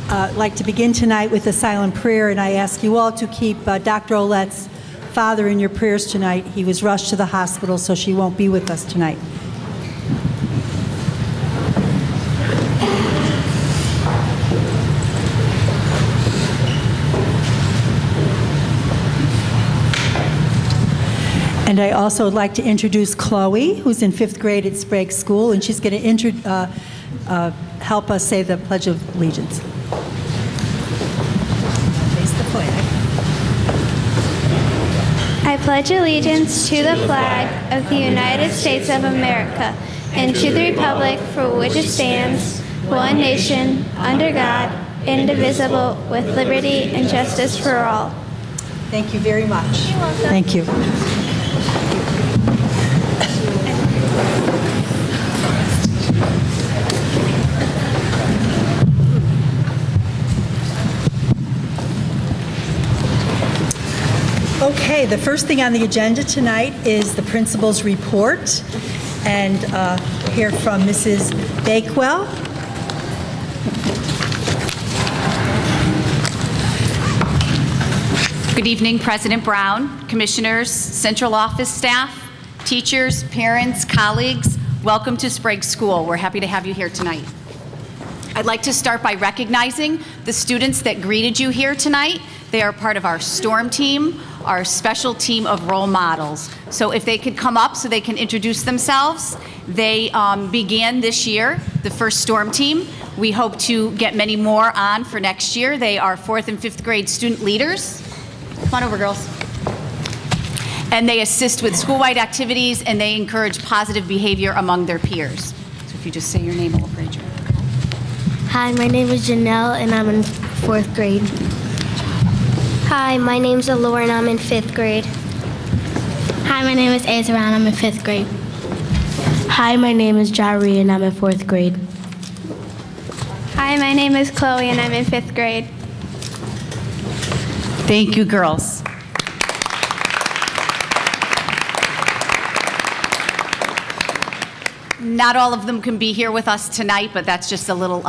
like to begin tonight with a silent prayer, and I ask you all to keep Dr. Olette's father in your prayers tonight. He was rushed to the hospital, so she won't be with us tonight. And I also would like to introduce Chloe, who's in 5th grade at Sprague School, and she's going to help us say the Pledge of Allegiance. Face the flag. I pledge allegiance to the flag of the United States of America and to the republic for which it stands, one nation, under God, indivisible, with liberty and justice for all. Thank you very much. You're welcome. Thank you. Okay, the first thing on the agenda tonight is the principal's report, and hear from Mrs. Bakewell. Good evening, President Brown, commissioners, central office staff, teachers, parents, colleagues. Welcome to Sprague School. We're happy to have you here tonight. I'd like to start by recognizing the students that greeted you here tonight. They are part of our STORM team, our special team of role models. So if they could come up so they can introduce themselves. They began this year, the first STORM team. We hope to get many more on for next year. They are 4th and 5th grade student leaders. Come on over, girls. And they assist with school-wide activities, and they encourage positive behavior among their peers. So if you just say your name, we'll grade you. Hi, my name is Janelle, and I'm in 4th grade. Hi, my name's Allure and I'm in 5th grade. Hi, my name is Azra, and I'm in 5th grade. Hi, my name is Jari, and I'm in 4th grade. Hi, my name is Chloe and I'm in 5th grade. Thank you, girls. Not all of them can be here with us tonight, but that's just a little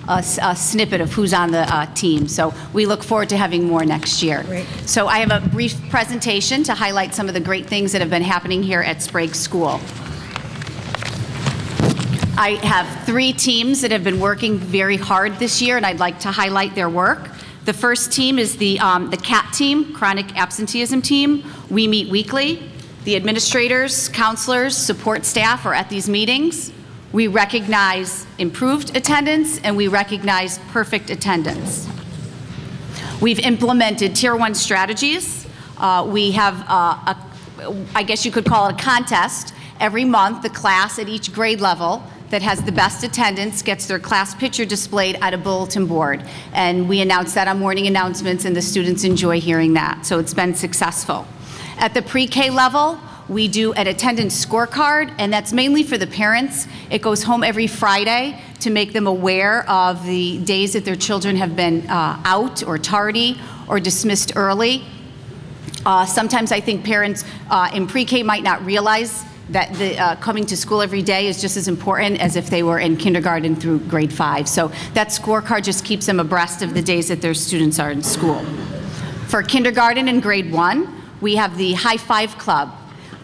a snippet of who's on the team. So we look forward to having more next year. Great. So I have a brief presentation to highlight some of the great things that have been happening here at Sprague School. I have 3 teams that have been working very hard this year, and I'd like to highlight their work. The first team is the CAT team, Chronic Absenteeism Team. We meet weekly. The administrators, counselors, support staff are at these meetings. We recognize improved attendance, and we recognize perfect attendance. We've implemented Tier 1 strategies. We have, I guess you could call it a contest. Every month, the class at each grade level that has the best attendance gets their class picture displayed at a bulletin board. And we announce that on morning announcements, and the students enjoy hearing that. So it's been successful. At the pre-K level, we do an attendance scorecard, and that's mainly for the parents. It goes home every Friday to make them aware of the days that their children have been out or tardy or dismissed early. Sometimes I think parents in pre-K might not realize that the coming to school every day is just as important as if they were in kindergarten through grade 5. So that scorecard just keeps them abreast of the days that their students are in school. For kindergarten and grade 1, we have the High Five Club.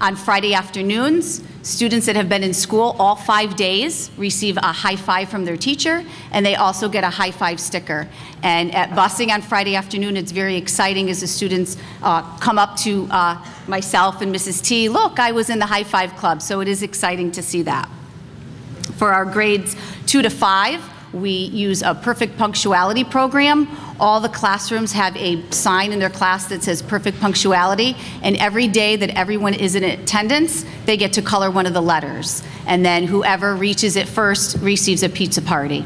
On Friday afternoons, students that have been in school all 5 days receive a high five from their teacher, and they also get a high five sticker. And at busing on Friday afternoon, it's very exciting as the students come up to myself and Mrs. T, look, I was in the High Five Club, so it is exciting to see that. For our grades 2 to 5, we use a perfect punctuality program. All the classrooms have a sign in their class that says perfect punctuality, and every day that everyone is in attendance, they get to color one of the letters. And then whoever reaches it first receives a pizza party.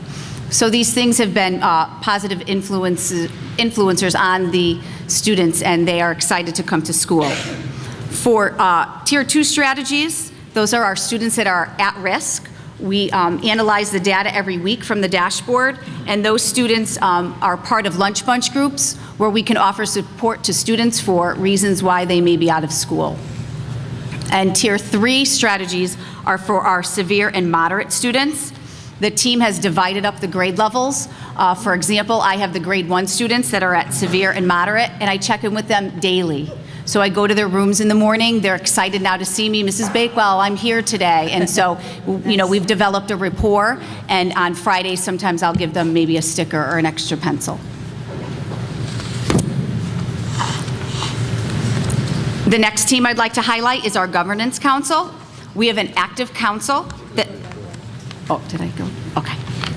So these things have been positive influencers on the students, and they are excited to come to school. For Tier 2 strategies, those are our students that are at risk. We analyze the data every week from the dashboard, and those students are part of lunch bunch groups where we can offer support to students for reasons why they may be out of school. And Tier 3 strategies are for our severe and moderate students. The team has divided up the grade levels. For example, I have the grade 1 students that are at severe and moderate, and I check in with them daily. So I go to their rooms in the morning. They're excited now to see me. Mrs. Bakewell, I'm here today. And so, we've developed a rapport, and on Fridays, sometimes I'll give them maybe a sticker or an extra pencil. The next team I'd like to highlight is our Governance Council. We have an active council that, did I go? Okay,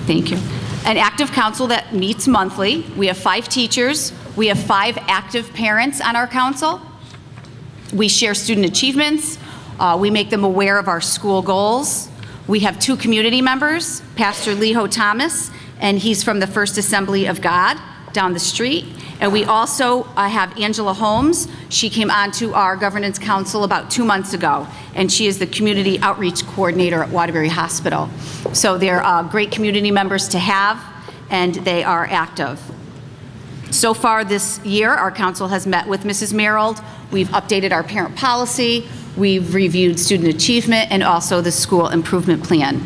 thank you. An active council that meets monthly. We have 5 teachers. We have 5 active parents on our council. We share student achievements. We make them aware of our school goals. We have 2 community members, Pastor Leho Thomas, and he's from the First Assembly of God down the street. And we also have Angela Holmes. She came onto our Governance Council about 2 months ago, and she is the Community Outreach Coordinator at Wtby Hospital. So they're great community members to have, and they are active. So far this year, our council has met with Mrs. Merrill. We've updated our parent policy. We've reviewed student achievement and also the school improvement plan.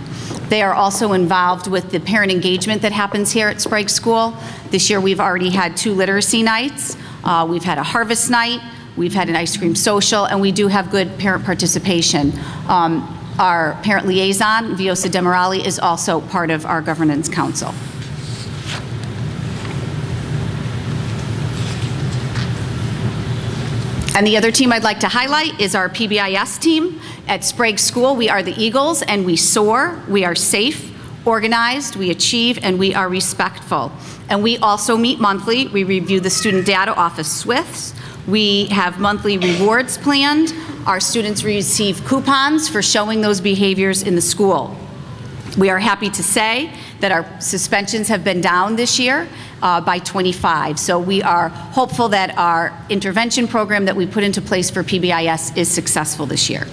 They are also involved with the parent engagement that happens here at Sprague School. This year, we've already had 2 literacy nights. We've had a harvest night. We've had an ice cream social, and we do have good parent participation. Our parent liaison, Viosa Demirali, is also part of our Governance Council. And the other team I'd like to highlight is our PBIS team. At Sprague School, we are the Eagles, and we soar. We are safe, organized, we achieve, and we are respectful. And we also meet monthly. We review the student data off of SWIFTs. We have monthly rewards planned. Our students receive coupons for showing those behaviors in the school. We are happy to say that our suspensions have been down this year by 25. So we are hopeful that our intervention program that we put into place for PBIS is successful this year.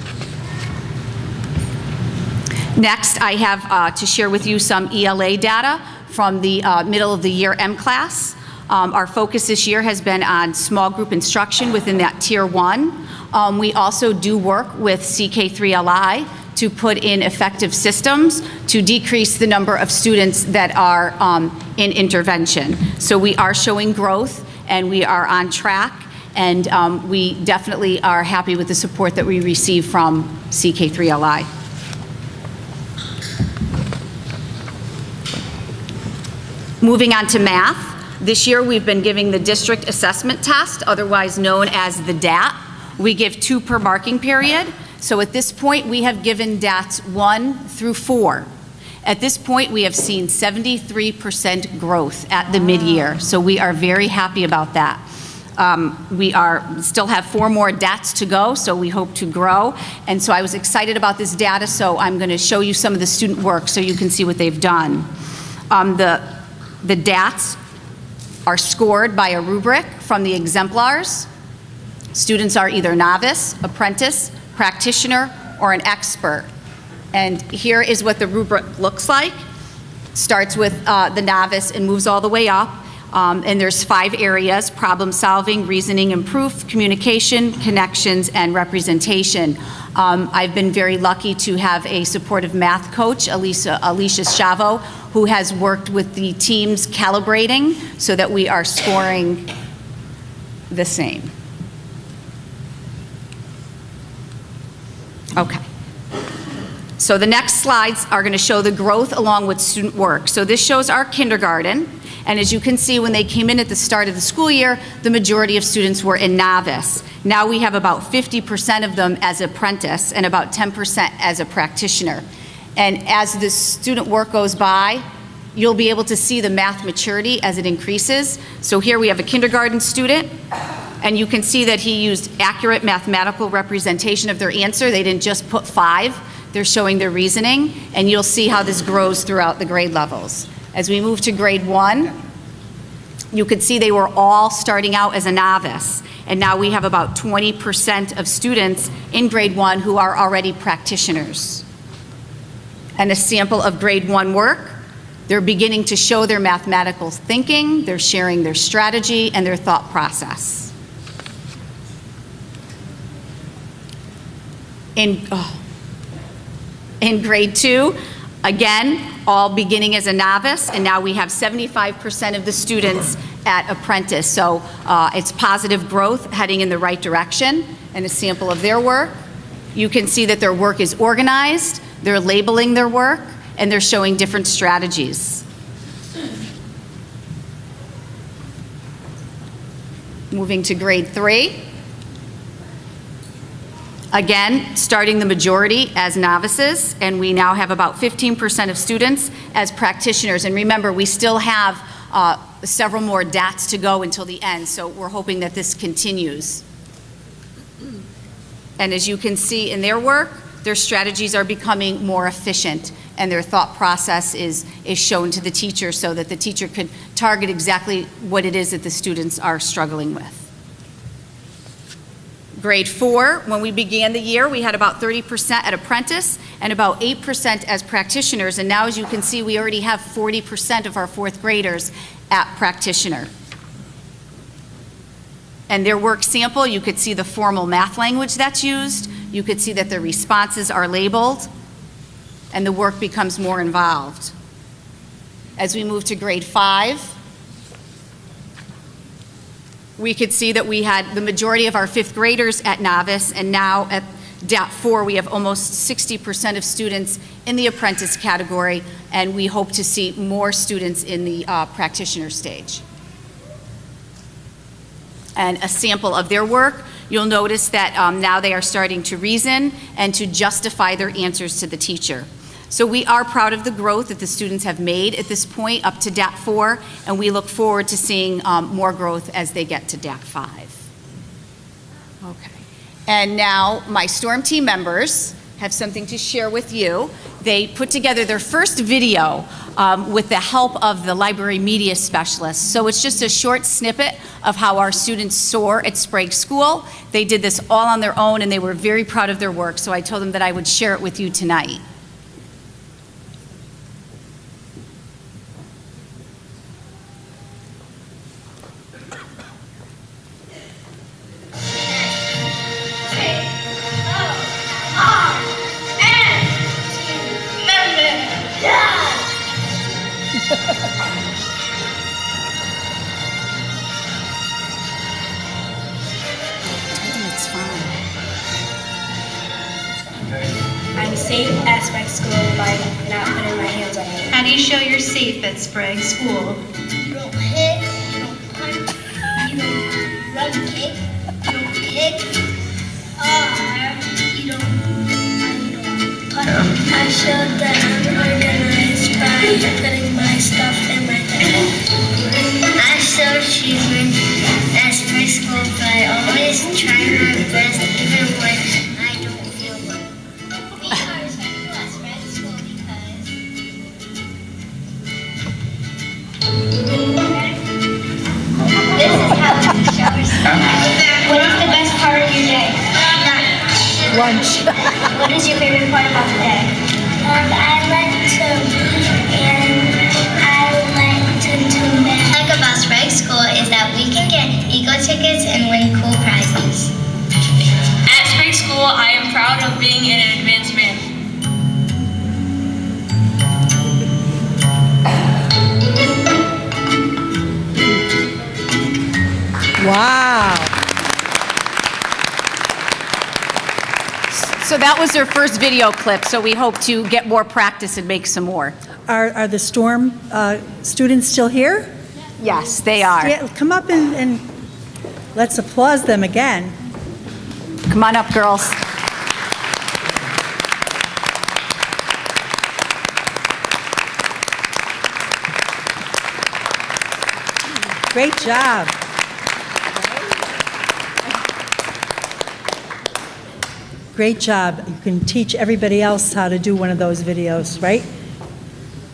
Next, I have to share with you some ELA data from the middle of the year M class. Our focus this year has been on small group instruction within that Tier 1. We also do work with CK3LI to put in effective systems to decrease the number of students that are in intervention. So we are showing growth, and we are on track, and we definitely are happy with the support that we receive from CK3LI. Moving on to math. This year we've been giving the district assessment test, otherwise known as the DAT. We give 2 per marking period. So at this point, we have given DATs 1 through 4. At this point, we have seen 73% growth at the mid-year. So we are very happy about that. We still have 4 more DATs to go, so we hope to grow. And so I was excited about this data, so I'm going to show you some of the student work so you can see what they've done. The DATs are scored by a rubric from the exemplars. Students are either novice, apprentice, practitioner, or an expert. And here is what the rubric looks like. Starts with the novice and moves all the way up. And there's 5 areas: problem solving, reasoning and proof, communication, connections, and representation. I've been very lucky to have a supportive math coach, Alicia Chavo, who has worked with the teams calibrating so that we are scoring the same. Okay. So the next slides are going to show the growth along with student work. So this shows our kindergarten. And as you can see, when they came in at the start of the school year, the majority of students were in novice. Now we have about 50% of them as apprentice and about 10% as a practitioner. And as the student work goes by, you'll be able to see the math maturity as it increases. So here we have a kindergarten student, and you can see that he used accurate mathematical representation of their answer. They didn't just put 5. They're showing their reasoning, and you'll see how this grows throughout the grade levels. As we move to grade 1, you could see they were all starting out as a novice, and now we have about 20% of students in grade 1 who are already practitioners. And a sample of grade 1 work, they're beginning to show their mathematical thinking, they're sharing their strategy and their thought process. In grade 2, Again, all beginning as a novice, and now we have 75% of the students at apprentice. So it's positive growth heading in the right direction. And a sample of their work. You can see that their work is organized, they're labeling their work, and they're showing different strategies. Moving to grade 3. Again, starting the majority as novices, and we now have about 15% of students as practitioners. And remember, we still have several more DATs to go until the end, so we're hoping that this continues. And as you can see in their work, their strategies are becoming more efficient, and their thought process is shown to the teacher so that the teacher could target exactly what it is that the students are struggling with. Grade 4, when we began the year, we had about 30% at apprentice and about 8% as practitioners. And now, as you can see, we already have 40% of our 4th graders at practitioner. And their work sample, you could see the formal math language that's used. You could see that the responses are labeled, and the work becomes more involved. As we move to grade 5, we could see that we had the majority of our 5th graders at novice, and now at DAT 4, we have almost 60% of students in the apprentice category, and we hope to see more students in the practitioner stage. And a sample of their work, you'll notice that now they are starting to reason and to justify their answers to the teacher. So we are proud of the growth that the students have made at this point up to DAT 4, and we look forward to seeing more growth as they get to DAT 5. Okay. And now my STORM team members have something to share with you. They put together their first video with the help of the library media specialist. So it's just a short snippet of how our students soar at Sprague School. They did this all on their own, and they were very proud of their work, so I told them that I would share it with you tonight. It's fine. I'm safe at Sprague School by not putting my hands on it. How do you show you're safe at Sprague School? You don't hit, you don't punch, you don't run kick, you don't kick, you don't punch. I showed that I'm organized by putting my stuff in my bag. I show achievement at Sprague School by always trying my best even when I don't feel good. We are respectful at Sprague School because this is how we show respect. What is the best part of your day? Lunch. What is your favorite part about the day? I like to read and I like to do math. What I like about Sprague School is that we can get Eagle tickets and win cool prizes. At Sprague School, I am proud of being an advanced man. Wow. So that was their first video clip, so we hope to get more practice and make some more. Are the STORM students still here? Yes, they are. Yeah, come up and let's applause them again. Come on up, girls. Great job. Great job. You can teach everybody else how to do one of those videos, right?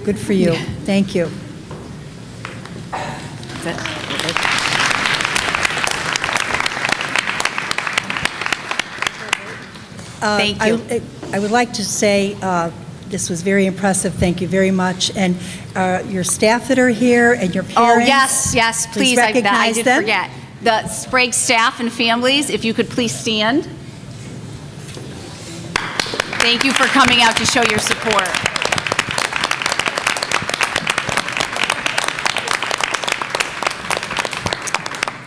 Good for you. Thank you. Thank you. I would like to say this was very impressive. Thank you very much. And your staff that are here and your parents. Oh, yes, please. I recognize did them. forget. The Sprague staff and families, if you could please stand. Thank you for coming out to show your support.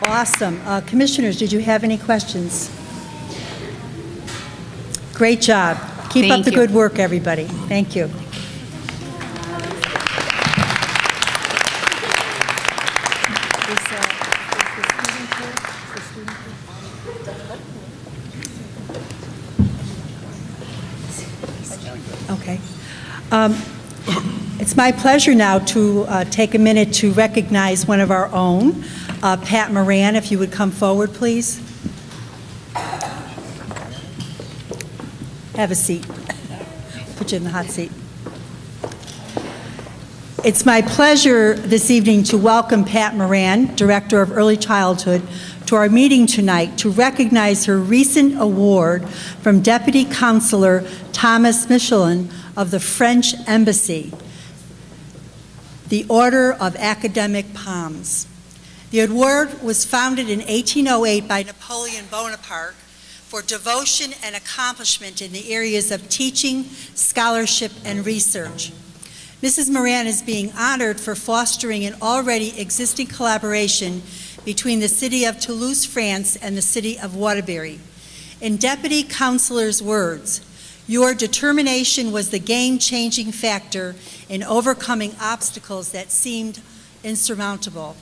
Awesome. Commissioners, did you have any questions? Great job. Keep up Thank the you. good work, everybody. Thank you. Okay. It's my pleasure now to take a minute to recognize one of our own, Pat Moran, if you would come forward, please. Have a seat. Put you in the hot seat. It's my pleasure this evening to welcome Pat Moran, Director of Early Childhood, to our meeting tonight to recognize her recent award from Deputy Counselor Thomas Michelin of the French Embassy, the Order of Academic Palms. The award was founded in 1808 by Napoleon Bonaparte for devotion and accomplishment in the areas of teaching, scholarship, and research. Mrs. Moran is being honored for fostering an already existing collaboration between the city of Toulouse, France, and the city of Wtby. In Deputy Counselor's words, "Your determination was the game-changing factor in overcoming obstacles that seemed insurmountable.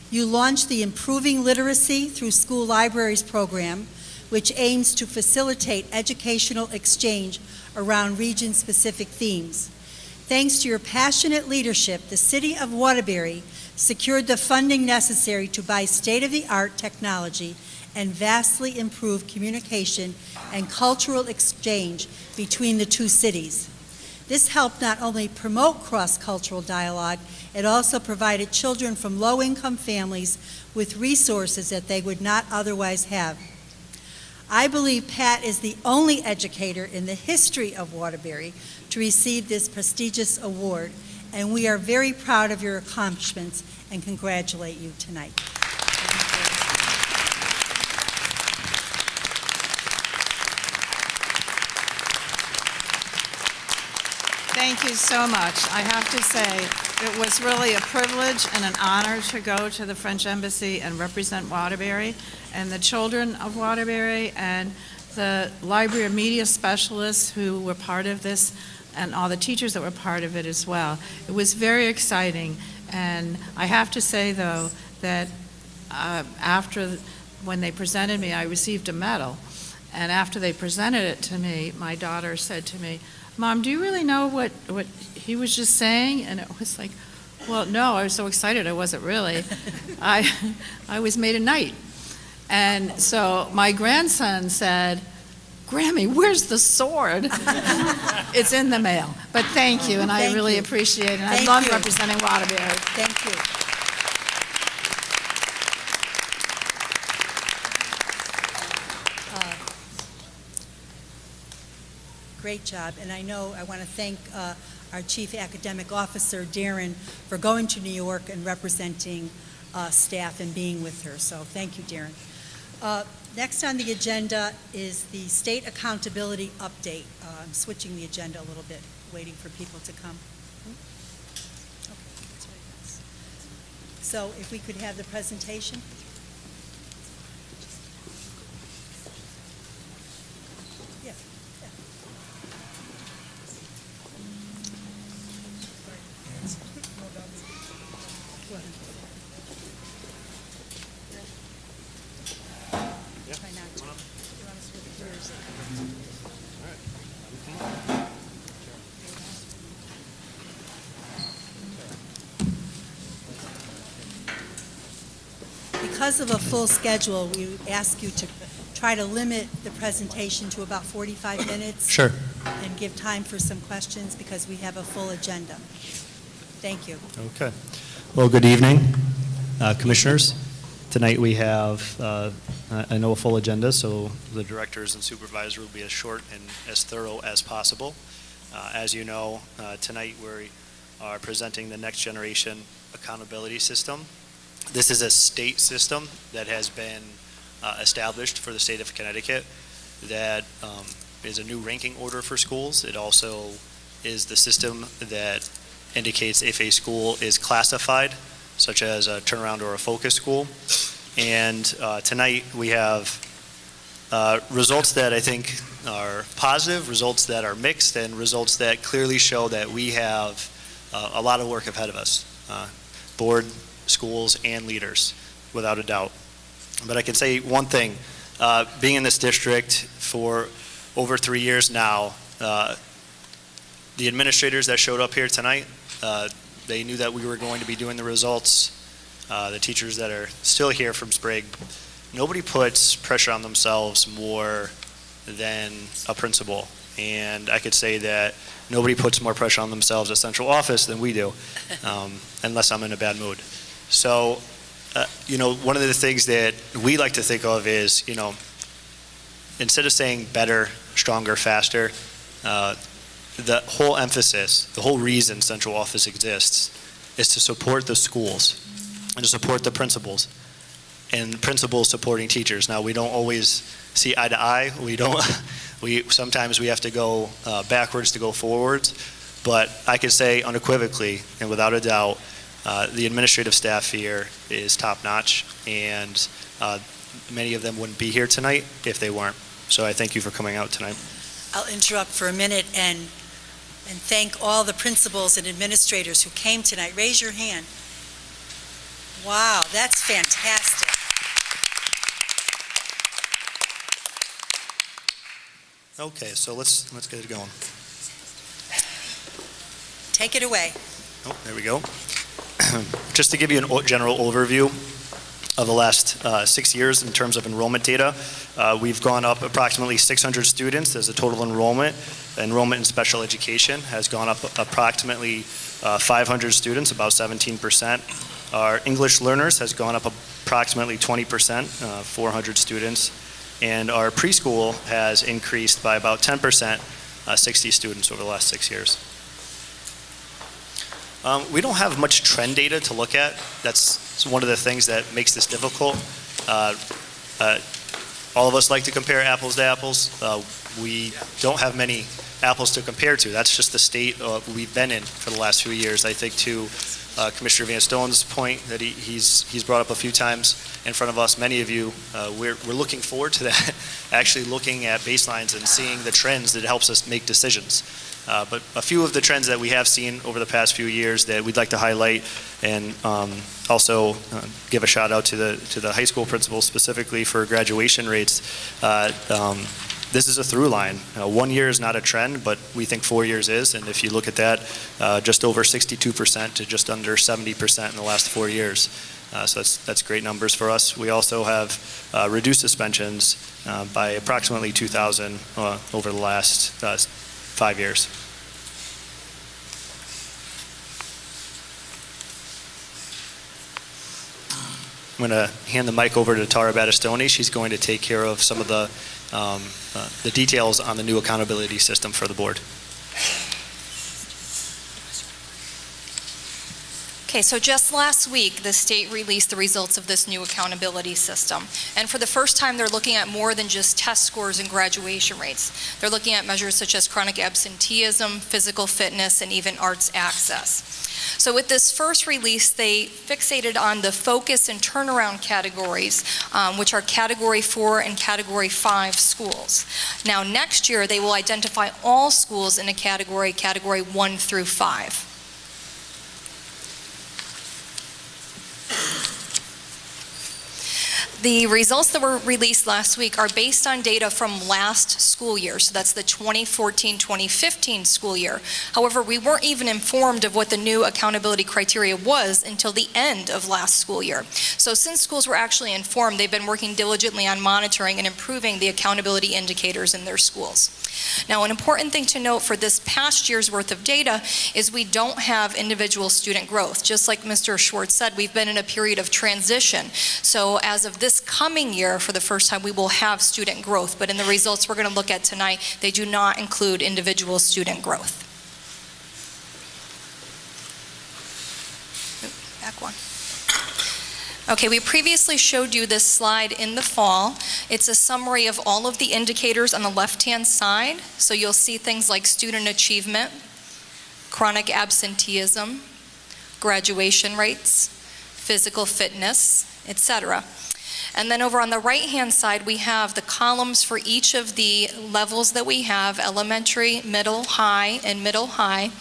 You launched the Improving Literacy Through School Libraries program, which aims to facilitate educational exchange around region-specific themes. Thanks to your passionate leadership, the city of Wtby secured the funding necessary to buy state-of-the-art technology and vastly improve communication and cultural exchange between the two cities. This helped not only promote cross-cultural dialogue, it also provided children from low-income families with resources that they would not otherwise have. I believe Pat is the only educator in the history of Wtby to receive this prestigious award, and we are very proud of your accomplishments and congratulate you tonight." Thank you so much. I have to say, it was really a privilege and an honor to go to the French Embassy and represent Wtby and the children of Wtby and the Library of Media specialists who were part of this and all the teachers that were part of it as well. It was very exciting, and I have to say, though, that when they presented me, I received a medal, and after they presented it to me, my daughter said to me, "Mom, do you really know what he was just saying?" And it was like, well, no, I was so excited I wasn't really. I was made a knight. And so my grandson said, "Grammy, where's the sword?" It's in the mail. But thank you, and I really appreciate it. And I love representing Wtby. Thank you. Great job, and I want to thank our Chief Academic Officer, Darren, for going to New York and representing staff and being with her, so thank you, Darren. Next on the agenda is the State Accountability Update. I'm switching the agenda a little bit, waiting for people to come. Okay, that's what it is. So if we could have the presentation. Yeah. Try not to. You want to switch yours? Because of a full schedule, we ask you to try to limit the presentation to about 45 minutes. Sure. And give time for some questions because we have a full agenda. Thank you. Okay. Well, good evening, Commissioners. Tonight we have, I know, a full agenda, so the directors and supervisors will be as short and as thorough as possible. As you know, tonight we are presenting the next generation accountability system. This is a state system that has been established for the state of Connecticut that is a new ranking order for schools. It also is the system that indicates if a school is classified, such as a turnaround or a focus school. And tonight we have results that I think are positive, results that are mixed, and results that clearly show that we have a lot of work ahead of us, board, schools, and leaders, without a doubt. But I can say one thing, being in this district for over 3 years now, the administrators that showed up here tonight, they knew that we were going to be doing the results. The teachers that are still here from Sprague, nobody puts pressure on themselves more than a principal. And I could say that nobody puts more pressure on themselves at central office than we do, unless I'm in a bad mood. So, one of the things that we like to think of is, instead of saying better, stronger, faster, the whole emphasis, the whole reason central office exists is to support the schools and to support the principals, and principals supporting teachers. Now, we don't always see eye to eye. Sometimes we have to go backwards to go forwards, but I can say unequivocally and without a doubt, the administrative staff here is top-notch, and many of them wouldn't be here tonight if they weren't. So I thank you for coming out tonight. I'll interrupt for a minute and thank all the principals and administrators who came tonight. Raise your hand. Wow, that's fantastic. Okay, so let's get it going. Take it away. Oh, there we go. Just to give you a general overview of the last 6 years in terms of enrollment data, we've gone up approximately 600 students as a total enrollment. Enrollment in special education has gone up approximately 500 students, about 17%. Our English learners has gone up approximately 20%, 400 students. And our preschool has increased by about 10%, 60 students over the last 6 years. We don't have much trend data to look at. That's one of the things that makes this difficult. All of us like to compare apples to apples. We don't have many apples to compare to. That's just the state we've been in for the last few years. I think to Commissioner Van Stone's point that he's brought up a few times in front of us, many of you, we're looking forward to that, actually looking at baselines and seeing the trends that helps us make decisions. But a few of the trends that we have seen over the past few years that we'd like to highlight, and also give a shout out to the high school principals specifically for graduation rates. This is a through line. 1 year is not a trend, but we think 4 years is. And if you look at that, just over 62% to just under 70% in the last 4 years. So that's great numbers for us. We also have reduced suspensions by approximately 2,000 over the last 5 years. I'm going to hand the mic over to Tara Battistoni. She's going to take care of some of the details on the new accountability system for the board. Okay, so just last week, the state released the results of this new accountability system. And for the first time, they're looking at more than just test scores and graduation rates. They're looking at measures such as chronic absenteeism, physical fitness, and even arts access. So with this first release, they fixated on the focus and turnaround categories, which are Category 4 and Category 5 schools. Now, next year, they will identify all schools in a Category 1 through 5. The results that were released last week are based on data from last school year, so that's the 2014-2015 school year. However, we weren't even informed of what the new accountability criteria was until the end of last school year. So since schools were actually informed, they've been working diligently on monitoring and improving the accountability indicators in their schools. Now, an important thing to note for this past year's worth of data is we don't have individual student growth. Just like Mr. Schwartz said, we've been in a period of transition. So as of this coming year, for the first time, we will have student growth. But in the results we're going to look at tonight, they do not include individual student growth. Back one. Okay, we previously showed you this slide in the fall. It's a summary of all of the indicators on the left-hand side. So you'll see things like student achievement, chronic absenteeism, graduation rates, physical fitness, etc. And then over on the right-hand side, we have the columns for each of the levels that we have, elementary, middle, high, and middle high,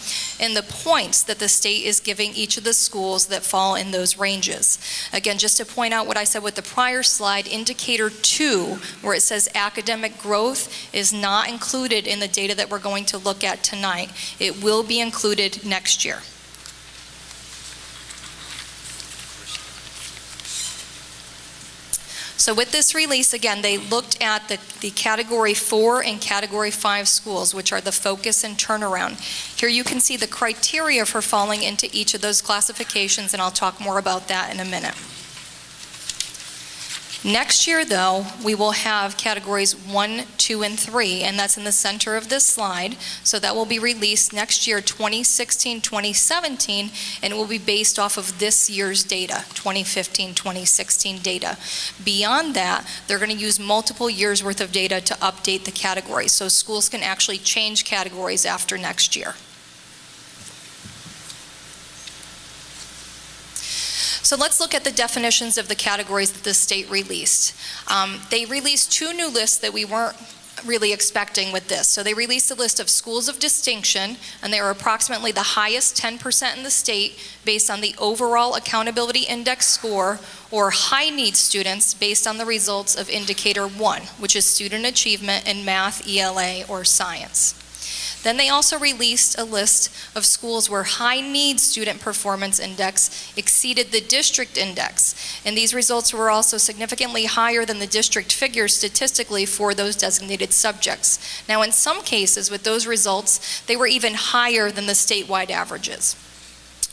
and the points that the state is giving each of the schools that fall in those ranges. Again, just to point out what I said with the prior slide, indicator 2, where it says academic growth, is not included in the data that we're going to look at tonight. It will be included next year. So with this release, again, they looked at the Category 4 and Category 5 schools, which are the focus and turnaround. Here you can see the criteria for falling into each of those classifications, and I'll talk more about that in a minute. Next year, though, we will have categories 1, 2, and 3, and that's in the center of this slide. So that will be released next year, 2016, 2017, and it will be based off of this year's data, 2015, 2016 data. Beyond that, they're going to use multiple years' worth of data to update the categories, so schools can actually change categories after next year. So let's look at the definitions of the categories that the state released. They released 2 new lists that we weren't really expecting with this. So they released a list of schools of distinction, and they are approximately the highest 10% in the state based on the overall accountability index score, or high need students based on the results of indicator 1, which is student achievement in math, ELA, or science. Then they also released a list of schools where high need student performance index exceeded the district index. And these results were also significantly higher than the district figures statistically for those designated subjects. Now, in some cases with those results, they were even higher than the statewide averages.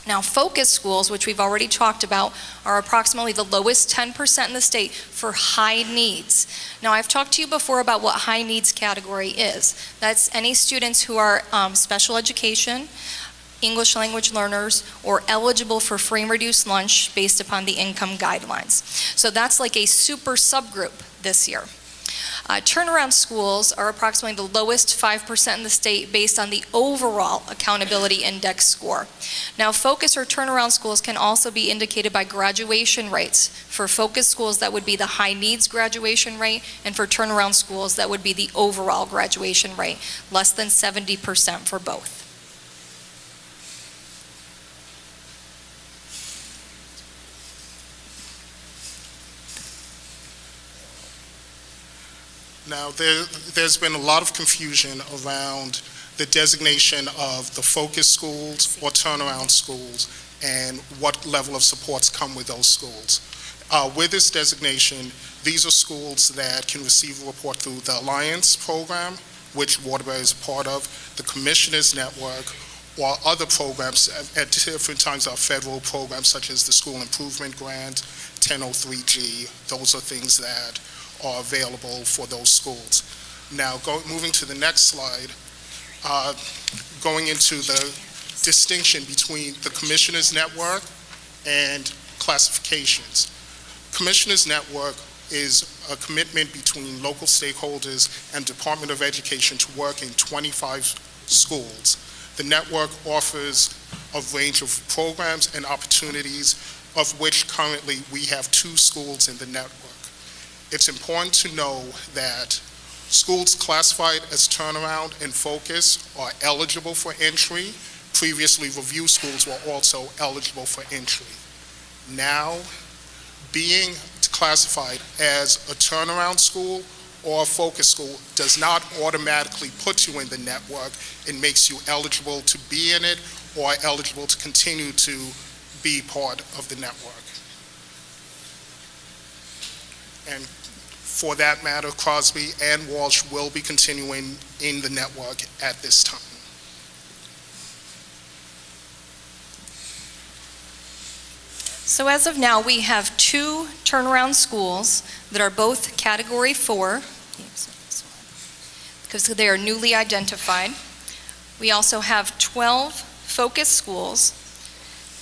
Now, focus schools, which we've already talked about, are approximately the lowest 10% in the state for high needs. Now, I've talked to you before about what high needs category is. That's any students who are special education, English language learners, or eligible for free and reduced lunch based upon the income guidelines. So that's like a super subgroup this year. Turnaround schools are approximately the lowest 5% in the state based on the overall accountability index score. Now, focus or turnaround schools can also be indicated by graduation rates. For focus schools, that would be the high needs graduation rate, and for turnaround schools, that would be the overall graduation rate, less than 70% for both. Now, there's been a lot of confusion around the designation of the focus schools or turnaround schools and what level of supports come with those schools. With this designation, these are schools that can receive a report through the Alliance program, which Wtby is a part of, the Commissioners Network, or other programs at different times are federal programs such as the School Improvement Grant, 1003G. Those are things that are available for those schools. Now, moving to the next slide, going into the distinction between the Commissioners Network and classifications. Commissioners Network is a commitment between local stakeholders and Department of Education to work in 25 schools. The network offers a range of programs and opportunities, of which currently we have 2 schools in the network. It's important to know that schools classified as turnaround and focus are eligible for entry. Previously, review schools were also eligible for entry. Now, being classified as a turnaround school or a focus school does not automatically put you in the network. It makes you eligible to be in it or eligible to continue to be part of the network. And for that matter, Crosby and Walsh will be continuing in the network at this time. So as of now, we have 2 turnaround schools that are both Category 4, because they are newly identified. We also have 12 focus schools,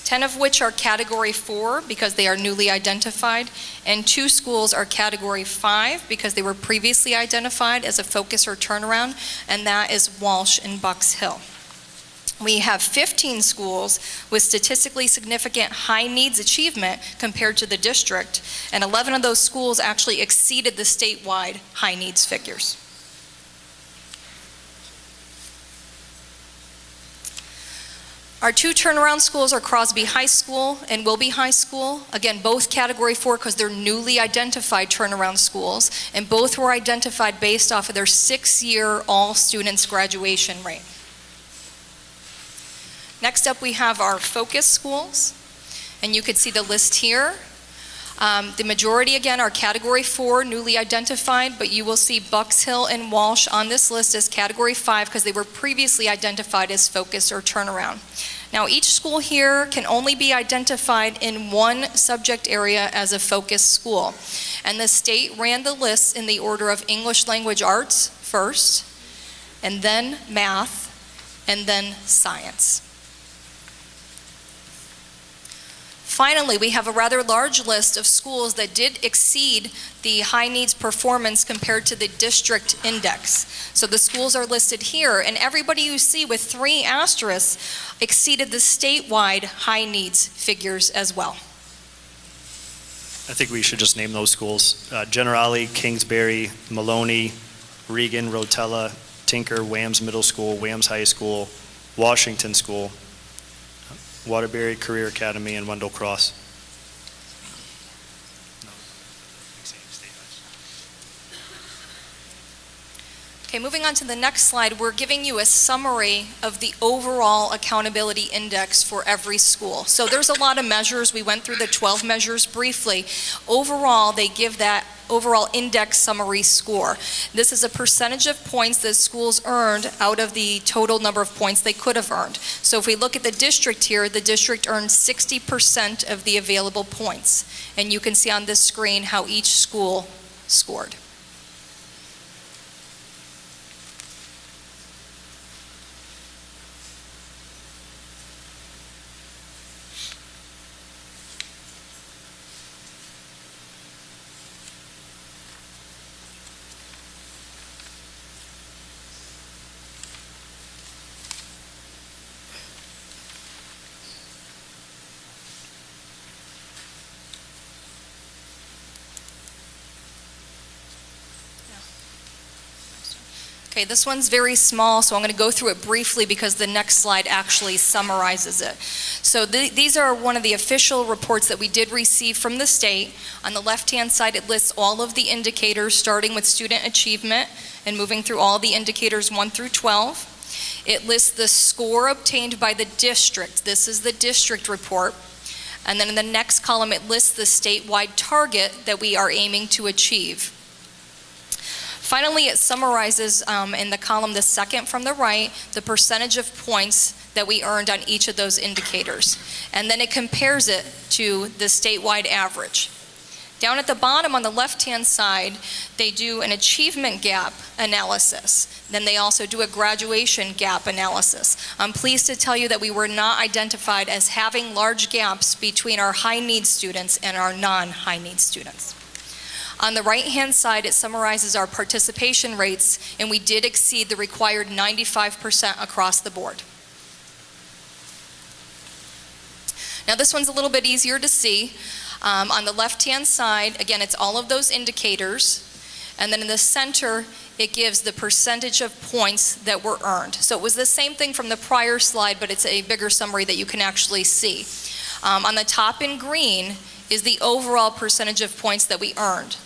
10 of which are Category 4 because they are newly identified, and 2 schools are Category 5 because they were previously identified as a focus or turnaround, and that is Walsh and Bucks Hill. We have 15 schools with statistically significant high needs achievement compared to the district, and 11 of those schools actually exceeded the statewide high needs figures. Our two turnaround schools are Crosby High School and Wilby High School. Again, both Category 4 because they're newly identified turnaround schools, and both were identified based off of their 6-year all students graduation rate. Next up, we have our focus schools, and you can see the list here. The majority, again, are Category 4, newly identified, but you will see Bucks Hill and Walsh on this list as Category 5 because they were previously identified as focus or turnaround. Now, each school here can only be identified in one subject area as a focus school, and the state ran the lists in the order of English language arts first, and then math, and then science. Finally, we have a rather large list of schools that did exceed the high needs performance compared to the district index. So the schools are listed here, and everybody you see with 3 asterisks exceeded the statewide high needs figures as well. I think we should just name those schools. Generali, Kingsbury, Maloney, Regan, Rotella, Tinker, Wams Middle School, Wams High School, Washington School, Waterbury Career Academy, and Wendell Cross. Okay, moving on to the next slide, we're giving you a summary of the overall accountability index for every school. So there's a lot of measures. We went through the 12 measures briefly. Overall, they give that overall index summary score. This is a percentage of points that schools earned out of the total number of points they could have earned. So if we look at the district here, the district earned 60% of the available points. And you can see on this screen how each school scored. Okay, this one's very small, so I'm going to go through it briefly because the next slide actually summarizes it. So these are one of the official reports that we did receive from the state. On the left-hand side, it lists all of the indicators, starting with student achievement and moving through all the indicators 1 through 12. It lists the score obtained by the district. This is the district report. And then in the next column, it lists the statewide target that we are aiming to achieve. Finally, it summarizes in the column, the second from the right, the percentage of points that we earned on each of those indicators. And then it compares it to the statewide average. Down at the bottom on the left-hand side, they do an achievement gap analysis. Then they also do a graduation gap analysis. I'm pleased to tell you that we were not identified as having large gaps between our high needs students and our non-high needs students. On the right-hand side, it summarizes our participation rates, and we did exceed the required 95% across the board. Now this one's a little bit easier to see. On the left-hand side, again, it's all of those indicators, and then in the center, it gives the percentage of points that were earned. So it was the same thing from the prior slide, but it's a bigger summary that you can actually see. On the top in green is the overall percentage of points that we earned.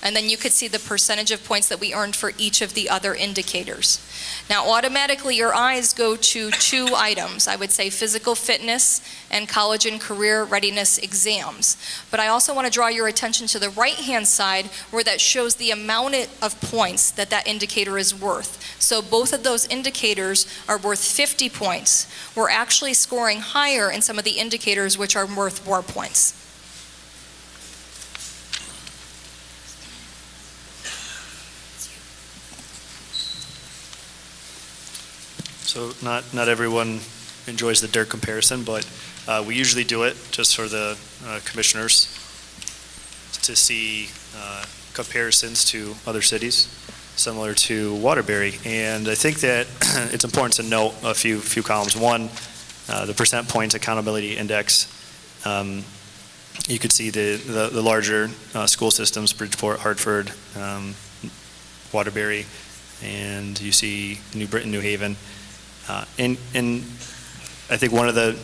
And then you could see the percentage of points that we earned for each of the other indicators. Now, automatically, your eyes go to 2 items. I would say physical fitness and college and career readiness exams. But I also want to draw your attention to the right-hand side where that shows the amount of points that that indicator is worth. So both of those indicators are worth 50 points. We're actually scoring higher in some of the indicators which are worth more points. So not everyone enjoys the DIRT comparison, but we usually do it just for the commissioners to see comparisons to other cities. similar to Waterbury. And I think that it's important to note a few columns. One, the percent points accountability index. You could see the larger school systems, Bridgeport, Hartford, Waterbury, and you see New Britain, New Haven. And I think one of the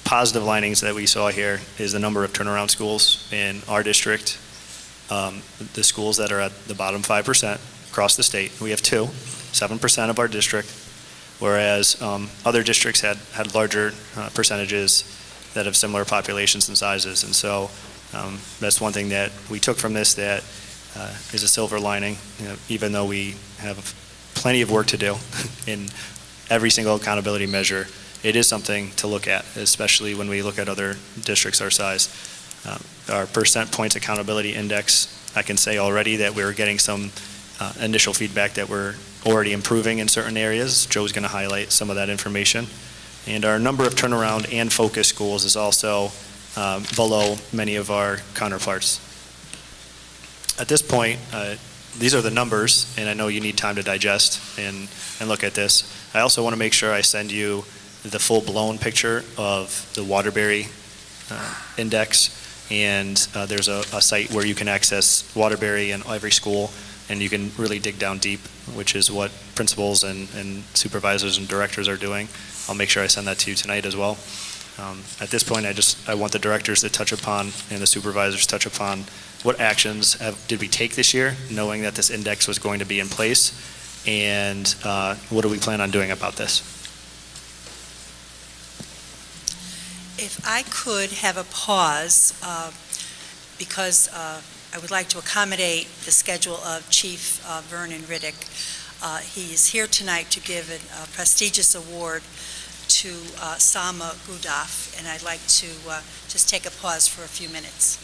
positive linings that we saw here is the number of turnaround schools in our district. The schools that are at the bottom 5% across the state. We have 7% of our district, whereas other districts had larger percentages that have similar populations and sizes. And so that's one thing that we took from this that is a silver lining, even though we have plenty of work to do in every single accountability measure. It is something to look at, especially when we look at other districts our size. Our percent points accountability index, I can say already that we're getting some initial feedback that we're already improving in certain areas. Joe's going to highlight some of that information. And our number of turnaround and focus schools is also below many of our counterparts. At this point, these are the numbers, and I know you need time to digest and look at this. I also want to make sure I send you the full-blown picture of the Waterbury index, and there's a site where you can access Waterbury in every school, and you can really dig down deep, which is what principals and supervisors and directors are doing. I'll make sure I send that to you tonight as well. At this point, I want the directors to touch upon and the supervisors touch upon what actions did we take this year, knowing that this index was going to be in place, and what do we plan on doing about this? If I could have a pause, because I would like to accommodate the schedule of Chief Vernon Riddick. He is here tonight to give a prestigious award to Salma Gudaf, and I'd like to just take a pause for a few minutes.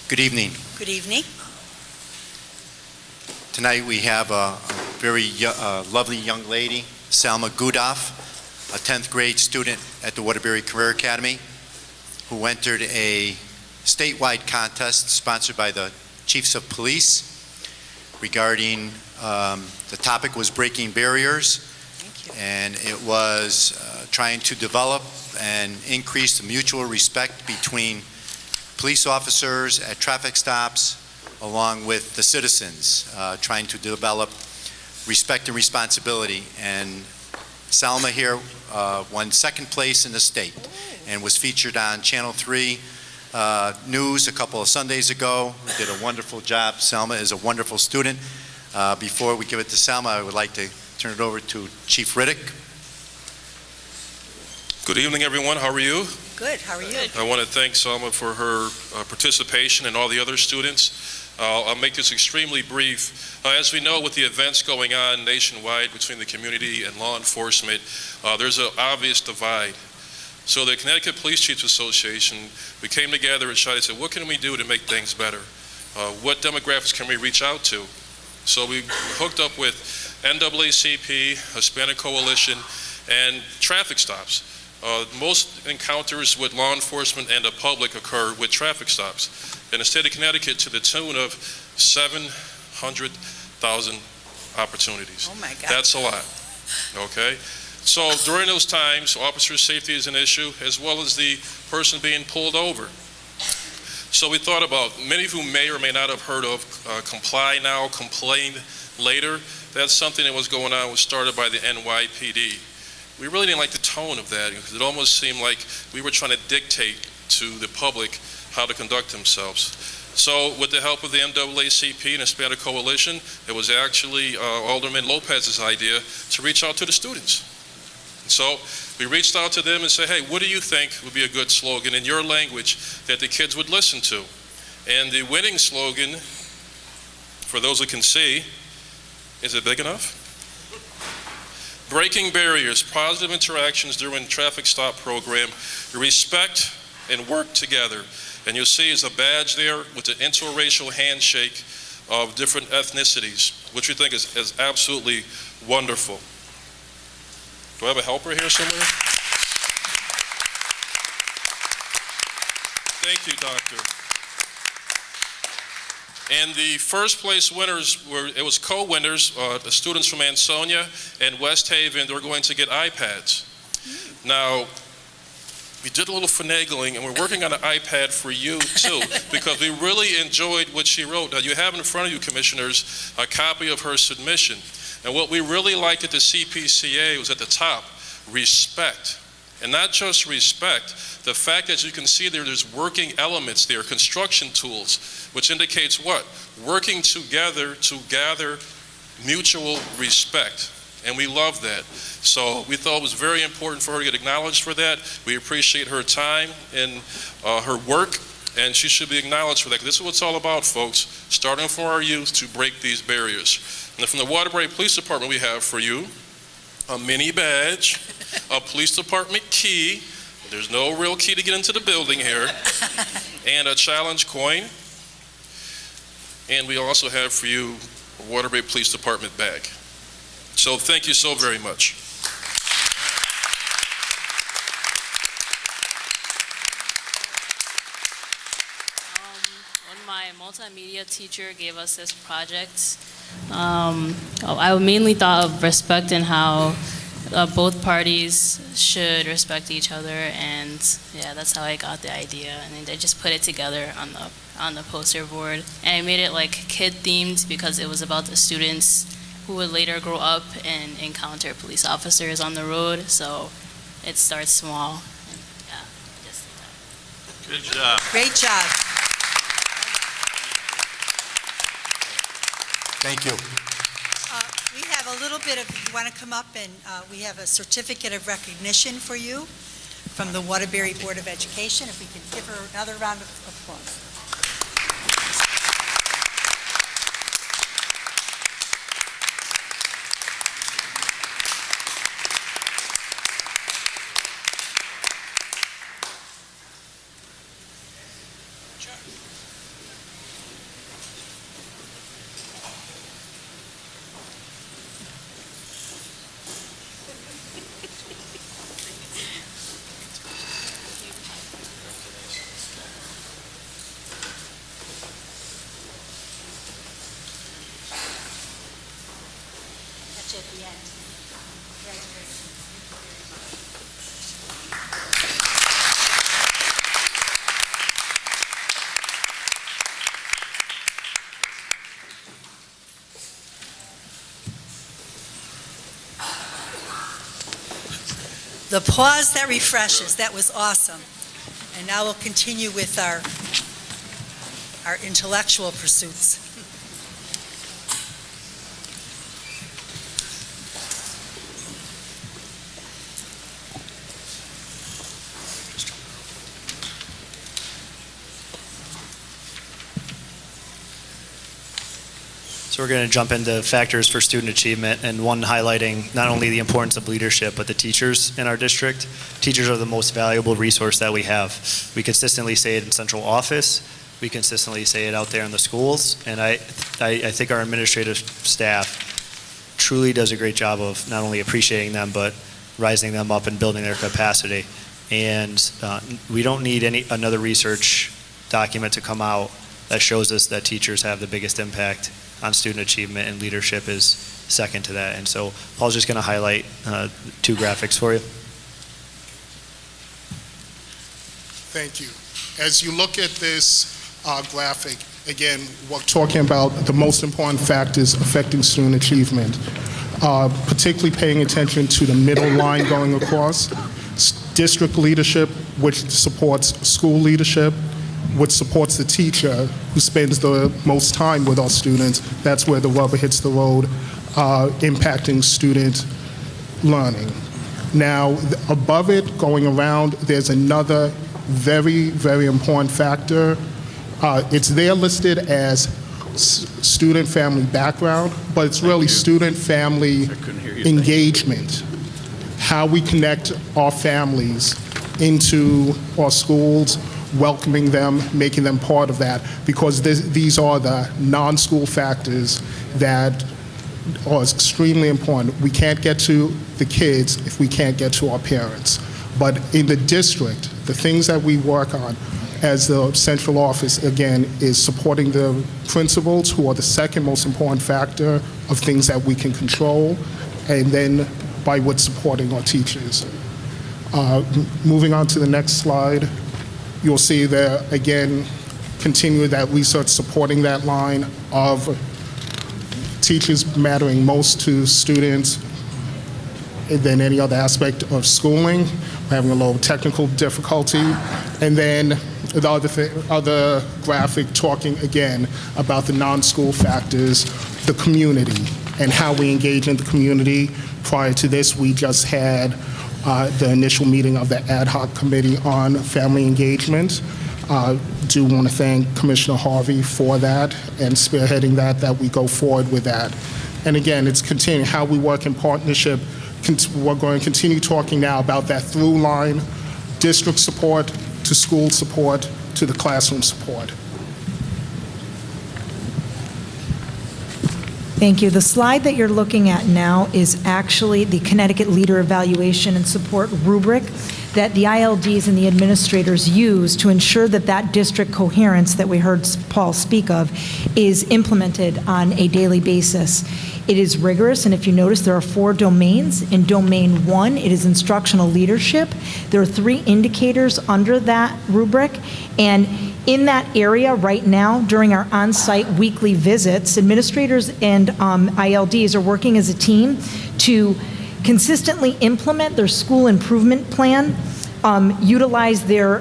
Good evening. Good evening. Tonight we have a very lovely young lady, Salma Gudaf, a 10th grade student at the Wtby Career Academy, who entered a statewide contest sponsored by the Chiefs of Police regarding, the topic was breaking barriers, and it was trying to develop and increase the mutual respect between police officers at traffic stops, along with the citizens, trying to develop respect and responsibility. And Salma here won second place in the state and was featured on Channel 3 News a couple of Sundays ago. Did a wonderful job. Salma is a wonderful student. Before we give it to Salma, I would like to turn it over to Chief Riddick. Good evening, everyone. How are you? Good. How are you? I want to thank Salma for her participation and all the other students. I'll make this extremely brief. As we know, with the events going on nationwide between the community and law enforcement, there's an obvious divide. So the Connecticut Police Chiefs Association, we came together and tried to say, what can we do to make things better? What demographics can we reach out to? So we hooked up with NAACP, Hispanic Coalition, and traffic stops. Most encounters with law enforcement and the public occur with traffic stops. In the state of Connecticut, to the tune of 700,000 opportunities. Oh my God. That's a lot, okay? So during those times, officer safety is an issue, as well as the person being pulled over. So we thought about, many of you may or may not have heard of Comply Now, Complain Later. That's something that was going on, was started by the NYPD. We really didn't like the tone of that, because it almost seemed like we were trying to dictate to the public how to conduct themselves. So with the help of the NAACP and Hispanic Coalition, it was actually Alderman Lopez's idea to reach out to the students. So we reached out to them and said, hey, what do you think would be a good slogan in your language that the kids would listen to? And the winning slogan, for those who can see, is it big enough? Breaking barriers, positive interactions during the traffic stop program, respect and work together. And you'll see is a badge there with the interracial handshake of different ethnicities, which we think is absolutely wonderful. Do I have a helper here somewhere? Thank you, Doctor. And the first place winners it was co-winners, the students from Ansonia and West Haven. They're going to get iPads. Now, we did a little finagling, and we're working on an iPad for you too, because we really enjoyed what she wrote. Now, you have in front of you, commissioners, a copy of her submission. And what we really liked at the CPCA was at the top, respect. And not just respect, the fact that you can see there's working elements there, construction tools, which indicates what? Working together to gather mutual respect. And we love that. So we thought it was very important for her to get acknowledged for that. We appreciate her time and her work, and she should be acknowledged for that. This is what it's all about, folks, starting for our youth to break these barriers. And then from the Wtby Police Department, we have for you a mini badge, a police department key. There's no real key to get into the building here, and a challenge coin. And we also have for you a Wtby Police Department bag. So thank you so very much. When my multimedia teacher gave us this project, I mainly thought of respect and how both parties should respect each other, and yeah, that's how I got the idea. And I just put it together on the poster board, and I made it like kid themed because it was about the students who would later grow up and encounter police officers on the road. So it starts small. And yeah, just that. Good job. Great job. Thank you. We have a little bit of, you want to come up, and we have a certificate of recognition for you from the Waterbury Board of Education. If we could give her another round of applause. At the end. The applause that refreshes. That was awesome. And now we'll continue with our intellectual pursuits. So we're going to jump into factors for student achievement, and one highlighting not only the importance of leadership, but the teachers in our district. Teachers are the most valuable resource that we have. We consistently say it in central office. We consistently say it out there in the schools. And I think our administrative staff truly does a great job of not only appreciating them, but rising them up and building their capacity. And we don't need another research document to come out that shows us that teachers have the biggest impact on student achievement, and leadership is second to that. And so Paul's just going to highlight two graphics for you. Thank you. As you look at this graphic, again, we're talking about the most important factors affecting student achievement, particularly paying attention to the middle line going across, district leadership, which supports school leadership, which supports the teacher who spends the most time with our students. That's where the rubber hits the road, impacting student learning. Now, above it, going around, there's another very, very important factor. It's there listed as student family background, but it's really student family engagement. How we connect our families into our schools, welcoming them, making them part of that, because these are the non-school factors that are extremely important. We can't get to the kids if we can't get to our parents. But in the district, the things that we work on as the central office, again, is supporting the principals, who are the second most important factor of things that we can control, and then by what's supporting our teachers. Moving on to the next slide, you'll see there, again, continue that research supporting that line of teachers mattering most to students than any other aspect of schooling. We're having a low technical difficulty. And then the other graphic talking again about the non-school factors, the community, and how we engage in the community. Prior to this, we just had the initial meeting of the ad hoc committee on family engagement. Do want to thank Commissioner Harvey for that and spearheading that we go forward with that. And again, it's continuing how we work in partnership. We're going to continue talking now about that through line, district support to school support to the classroom support. Thank you. The slide that you're looking at now is actually the Connecticut Leader Evaluation and Support rubric that the ILDs and the administrators use to ensure that that district coherence that we heard Paul speak of is implemented on a daily basis. It is rigorous, and if you notice, there are 4 domains. In Domain 1, it is instructional leadership. There are 3 indicators under that rubric, and in that area right now, during our on-site weekly visits, administrators and ILDs are working as a team to consistently implement their school improvement plan, utilize their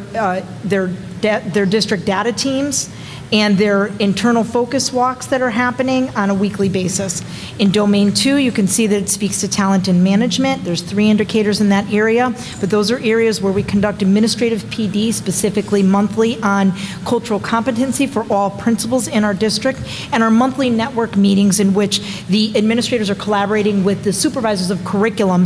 district data teams, and their internal focus walks that are happening on a weekly basis. In Domain 2, you can see that it speaks to talent and management. There's 3 indicators in that area, but those are areas where we conduct administrative PD, specifically monthly, on cultural competency for all principals in our district, and our monthly network meetings in which the administrators are collaborating with the supervisors of curriculum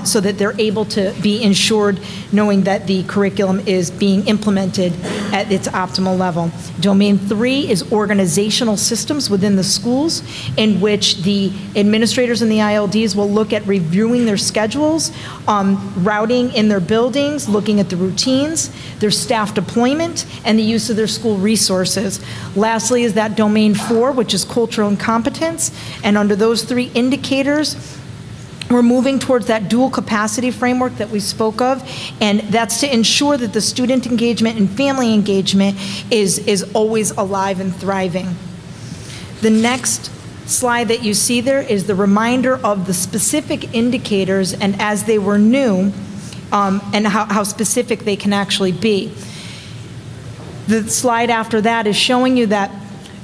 so that they're able to be ensured knowing that the curriculum is being implemented at its optimal level. Domain 3 is organizational systems within the schools, in which the administrators and the ILDs will look at reviewing their schedules, routing in their buildings, looking at the routines, their staff deployment, and the use of their school resources. Lastly is that Domain 4, which is cultural and competence, and under those 3 indicators, we're moving towards that dual capacity framework that we spoke of, and that's to ensure that the student engagement and family engagement is always alive and thriving. The next slide that you see there is the reminder of the specific indicators and as they were new, and how specific they can actually be. The slide after that is showing you that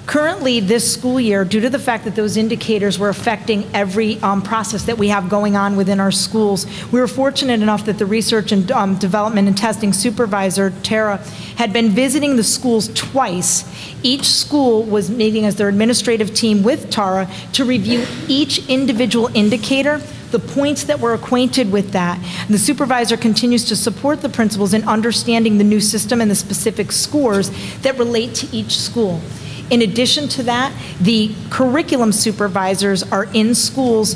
currently, this school year, due to the fact that those indicators were affecting every process that we have going on within our schools, we were fortunate enough that the research and development and testing supervisor, Tara, had been visiting the schools twice. Each school was meeting as their administrative team with Tara to review each individual indicator, the points that were acquainted with that. And the supervisor continues to support the principals in understanding the new system and the specific scores that relate to each school. In addition to that, the curriculum supervisors are in schools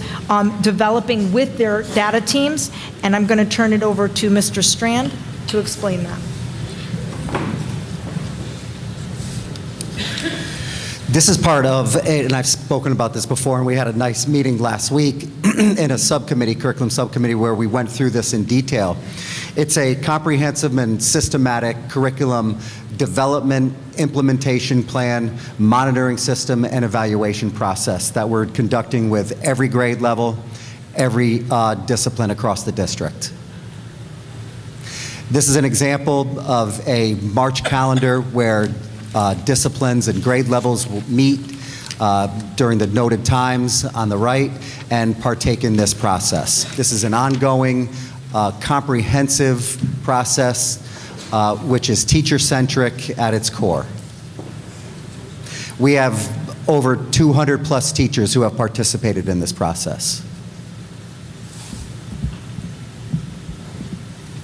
developing with their data teams, and I'm going to turn it over to Mr. Strand to explain that. This is part of, and I've spoken about this before, and we had a nice meeting last week in a subcommittee, curriculum subcommittee, where we went through this in detail. It's a comprehensive and systematic curriculum development, implementation plan, monitoring system, and evaluation process that we're conducting with every grade level, every discipline across the district. This is an example of a March calendar where disciplines and grade levels will meet during the noted times on the right and partake in this process. This is an ongoing comprehensive process, which is teacher-centric at its core. We have over 200 plus teachers who have participated in this process.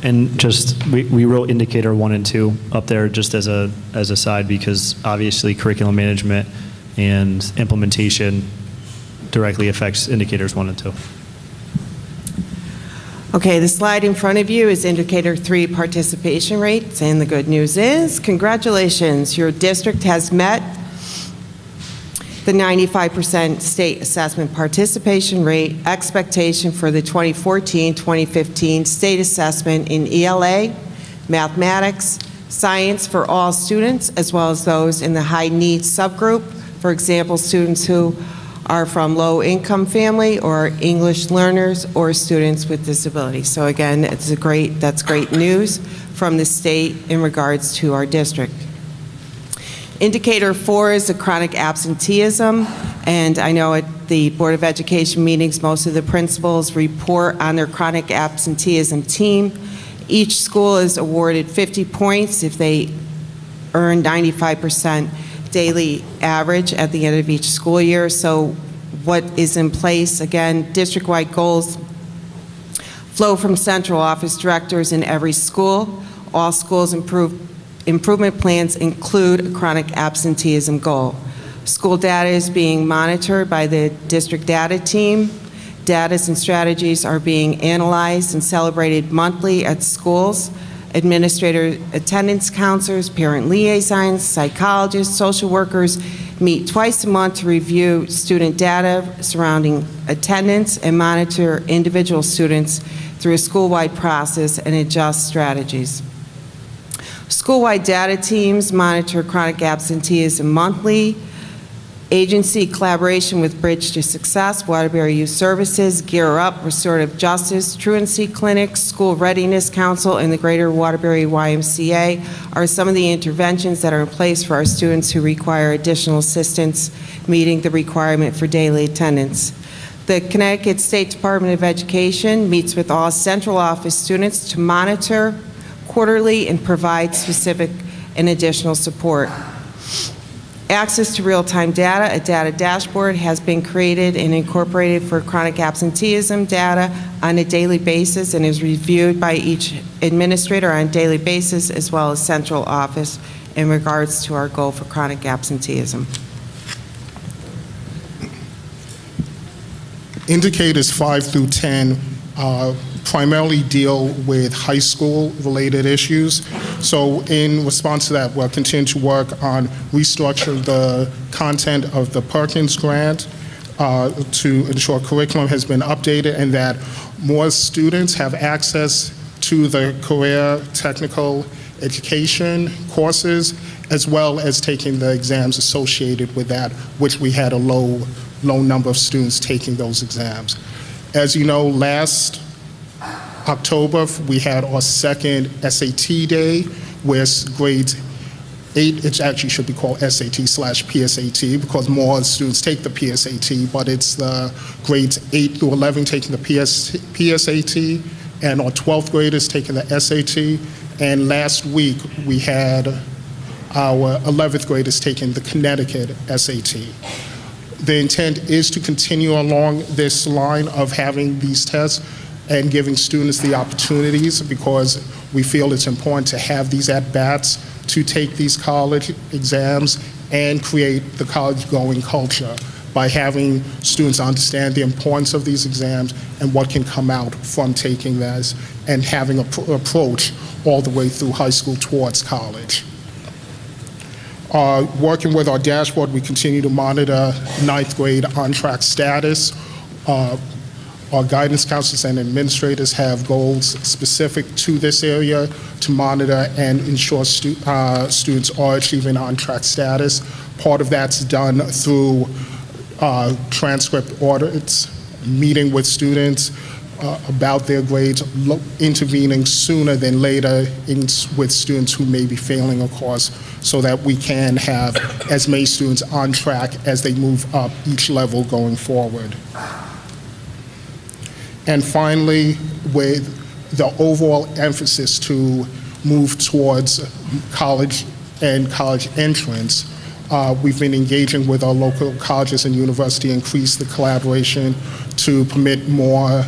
And just, we wrote indicator 1 and 2 up there just as a side, because obviously curriculum management and implementation directly affects indicators 1 and 2. Okay, the slide in front of you is indicator 3 participation rates, and the good news is, congratulations, your district has met the 95% state assessment participation rate expectation for the 2014-2015 state assessment in ELA, mathematics, science for all students, as well as those in the high needs subgroup. For example, students who are from low income family or English learners or students with disabilities. So again, that's great news from the state in regards to our district. Indicator 4 is the chronic absenteeism, and I know at the Board of Education meetings, most of the principals report on their chronic absenteeism team. Each school is awarded 50 points if they earn 95% daily average at the end of each school year. So what is in place, again, district-wide goals flow from central office directors in every school. All schools improvement plans include a chronic absenteeism goal. School data is being monitored by the district data team. Data and strategies are being analyzed and celebrated monthly at schools. Administrator attendance counselors, parent liaisons, psychologists, social workers meet twice a month to review student data surrounding attendance and monitor individual students through a school-wide process and adjust strategies. School-wide data teams monitor chronic absenteeism monthly. Agency collaboration with Bridge to Success, Waterbury Youth Services, Gear Up, Restorative Justice, Truancy Clinics, School Readiness Council, and the Greater Waterbury YMCA are some of the interventions that are in place for our students who require additional assistance meeting the requirement for daily attendance. The Connecticut State Department of Education meets with all central office students to monitor quarterly and provide specific and additional support. Access to real-time data, a data dashboard has been created and incorporated for chronic absenteeism data on a daily basis and is reviewed by each administrator on a daily basis, as well as central office in regards to our goal for chronic absenteeism. Indicators 5 through 10 primarily deal with high school related issues. So in response to that, we'll continue to work on restructuring the content of the Perkins grant to ensure curriculum has been updated and that more students have access to the career technical education courses, as well as taking the exams associated with that, which we had a low number of students taking those exams. As you know, last October, we had our second SAT day, where grades 8, it actually should be called SAT/PSAT, because more students take the PSAT, but it's the grades 8 through 11 taking the PSAT, and our 12th graders taking the SAT. And last week, we had our 11th graders taking the Connecticut SAT. The intent is to continue along this line of having these tests and giving students the opportunities, because we feel it's important to have these at-bats to take these college exams and create the college-going culture by having students understand the importance of these exams and what can come out from taking this, and having an approach all the way through high school towards college. Working with our dashboard, we continue to monitor 9th grade on-track status. Our guidance counselors and administrators have goals specific to this area to monitor and ensure students are achieving on-track status. Part of that's done through transcript audits, meeting with students about their grades, intervening sooner than later with students who may be failing a course, so that we can have as many students on track as they move up each level going forward. And finally, with the overall emphasis to move towards college and college entrance, we've been engaging with our local colleges and university, increase the collaboration to permit more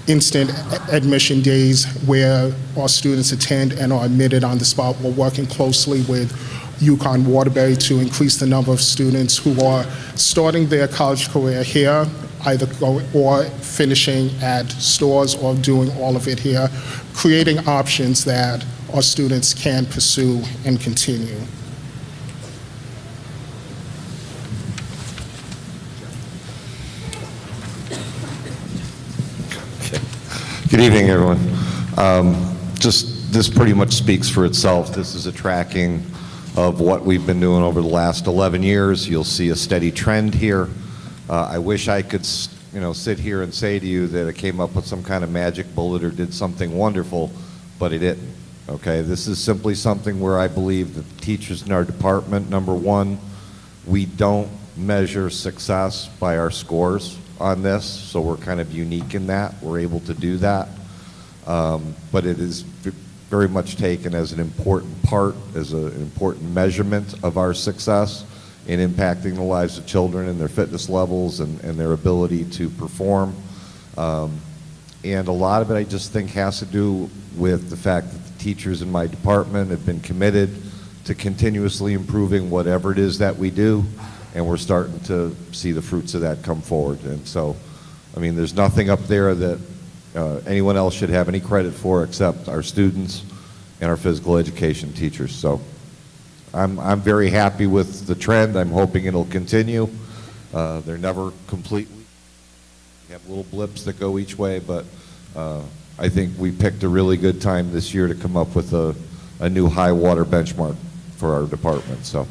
instant admission days where our students attend and are admitted on the spot. We're working closely with UConn Wtby to increase the number of students who are starting their college career here, either or finishing at stores or doing all of it here, creating options that our students can pursue and continue. Good evening, everyone. This pretty much speaks for itself. This is a tracking of what we've been doing over the last 11 years. You'll see a steady trend here. I wish I could, sit here and say to you that I came up with some kind of magic bullet or did something wonderful, but it didn't. Okay, this is simply something where I believe that the teachers in our department, number one, we don't measure success by our scores on this, so we're kind of unique in that. We're able to do that, but it is very much taken as an important part, as an important measurement of our success in impacting the lives of children and their fitness levels and their ability to perform. And a lot of it, I just think, has to do with the fact that the teachers in my department have been committed to continuously improving whatever it is that we do, and we're starting to see the fruits of that come forward. And so, I mean, there's nothing up there that anyone else should have any credit for except our students and our physical education teachers. So I'm very happy with the trend. I'm hoping it'll continue. They're never completely. We have little blips that go each way, but I think we picked a really good time this year to come up with a new high water benchmark for our department. So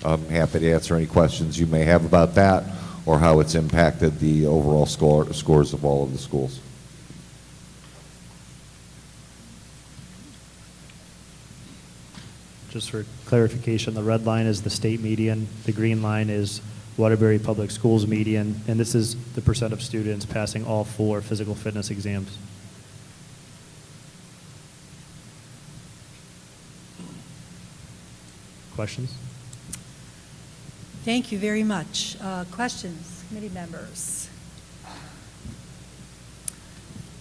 I'm happy to answer any questions you may have about that or how it's impacted the overall scores of all of the schools. Just for clarification, the red line is the state median, the green line is Waterbury Public Schools median, and this is the percent of students passing all 4 physical fitness exams. Questions? Thank you very much. Questions, committee members?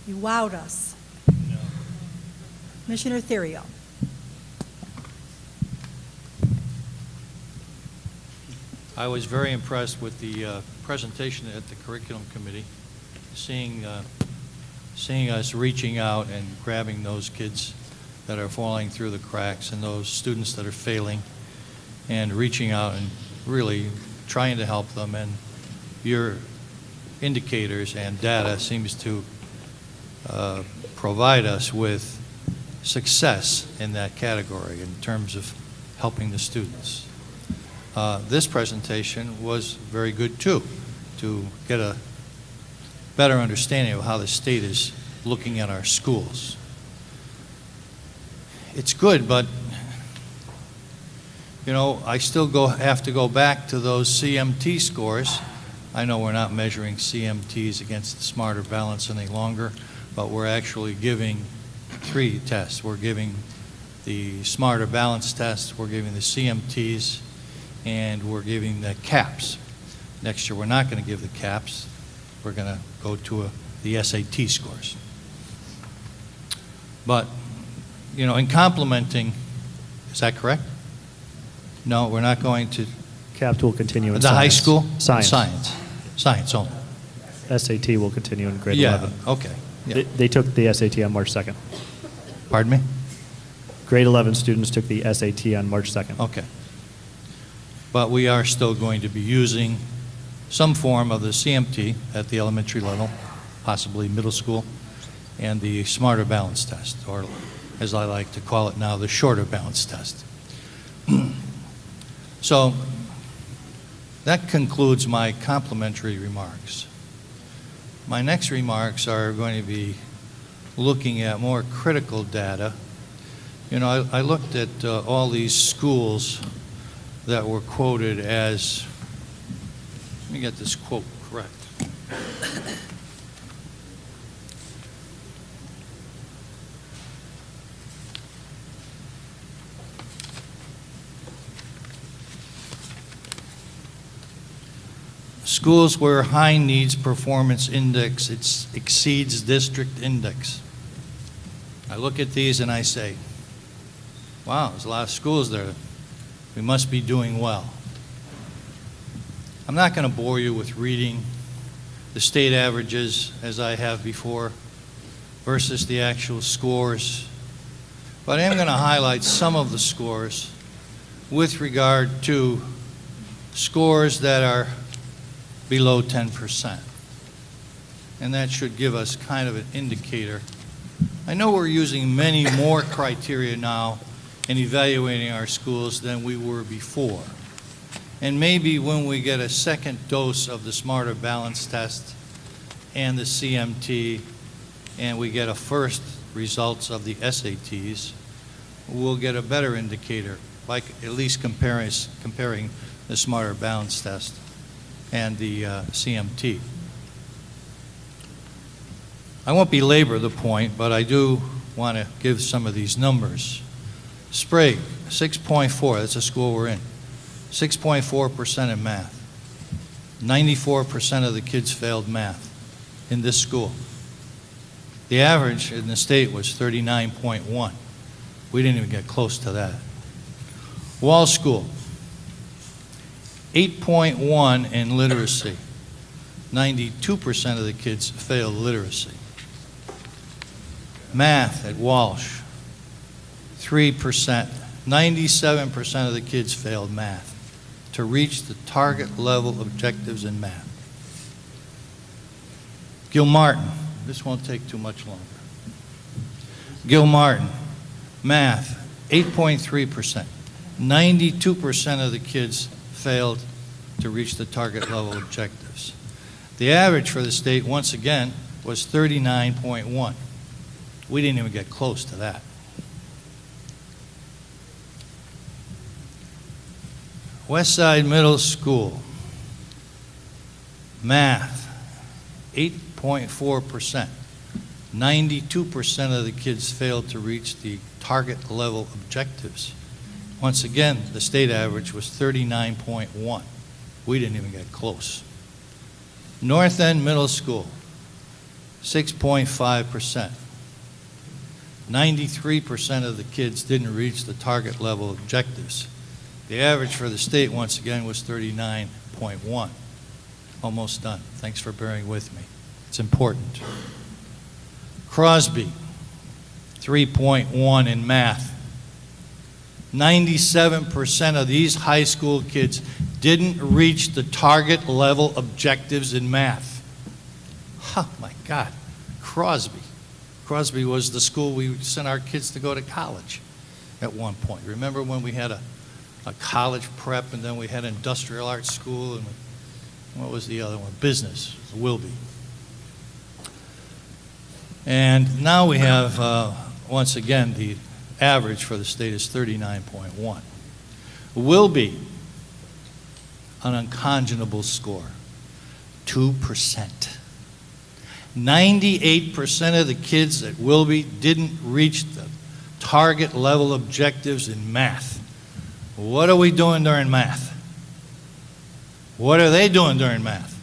You wowed us. No. Commissioner Theriault. I was very impressed with the presentation at the curriculum committee, seeing us reaching out and grabbing those kids that are falling through the cracks and those students that are failing, and reaching out and really trying to help them. And your indicators and data seems to provide us with success in that category in terms of helping the students. This presentation was very good too, to get a better understanding of how the state is looking at our schools. It's good, but I still have to go back to those CMT scores. I know we're not measuring CMTs against the Smarter Balance any longer, but we're actually giving 3 tests. We're giving the Smarter Balance test, we're giving the CMTs, and we're giving the CAPS. Next year, we're not going to give the CAPS. We're going to go to the SAT scores. But, in complementing, is that correct? No, we're not going to. CAPS will continue in the high school? Science. Science only. SAT will continue in grade 11. Okay. Yeah. They took the SAT on March 2nd. Pardon me? Grade 11 students took the SAT on March 2nd. Okay. But we are still going to be using some form of the CMT at the elementary level, possibly middle school, and the Smarter Balance test, or as I like to call it now, the Shorter Balance test. So that concludes my complimentary remarks. My next remarks are going to be looking at more critical data. I looked at all these schools that were quoted as, let me get this quote correct. schools where high needs performance index exceeds district index. I look at these and I say, wow, there's a lot of schools there. We must be doing well. I'm not going to bore you with reading the state averages as I have before versus the actual scores, but I am going to highlight some of the scores with regard to scores that are below 10%. And that should give us kind of an indicator. I know we're using many more criteria now in evaluating our schools than we were before. And maybe when we get a second dose of the Smarter Balance Test and the CMT, and we get a first results of the SATs, we'll get a better indicator, like at least comparing the Smarter Balance Test and the CMT. I won't belabor the point, but I do want to give some of these numbers. Sprague, 6.4, that's a school we're in. 6.4% in math. 94% of the kids failed math in this school. The average in the state was 39.1. We didn't even get close to that. Wall School, 8.1 in literacy. 92% of the kids failed literacy. Math at Walsh, 3%. 97% of the kids failed math to reach the target level objectives in math. Gilmartin, this won't take too much longer. Gilmartin, math, 8.3%. 92% of the kids failed to reach the target level objectives. The average for the state, once again, was 39.1. We didn't even get close to that. Westside Middle School, math, 8.4%. 92% of the kids failed to reach the target level objectives. Once again, the state average was 39.1. We didn't even get close. North End Middle School, 6.5%. 93% of the kids didn't reach the target level objectives. The average for the state, once again, was 39.1. Almost done. Thanks for bearing with me. It's important. Crosby, 3.1 in math. 97% of these high school kids didn't reach the target level objectives in math. Oh my God, Crosby. Crosby was the school we sent our kids to go to college at one point. Remember when we had a college prep and then we had industrial arts school and what was the other one? Business, Wtby. And now we have, once again, the average for the state is 39.1. Wtby, an unconscionable score, 2%. 98% of the kids at Wtby didn't reach the target level objectives in math. What are we doing during math? What are they doing during math?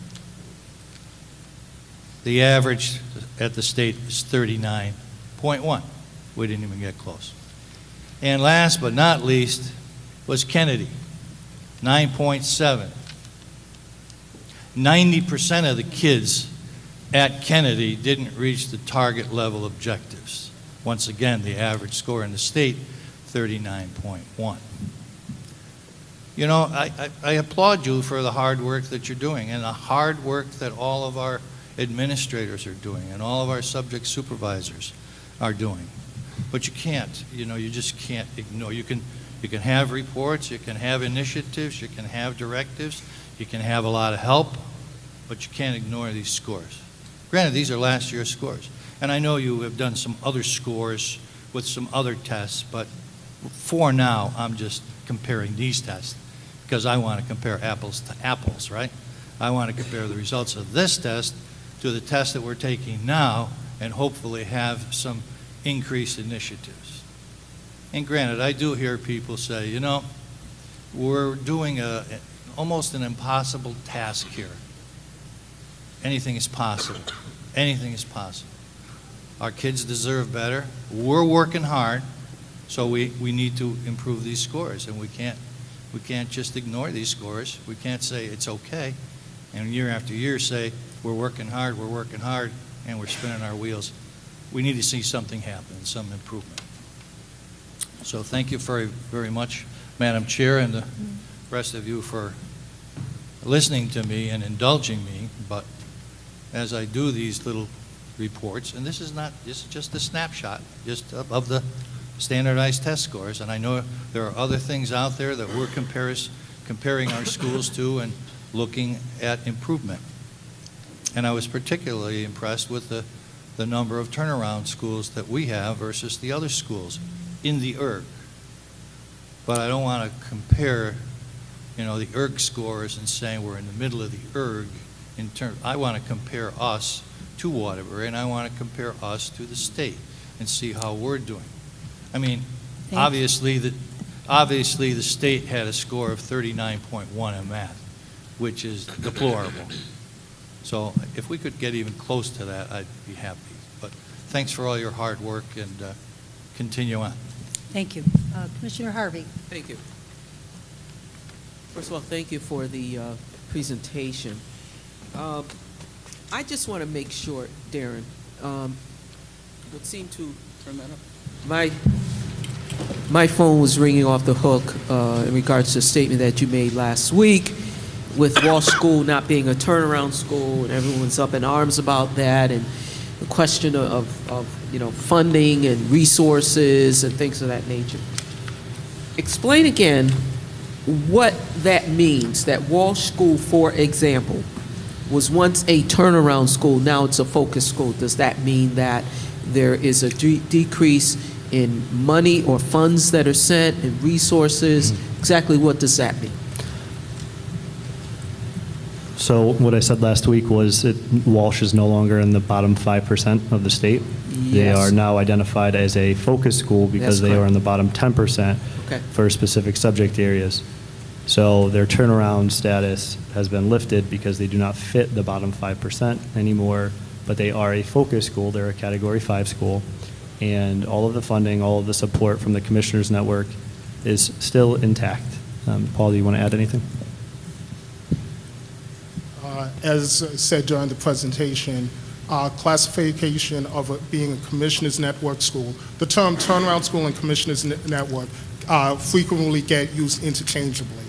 The average at the state is 39.1. We didn't even get close. And last but not least was Kennedy, 9.7. 90% of the kids at Kennedy didn't reach the target level objectives. Once again, the average score in the state, 39.1. You know, I applaud you for the hard work that you're doing and the hard work that all of our administrators are doing and all of our subject supervisors are doing. But you can't, you just can't ignore. You can have reports, you can have initiatives, you can have directives, you can have a lot of help, but you can't ignore these scores. Granted, these are last year's scores. And I know you have done some other scores with some other tests, but for now, I'm just comparing these tests because I want to compare apples to apples, right? I want to compare the results of this test to the test that we're taking now and hopefully have some increased initiatives. And granted, I do hear people say, we're doing almost an impossible task here. anything is possible. Anything is possible. Our kids deserve better. We're working hard, so we need to improve these scores, and we can't just ignore these scores. We can't say it's okay, and year after year say we're working hard, and we're spinning our wheels. We need to see something happen, some improvement. So thank you very, very much, Madam Chair, and the rest of you for listening to me and indulging me. But as I do these little reports, and this is just a snapshot just of the standardized test scores, and I know there are other things out there that we're comparing our schools to and looking at improvement. And I was particularly impressed with the number of turnaround schools that we have versus the other schools in the ERG. But I don't want to compare, the ERG scores and saying we're in the middle of the ERG. I want to compare us to Wtby, and I want to compare us to the state and see how we're doing. I mean, obviously the state had a score of 39.1 in math, which is deplorable. So if we could get even close to that, I'd be happy. But thanks for all your hard work, and continue on. Thank you. Commissioner Harvey. Thank you. First of all, thank you for the presentation. I just want to make sure, Darren, would seem to turn that up. My phone was ringing off the hook in regards to a statement that you made last week with Walsh School not being a turnaround school, and everyone's up in arms about that, and the question of funding and resources and things of that nature. Explain again what that means, that Walsh School, for example, was once a turnaround school, now it's a focus school. Does that mean that there is a decrease in money or funds that are sent and resources? Exactly what does that mean? So what I said last week was that Walsh is no longer in the bottom 5% of the state. Yes. They are now identified as a focus school because they are in the bottom 10% for specific subject areas. So their turnaround status has been lifted because they do not fit the bottom 5% anymore, but they are a focus school. They're a Category 5 school. And all of the funding, all of the support from the Commissioners Network is still intact. Paul, do you want to add anything? As said during the presentation, classification of it being a Commissioners Network school, the term turnaround school and Commissioners Network frequently get used interchangeably.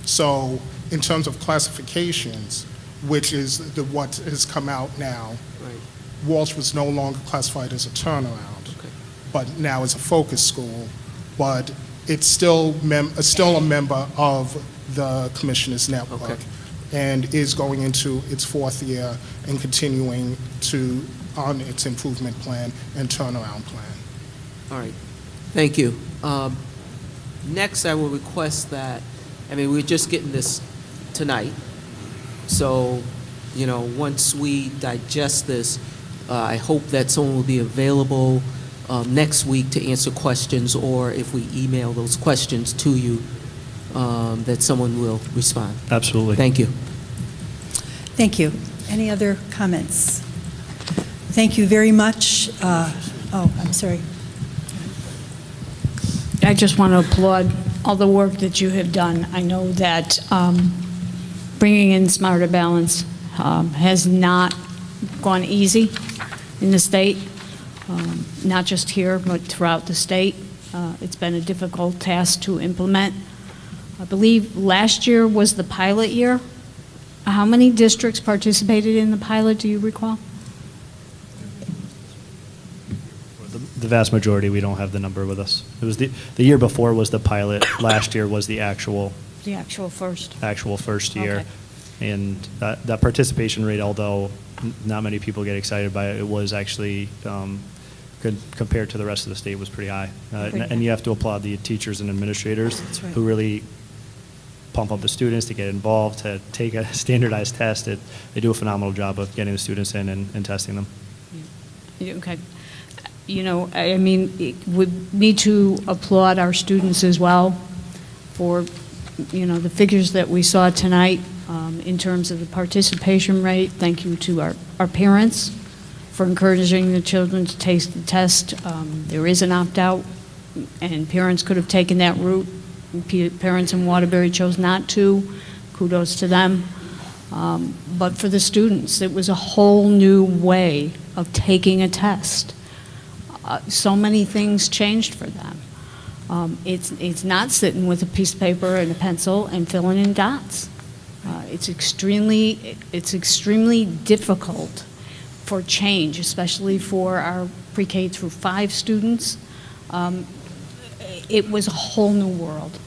So in terms of classifications, which is what has come out now, Walsh was no longer classified as a turnaround, but now is a focus school, but it's still a member of the Commissioners Network. And is going into its fourth year and continuing on its improvement plan and turnaround plan. All right, thank you. Next, I will request that, we're just getting this tonight, so, once we digest this, I hope that someone will be available next week to answer questions, or if we email those questions to you, that someone will respond. Absolutely. Thank you. Thank you. Any other comments? Thank you very much. I'm sorry. I just want to applaud all the work that you have done. I know that bringing in Smarter Balance has not gone easy in the state, not just here, but throughout the state. It's been a difficult task to implement. I believe last year was the pilot year. How many districts participated in the pilot, do you recall? The vast majority, we don't have the number with us. It was the year before was the pilot. Last year was the actual first year. Okay. And that participation rate, although not many people get excited by it, it was actually, compared to the rest of the state, was pretty high. And you have to applaud the teachers and administrators who really pump up the students to get involved, to take a standardized test. They do a phenomenal job of getting the students in and testing them. Okay. We need to applaud our students as well for, the figures that we saw tonight. in terms of the participation rate. Thank you to our parents for encouraging the children to take the test. There is an opt-out, and parents could have taken that route. Parents in Waterbury chose not to. Kudos to them. But for the students, it was a whole new way of taking a test. So many things changed for them. It's not sitting with a piece of paper and a pencil and filling in dots. It's extremely difficult for change, especially for our pre-K through 5 students. It was a whole new world.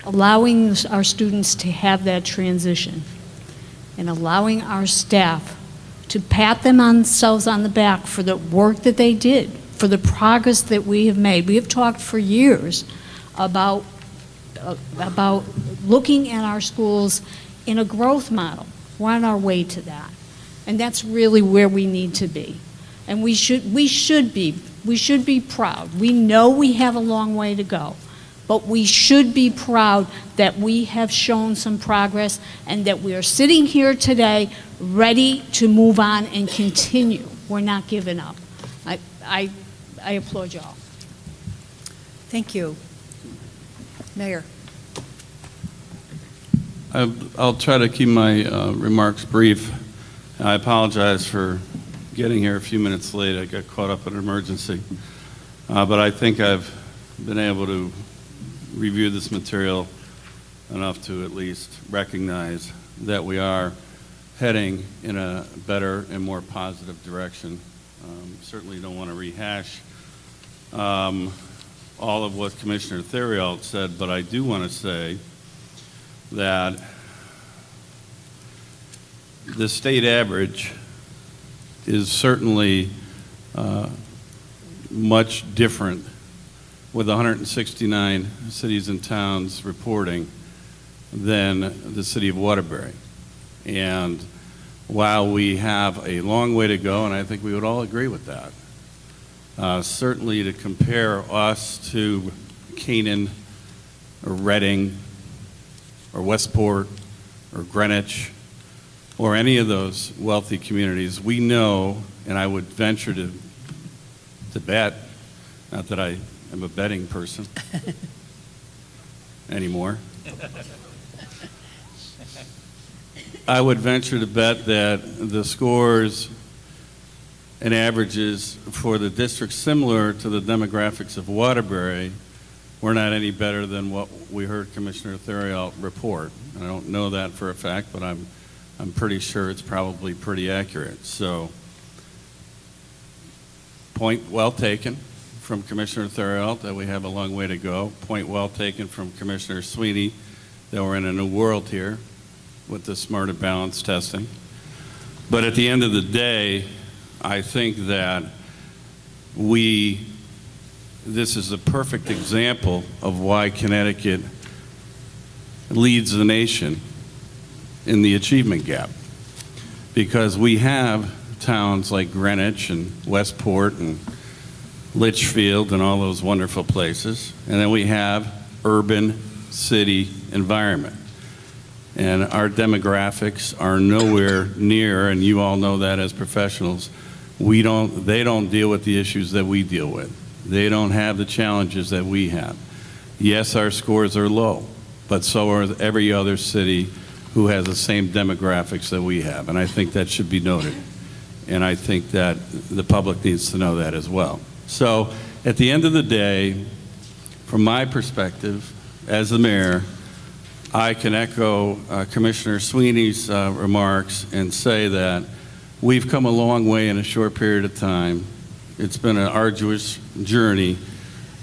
Allowing our students to have that transition and allowing our staff to pat themselves on the back for the work that they did, for the progress that we have made. We have talked for years about looking at our schools in a growth model. We're on our way to that. And that's really where we need to be. And we should be proud. We know we have a long way to go, but we should be proud that we have shown some progress and that we are sitting here today ready to move on and continue. We're not giving up. I applaud you all. Thank you. Mayor. I'll try to keep my remarks brief. I apologize for getting here a few minutes late. I got caught up in an emergency. But I think I've been able to review this material enough to at least recognize that we are heading in a better and more positive direction. Certainly don't want to rehash all of what Commissioner Theriault said, but I do want to say that the state average is certainly much different with 169 cities and towns reporting than the city of Waterbury. And while we have a long way to go, and I think we would all agree with that, certainly to compare us to Canaan or Reading or Westport or Greenwich or any of those wealthy communities, we know, and I would venture to bet, not that I am a betting person anymore, I would venture to bet that the scores and averages for the districts similar to the demographics of Waterbury were not any better than what we heard Commissioner Theriault report. I don't know that for a fact, but I'm pretty sure it's probably pretty accurate. So, point well taken from Commissioner Theriault that we have a long way to go. Point well taken from Commissioner Sweeney that we're in a new world here with the smarter balance testing. But at the end of the day, I think that this is a perfect example of why Connecticut leads the nation in the achievement gap. Because we have towns like Greenwich and Westport and Litchfield and all those wonderful places, and then we have urban city environment. And our demographics are nowhere near, and you all know that as professionals, they don't deal with the issues that we deal with. They don't have the challenges that we have. Yes, our scores are low, but so are every other city who has the same demographics that we have, and I think that should be noted. And I think that the public needs to know that as well. So at the end of the day, from my perspective as the mayor, I can echo Commissioner Sweeney's remarks and say that we've come a long way in a short period of time. It's been an arduous journey,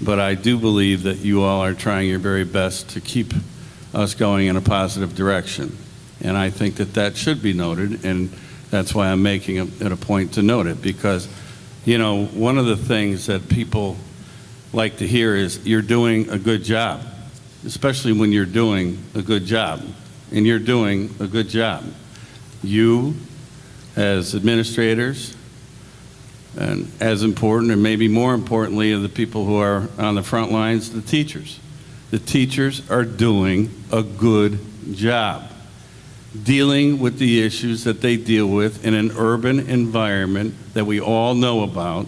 but I do believe that you all are trying your very best to keep us going in a positive direction. And I think that that should be noted, and that's why I'm making it a point to note it, because, you know, one of the things that people like to hear is you're doing a good job, especially when you're doing a good job, and you're doing a good job. You, as administrators, and as important, and maybe more importantly, are the people who are on the front lines, the teachers. The teachers are doing a good job. dealing with the issues that they deal with in an urban environment that we all know about,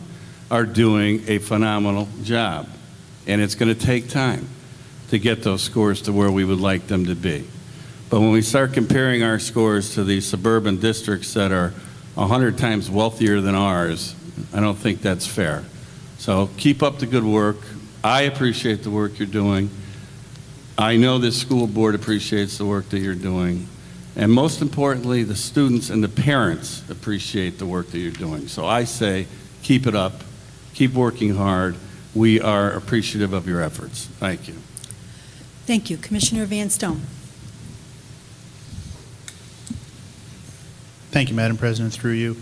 are doing a phenomenal job. And it's going to take time to get those scores to where we would like them to be. But when we start comparing our scores to the suburban districts that are 100 times wealthier than ours, I don't think that's fair. So keep up the good work. I appreciate the work you're doing. I know this school board appreciates the work that you're doing. And most importantly, the students and the parents appreciate the work that you're doing. So I say, keep it up, keep working hard. We are appreciative of your efforts. Thank you. Thank you. Commissioner Van Stone. Thank you, Madam President, through you.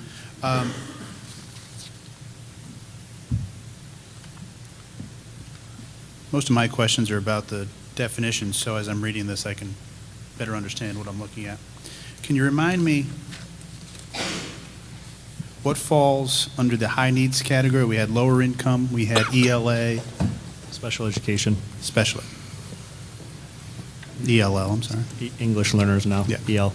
Most of my questions are about the definitions, so as I'm reading this, I can better understand what I'm looking at. Can you remind me what falls under the high needs category? We had lower income, we had ELA. Special education. Special. ELL, I'm sorry. English learners now, yeah. EL.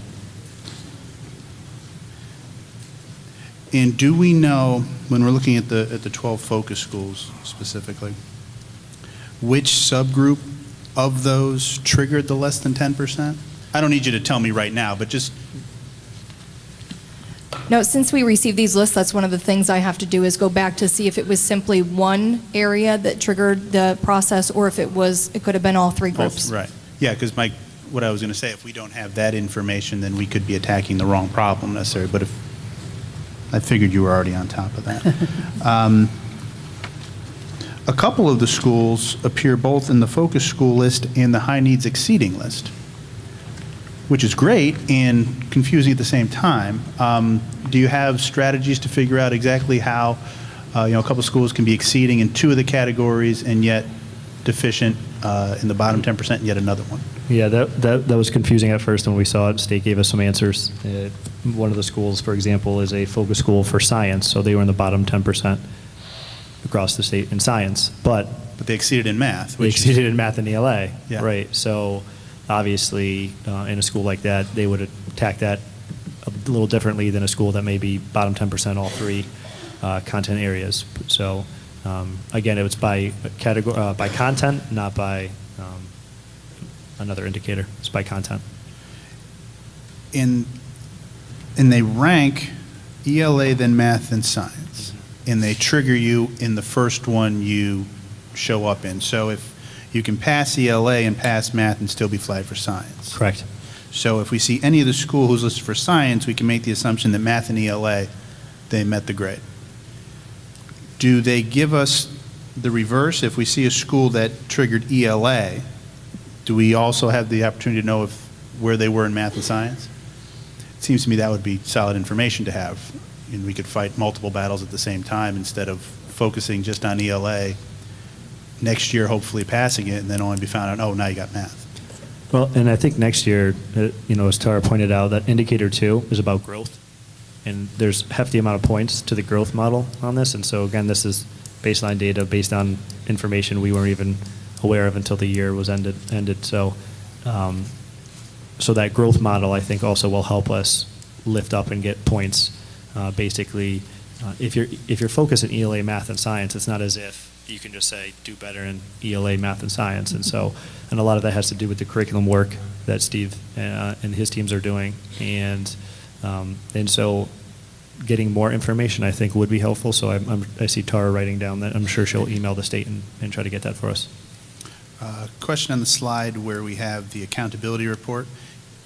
And do we know, when we're looking at the 12 focus schools specifically, which subgroup of those triggered the less than 10%? I don't need you to tell me right now, but just... No, since we received these lists, that's one of the things I have to do is go back to see if it was simply one area that triggered the process or if it could have been all three groups. Right. Yeah, because what I was going to say, if we don't have that information, then we could be attacking the wrong problem necessarily. But if I figured you were already on top of that. A couple of the schools appear both in the focus school list and the high needs exceeding list, which is great and confusing at the same time. Do you have strategies to figure out exactly how a couple of schools can be exceeding in two of the categories and yet deficient in the bottom 10% and yet another one? Yeah, that was confusing at first when we saw it. State gave us some answers. One of the schools, for example, is a focus school for science, so they were in the bottom 10% across the state in science. But they exceeded in math. They exceeded in math and ELA, yeah. Right. So obviously, in a school like that, they would attack that a little differently than a school that may be bottom 10% all three content areas. So again, it was by category, by content, not by another indicator. It's by content. And they rank ELA, then math, then science. And they trigger you in the first one you show up in. So if you can pass ELA and pass math and still be flagged for science. Correct. So if we see any of the school who's listed for science, we can make the assumption that math and ELA, they met the grade. Do they give us the reverse? If we see a school that triggered ELA, do we also have the opportunity to know where they were in math and science? It seems to me that would be solid information to have. And we could fight multiple battles at the same time instead of focusing just on ELA, next year hopefully passing it, and then only be found out, oh, now you got math. Well, and I think next year, as Tara pointed out, that indicator 2 is about growth. And there's a hefty amount of points to the growth model on this. And so, again, this is baseline data based on information we weren't even aware of until the year was ended. So, so that growth model, I think, also will help us lift up and get points. Basically, if you're focused on ELA, math, and science, it's not as if you can just say do better in ELA, math, and science. And so, and a lot of that has to do with the curriculum work that Steve and his teams are doing. And so, getting more information, I think, would be helpful. So I see Tara writing down that. I'm sure she'll email the state and try to get that for us. Question on the slide where we have the accountability report.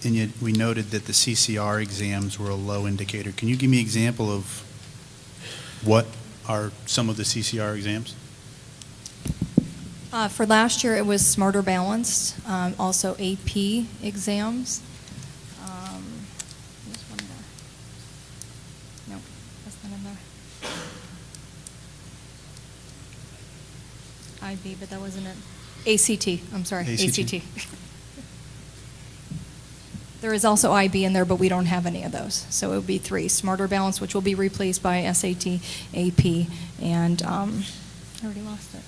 And yet we noted that the CCR exams were a low indicator. Can you give me an example of what are some of the CCR exams? For last year, it was Smarter Balanced, also AP exams. There's one more. Nope, that's not in there. IB, but that wasn't it. ACT, I'm sorry, ACT. There is also IB in there, but we don't have any of those. So it would be 3. Smarter Balance, which will be replaced by SAT, AP, and I already lost it.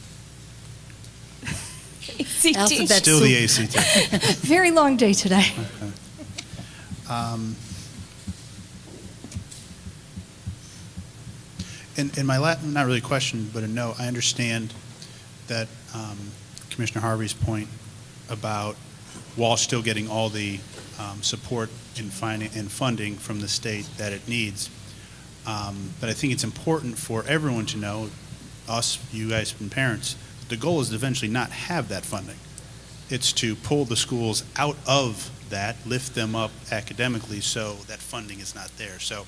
ACT. Still the ACT. Very long day today. In my not really a question, but a note, I understand that Commissioner Harvey's point about Walsh still getting all the support in funding from the state that it needs. But I think it's important for everyone to know, us, you guys, and parents, the goal is to eventually not have that funding. It's to pull the schools out of that, lift them up academically so that funding is not there. So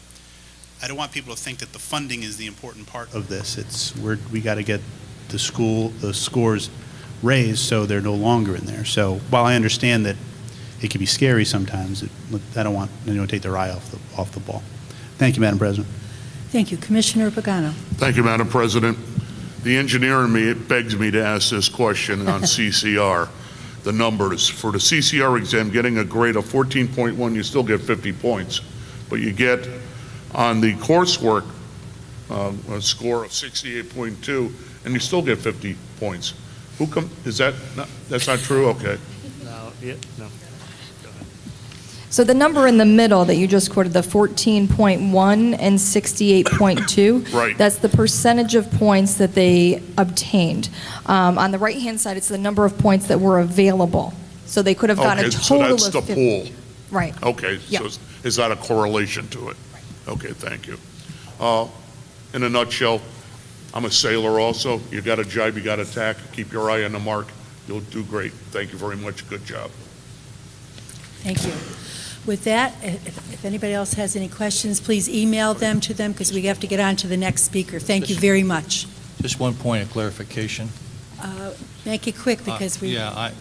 I don't want people to think that the funding is the important part of this. We got to get the scores raised so they're no longer in there. So while I understand that it can be scary sometimes, I don't want anyone to take their eye off the ball. Thank you, Madam President. Thank you. Commissioner Pagano. Thank you, Madam President. The engineer in me begs me to ask this question on CCR. The numbers. For the CCR exam, getting a grade of 14.1, you still get 50 points. But you get, on the coursework, a score of 68.2, and you still get 50 points. Is that, that's not true? Okay. No, no. So the number in the middle that you just quoted, the 14.1 and 68.2, right. That's the percentage of points that they obtained. On the right-hand side, it's the number of points that were available. So they could have gotten a total so that's of the 50. pool. Right. Okay, Yep. so is that a correlation to it? Okay, thank you. In a nutshell, I'm a sailor also. You got to jibe, you got to tack, keep your eye on the mark. You'll do great. Thank you very much. Good job. Thank you. With that, if anybody else has any questions, please email them to them because we have to get on to the next speaker. Thank you very much. Just one point of clarification. Make it quick because we... Yeah,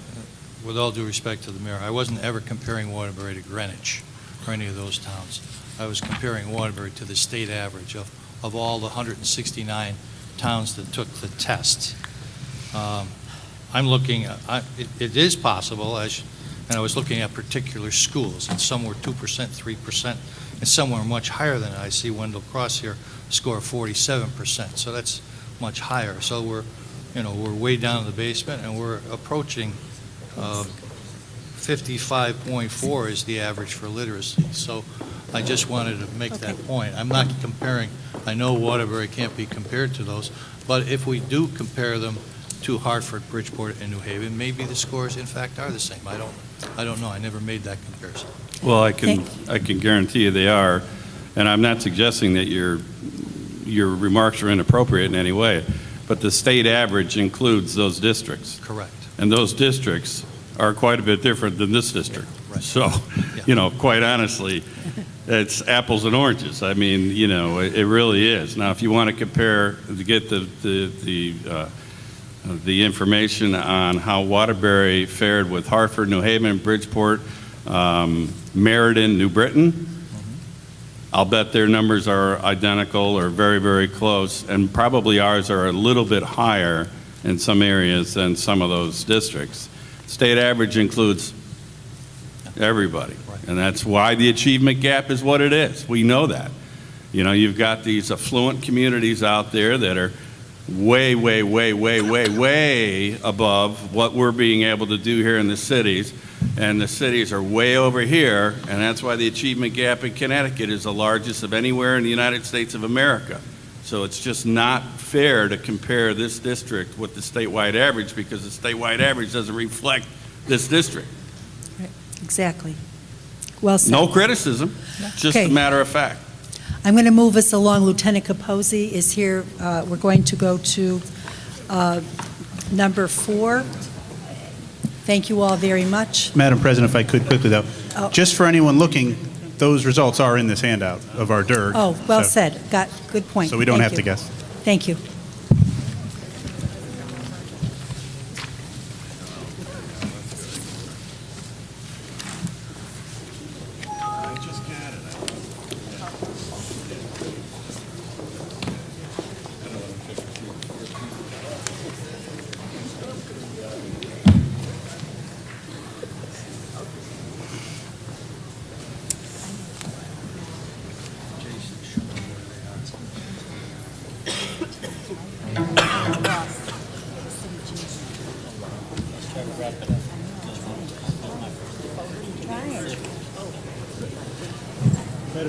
with all due respect to the mayor, I wasn't ever comparing Waterbury to Greenwich or any of those towns. I was comparing Waterbury to the state average of all the 169 towns that took the test. I'm looking, it is possible, and I was looking at particular schools, and some were 2%, 3%, and some were much higher than that. I see Wendell Cross here, score of 47%, so that's much higher. So we're way down in the basement, and we're approaching 55.4 is the average for literacy. So I just wanted to make that point. I'm not comparing, I know Waterbury can't be compared to those, but if we do compare them to Hartford, Bridgeport, and New Haven, maybe the scores in fact are the same. I don't know. I never made that comparison. Well, I can guarantee you they are, and I'm not suggesting that your remarks are inappropriate in any way, but the state average includes those districts. Correct. And those districts are quite a bit different than this district. Yeah, right. So, quite honestly, it's apples and oranges. I mean, it really is. Now, if you want to compare, to get the information on how Waterbury fared with Hartford, New Haven, Bridgeport, Meriden, New Britain, I'll bet their numbers are identical or very, very close, and probably ours are a little bit higher in some areas than some of those districts. State average includes everybody, and that's why the achievement gap is what it is. We know that. You've got these affluent communities out there that are way, way, way, way, way, way above what we're being able to do here in the cities, and the cities are way over here, and that's why the achievement gap in Connecticut is the largest of anywhere in the United States of America. So it's just not fair to compare this district with the statewide average because the statewide average doesn't reflect this district. Right. Exactly. Well said. No criticism, just a matter of fact. I'm going to move us along. Lieutenant Capozzi is here. We're going to go to number 4. Thank you all very much. Madam President, if I could quickly, though, just for anyone looking, those results are in this handout of our DIRG. Oh, well said. Got good point. So we don't Thank have to you. guess. Thank you.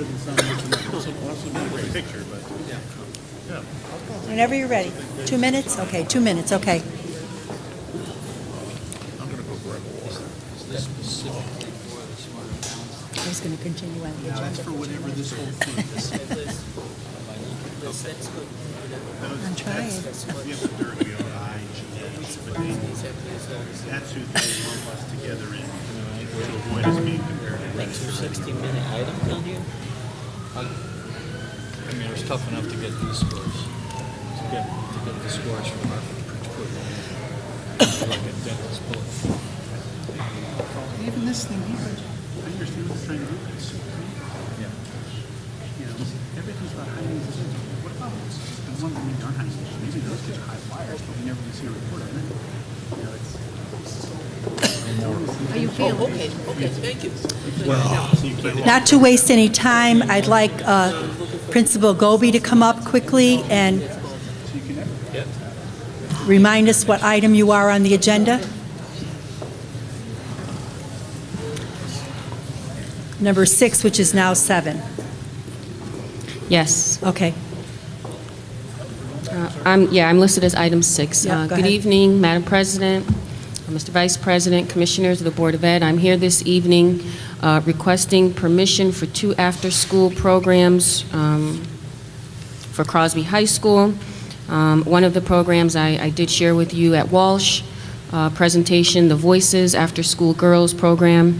better than some. Also not a great picture, but yeah. Whenever you're ready. 2 minutes? Okay, 2 minutes, okay. I was going to continue on the agenda. That's for whatever this whole thing is. I'm trying. That's who they lump us together in, to avoid us being compared. Like 260-minute items on here? I mean, it was tough enough to get these scores, to get the scores from our program. Like a dentist bullet. Even this thing here, I understand what they're trying to do, but it's so creative. Yeah. You know, everything's about hiding the things. What about the ones that maybe aren't hiding? Maybe those kids are high flyers, but we never can see a report on it. You know, it's How you feel? Okay, thank you. Not to waste any time, I'd like Principal Goby to come up quickly and remind us what item you are on the agenda. Number 6, which is now 7. Yes. Okay. I'm listed as item 6. Yeah, go Good ahead. evening, Madam President, Mr. Vice President, Commissioners of the Board of Ed. I'm here this evening requesting permission for 2 after-school programs for Crosby High School. One of the programs I did share with you at Walsh presentation, the Voices After School Girls program.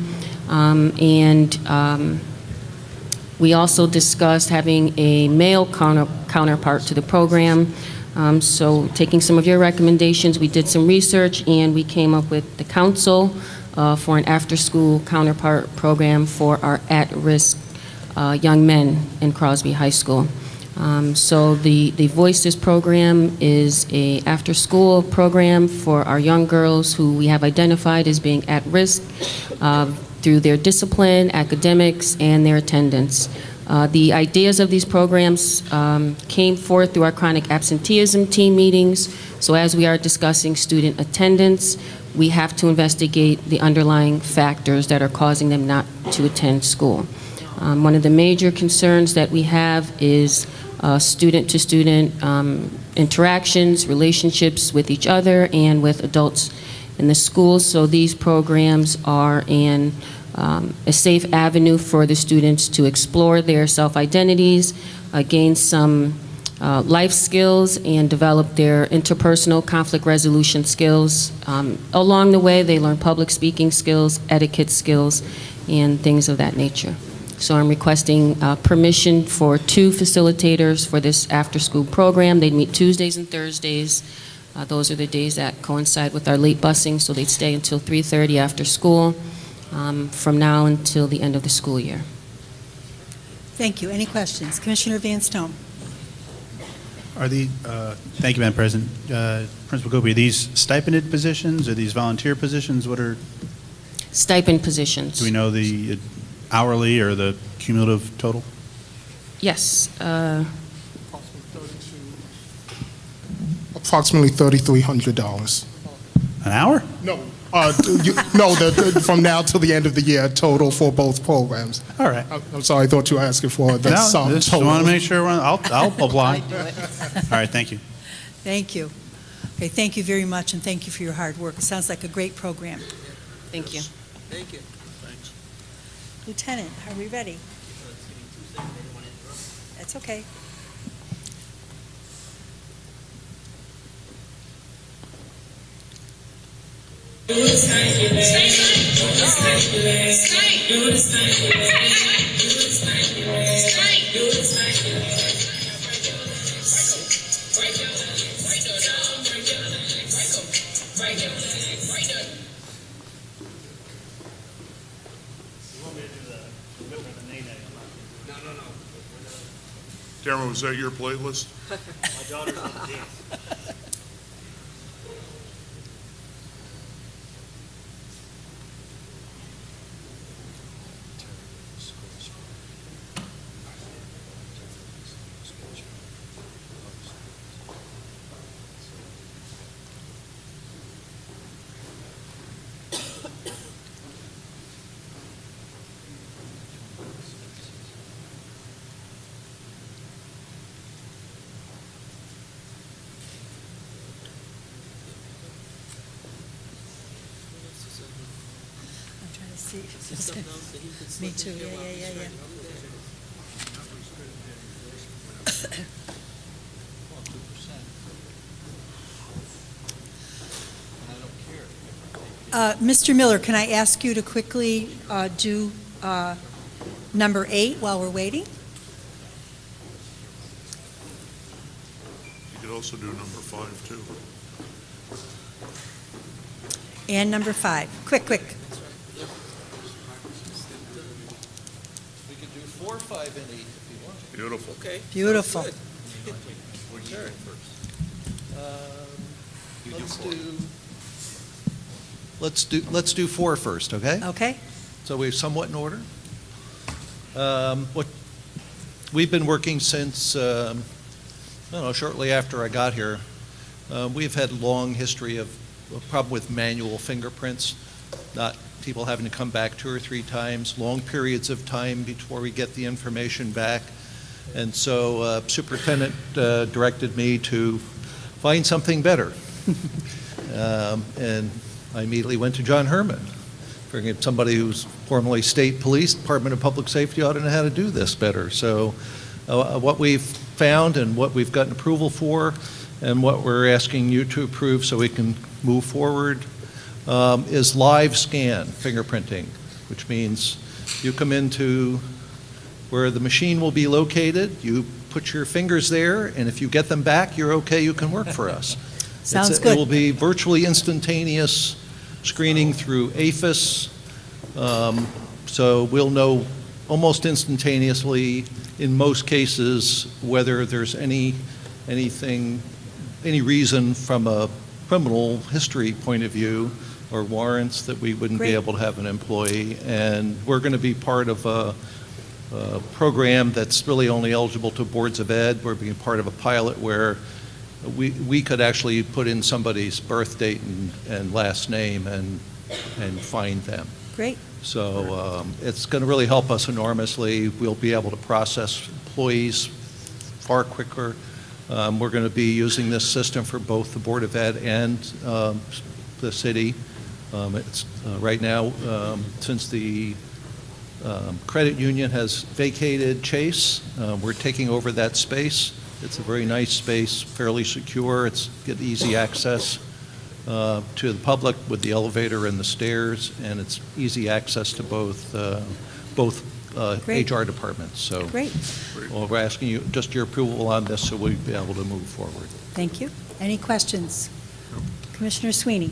We also discussed having a male counterpart to the program. So taking some of your recommendations, we did some research and we came up with the council for an after-school counterpart program for our at-risk young men in Crosby High School. So the Voices program is a after-school program for our young girls who we have identified as being at risk through their discipline, academics, and their attendance. The ideas of these programs came forth through our chronic absenteeism team meetings. So as we are discussing student attendance, we have to investigate the underlying factors that are causing them not to attend school. One of the major concerns that we have is student-to-student interactions, relationships with each other and with adults in the schools. So these programs are a safe avenue for the students to explore their self-identities, gain some life skills, and develop their interpersonal conflict resolution skills. Along the way, they learn public speaking skills, etiquette skills, and things of that nature. So I'm requesting permission for 2 facilitators for this after-school program. They'd meet Tuesdays and Thursdays. Those are the days that coincide with our late busing, so they'd stay until 3:30 after school from now until the end of the school year. Thank you. Any questions? Commissioner Van Stone. Are the, thank you, Madam President. Principal Goby, are these stipended positions? Are these volunteer positions? What are? Stipend positions. Do we know the hourly or the cumulative total? Yes. Approximately $3,300. An hour? No, from now till the end of the year, total for both programs. All right. I'm sorry, I thought you were asking for the sum just total. want to make sure, I'll apply. All right, thank you. Thank you. Okay, thank you very much, and thank you for your hard work. It sounds like a great program. Thank you. Thank you. Thanks. Lieutenant, are we ready? That's okay. Darren, was that your playlist? My daughter's on the dance. see. Me too, yeah. Mr. Miller, can I ask you to quickly do number 8 while we're waiting? You could also do number 5, too. And number 5. Quick. We could do 4, 5, and 8 if you want. Beautiful. Okay. Beautiful. Good. What do you think first? Let's do 4 first, okay? Okay. So we're somewhat in order. We've been working since, shortly after I got here. We've had long history of a problem with manual fingerprints, not people having to come back 2 or 3 times, long periods of time before we get the information back. And so Superintendent directed me to find something better. And I immediately went to John Herman, figuring somebody who's formerly state police, Department of Public Safety ought to know how to do this better. So what we've found and what we've gotten approval for and what we're asking you to approve so we can move forward is live scan fingerprinting, which means you come into where the machine will be located, you put your fingers there, and if you get them back, you're okay, you can work for us. Sounds good. It will be virtually instantaneous screening through APHIS, so we'll know almost instantaneously, in most cases, whether there's any reason from a criminal history point of view or warrants that we wouldn't be Great. able to have an employee. And we're going to be part of a program that's really only eligible to boards of ed. We're being part of a pilot where we could actually put in somebody's birth date and last name and find them. Great. So it's going to really help us enormously. We'll be able to process employees far quicker. We're going to be using this system for both the Board of Ed and the city. It's right now, since the credit union has vacated Chase, we're taking over that space. It's a very nice space, fairly secure. It's got easy access to the public with the elevator and the stairs, and it's easy access to both HR departments. So Great. well, we're asking you just your approval on this so we'll be able to move forward. Thank you. Any questions? Commissioner Sweeney.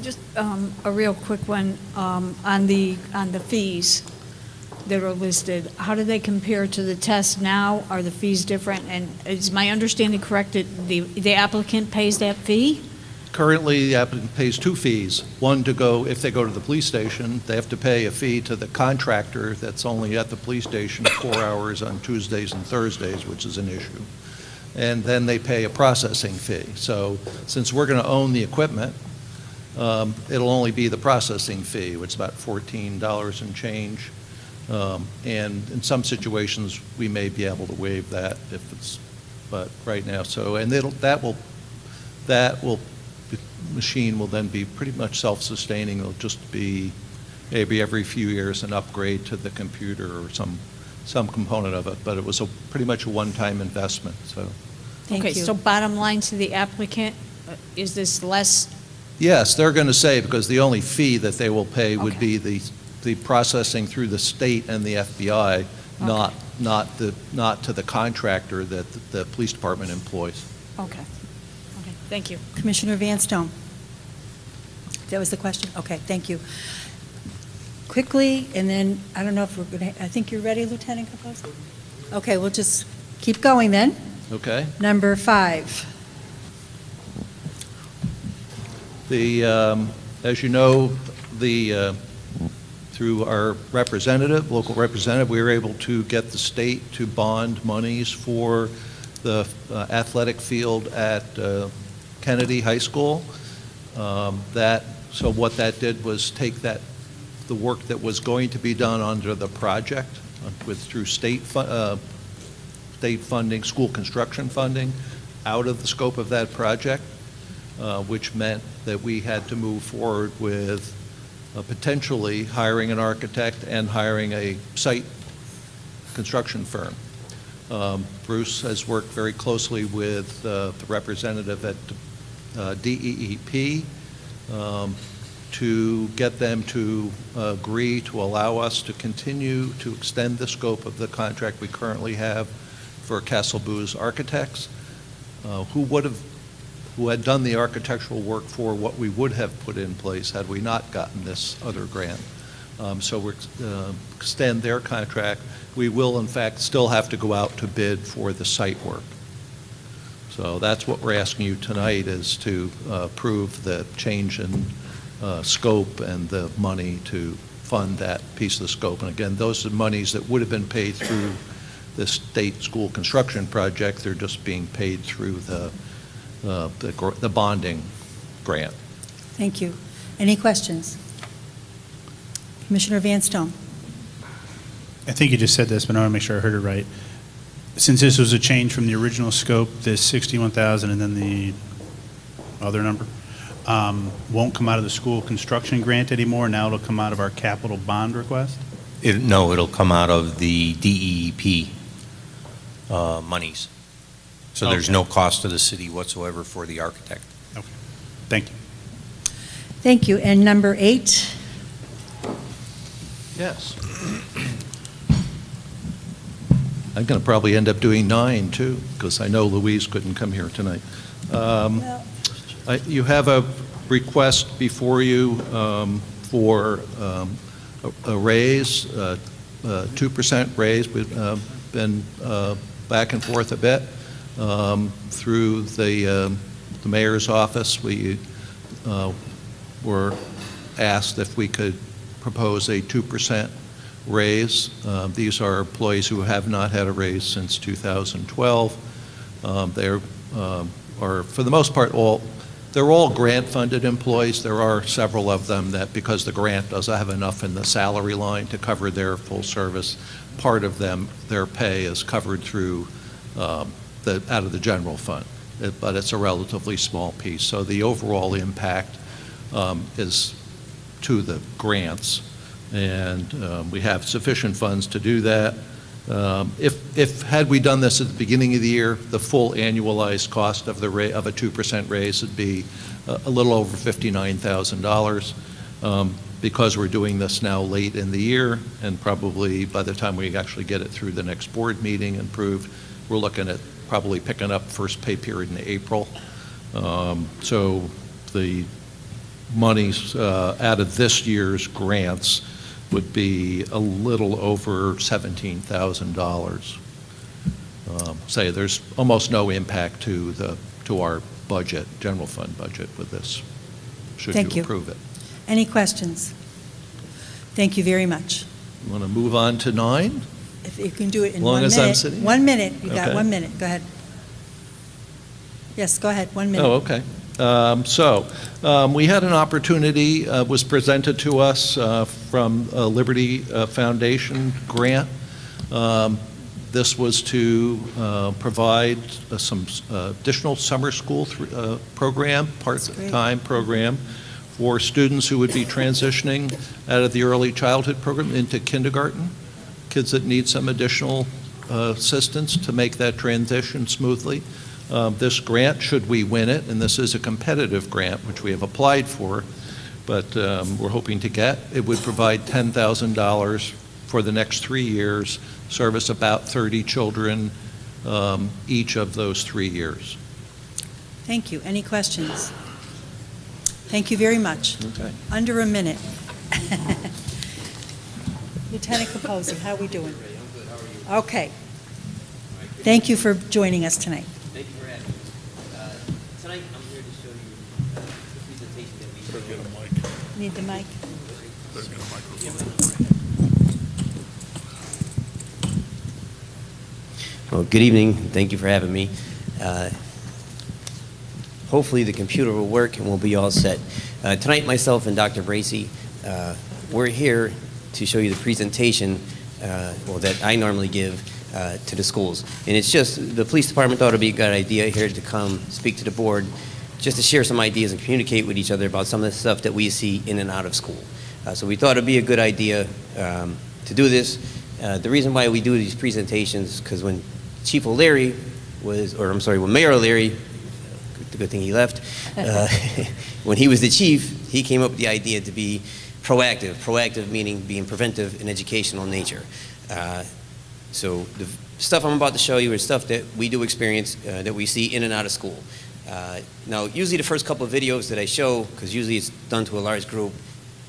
Just a real quick one on the fees that are listed. How do they compare to the test now? Are the fees different? And is my understanding correct that the applicant pays that fee? Currently, the applicant pays 2 fees. One to go, if they go to the police station, they have to pay a fee to the contractor that's only at the police station 4 hours on Tuesdays and Thursdays, which is an issue. And then they pay a processing fee. So since we're going to own the equipment, it'll only be the processing fee, which is about $14 and change. And in some situations, we may be able to waive that if it's, but right now, so, and the machine will then be pretty much self-sustaining. It'll just be maybe every few years an upgrade to the computer or some component of it, but it was pretty much a one-time investment, so. Thank you. So bottom line to the applicant, is this less? Yes, they're going to say, because the only fee that they will pay would be the processing through the state and the FBI, not to the contractor that the police department employs. Okay. Thank you. Commissioner Vanstone. That was the question? Okay, thank you. Quickly, and then, I don't know if we're going to, I think you're ready, Lieutenant Capozzi? Okay, we'll just keep going then. Okay. Number 5. As you know, through our local representative, we were able to get the state to bond monies for the athletic field at Kennedy High School. So what that did was take the work that was going to be done under the project through state funding, school construction funding, out of the scope of that project, which meant that we had to move forward with potentially hiring an architect and hiring a site construction firm. Bruce has worked very closely with the representative at DEEP to get them to agree to allow us to continue to extend the scope of the contract we currently have for Castle Booze Architects, who had done the architectural work for what we would have put in place had we not gotten this other grant. So we extend their contract. We will, in fact, still have to go out to bid for the site work. So that's what we're asking you tonight, is to approve the change in scope and the money to fund that piece of the scope. And again, those are monies that would have been paid through the state school construction project. They're just being paid through the bonding grant. Thank you. Any questions? Commissioner Van Stone. I think you just said this, but I want to make sure I heard it right. Since this was a change from the original scope, this 61,000 and then the other number, won't come out of the school construction grant anymore. Now it'll come out of our capital bond request? No, it'll come out of the DEEP monies. So there's no cost to the city whatsoever for the architect. Okay. Thank you. Thank you. And number 8. Yes. I'm going to probably end up doing 9, too, because I know Louise couldn't come here tonight. You have a request before you for a raise, 2% raise. We've been back and forth a bit through the mayor's office. We were asked if we could propose a 2% raise. These are employees who have not had a raise since 2012. They are, for the most part, they're all grant-funded employees. There are several of them that, because the grant doesn't have enough in the salary line to cover their full service, part of them, their pay is covered through out of the general fund. But it's a relatively small piece. So the overall impact is to the grants, and we have sufficient funds to do that. If had we done this at the beginning of the year, the full annualized cost of a 2% raise would be a little over $59,000. Because we're doing this now late in the year, and probably by the time we actually get it through the next board meeting and approved, we're looking at probably picking up first pay period in April. So the monies out of this year's grants would be a little over $17,000. Say there's almost no impact to our budget, general fund budget, with this, should you approve it. Any questions? Thank you very much. You want to move on to 9? If you can do it in 1 Long minute. as I'm sitting? 1 minute. You got Okay. 1 minute. Go ahead. Yes, go ahead. 1 minute. Oh, okay. We had an opportunity, was presented to us from a Liberty Foundation grant. This was to provide some additional summer school program, part-time program, for students who would be transitioning out of the early childhood program into kindergarten, kids that need some additional assistance to make that transition smoothly. This grant, should we win it, and this is a competitive grant, which we have applied for, but we're hoping to get, it would provide $10,000 for the next 3 years, service about 30 children each of those 3 years. Thank you. Any questions? Thank you very much. Okay. Under a minute. Lieutenant Capozzi, how are we doing? Okay. Thank you for joining us tonight. Thank you for having me. Tonight, I'm here to show you the presentation that we showed. Get a mic. Need the mic? Better get a microphone. Well, good evening. Thank you for having me. Hopefully the computer will work and we'll be all set. Tonight, myself and Dr. Bracy, we're here to show you the presentation that I normally give to the schools. And it's just, the police department thought it would be a good idea here to come speak to the board, just to share some ideas and communicate with each other about some of the stuff that we see in and out of school. So we thought it'd be a good idea to do this. The reason why we do these presentations, because when Chief O'Leary when Mayor O'Leary, good thing he left, when he was the chief, he came up with the idea to be proactive. Proactive meaning being preventive in educational nature. So the stuff I'm about to show you is stuff that we do experience, that we see in and out of school. Now, usually the first couple of videos that I show, because usually it's done to a large group,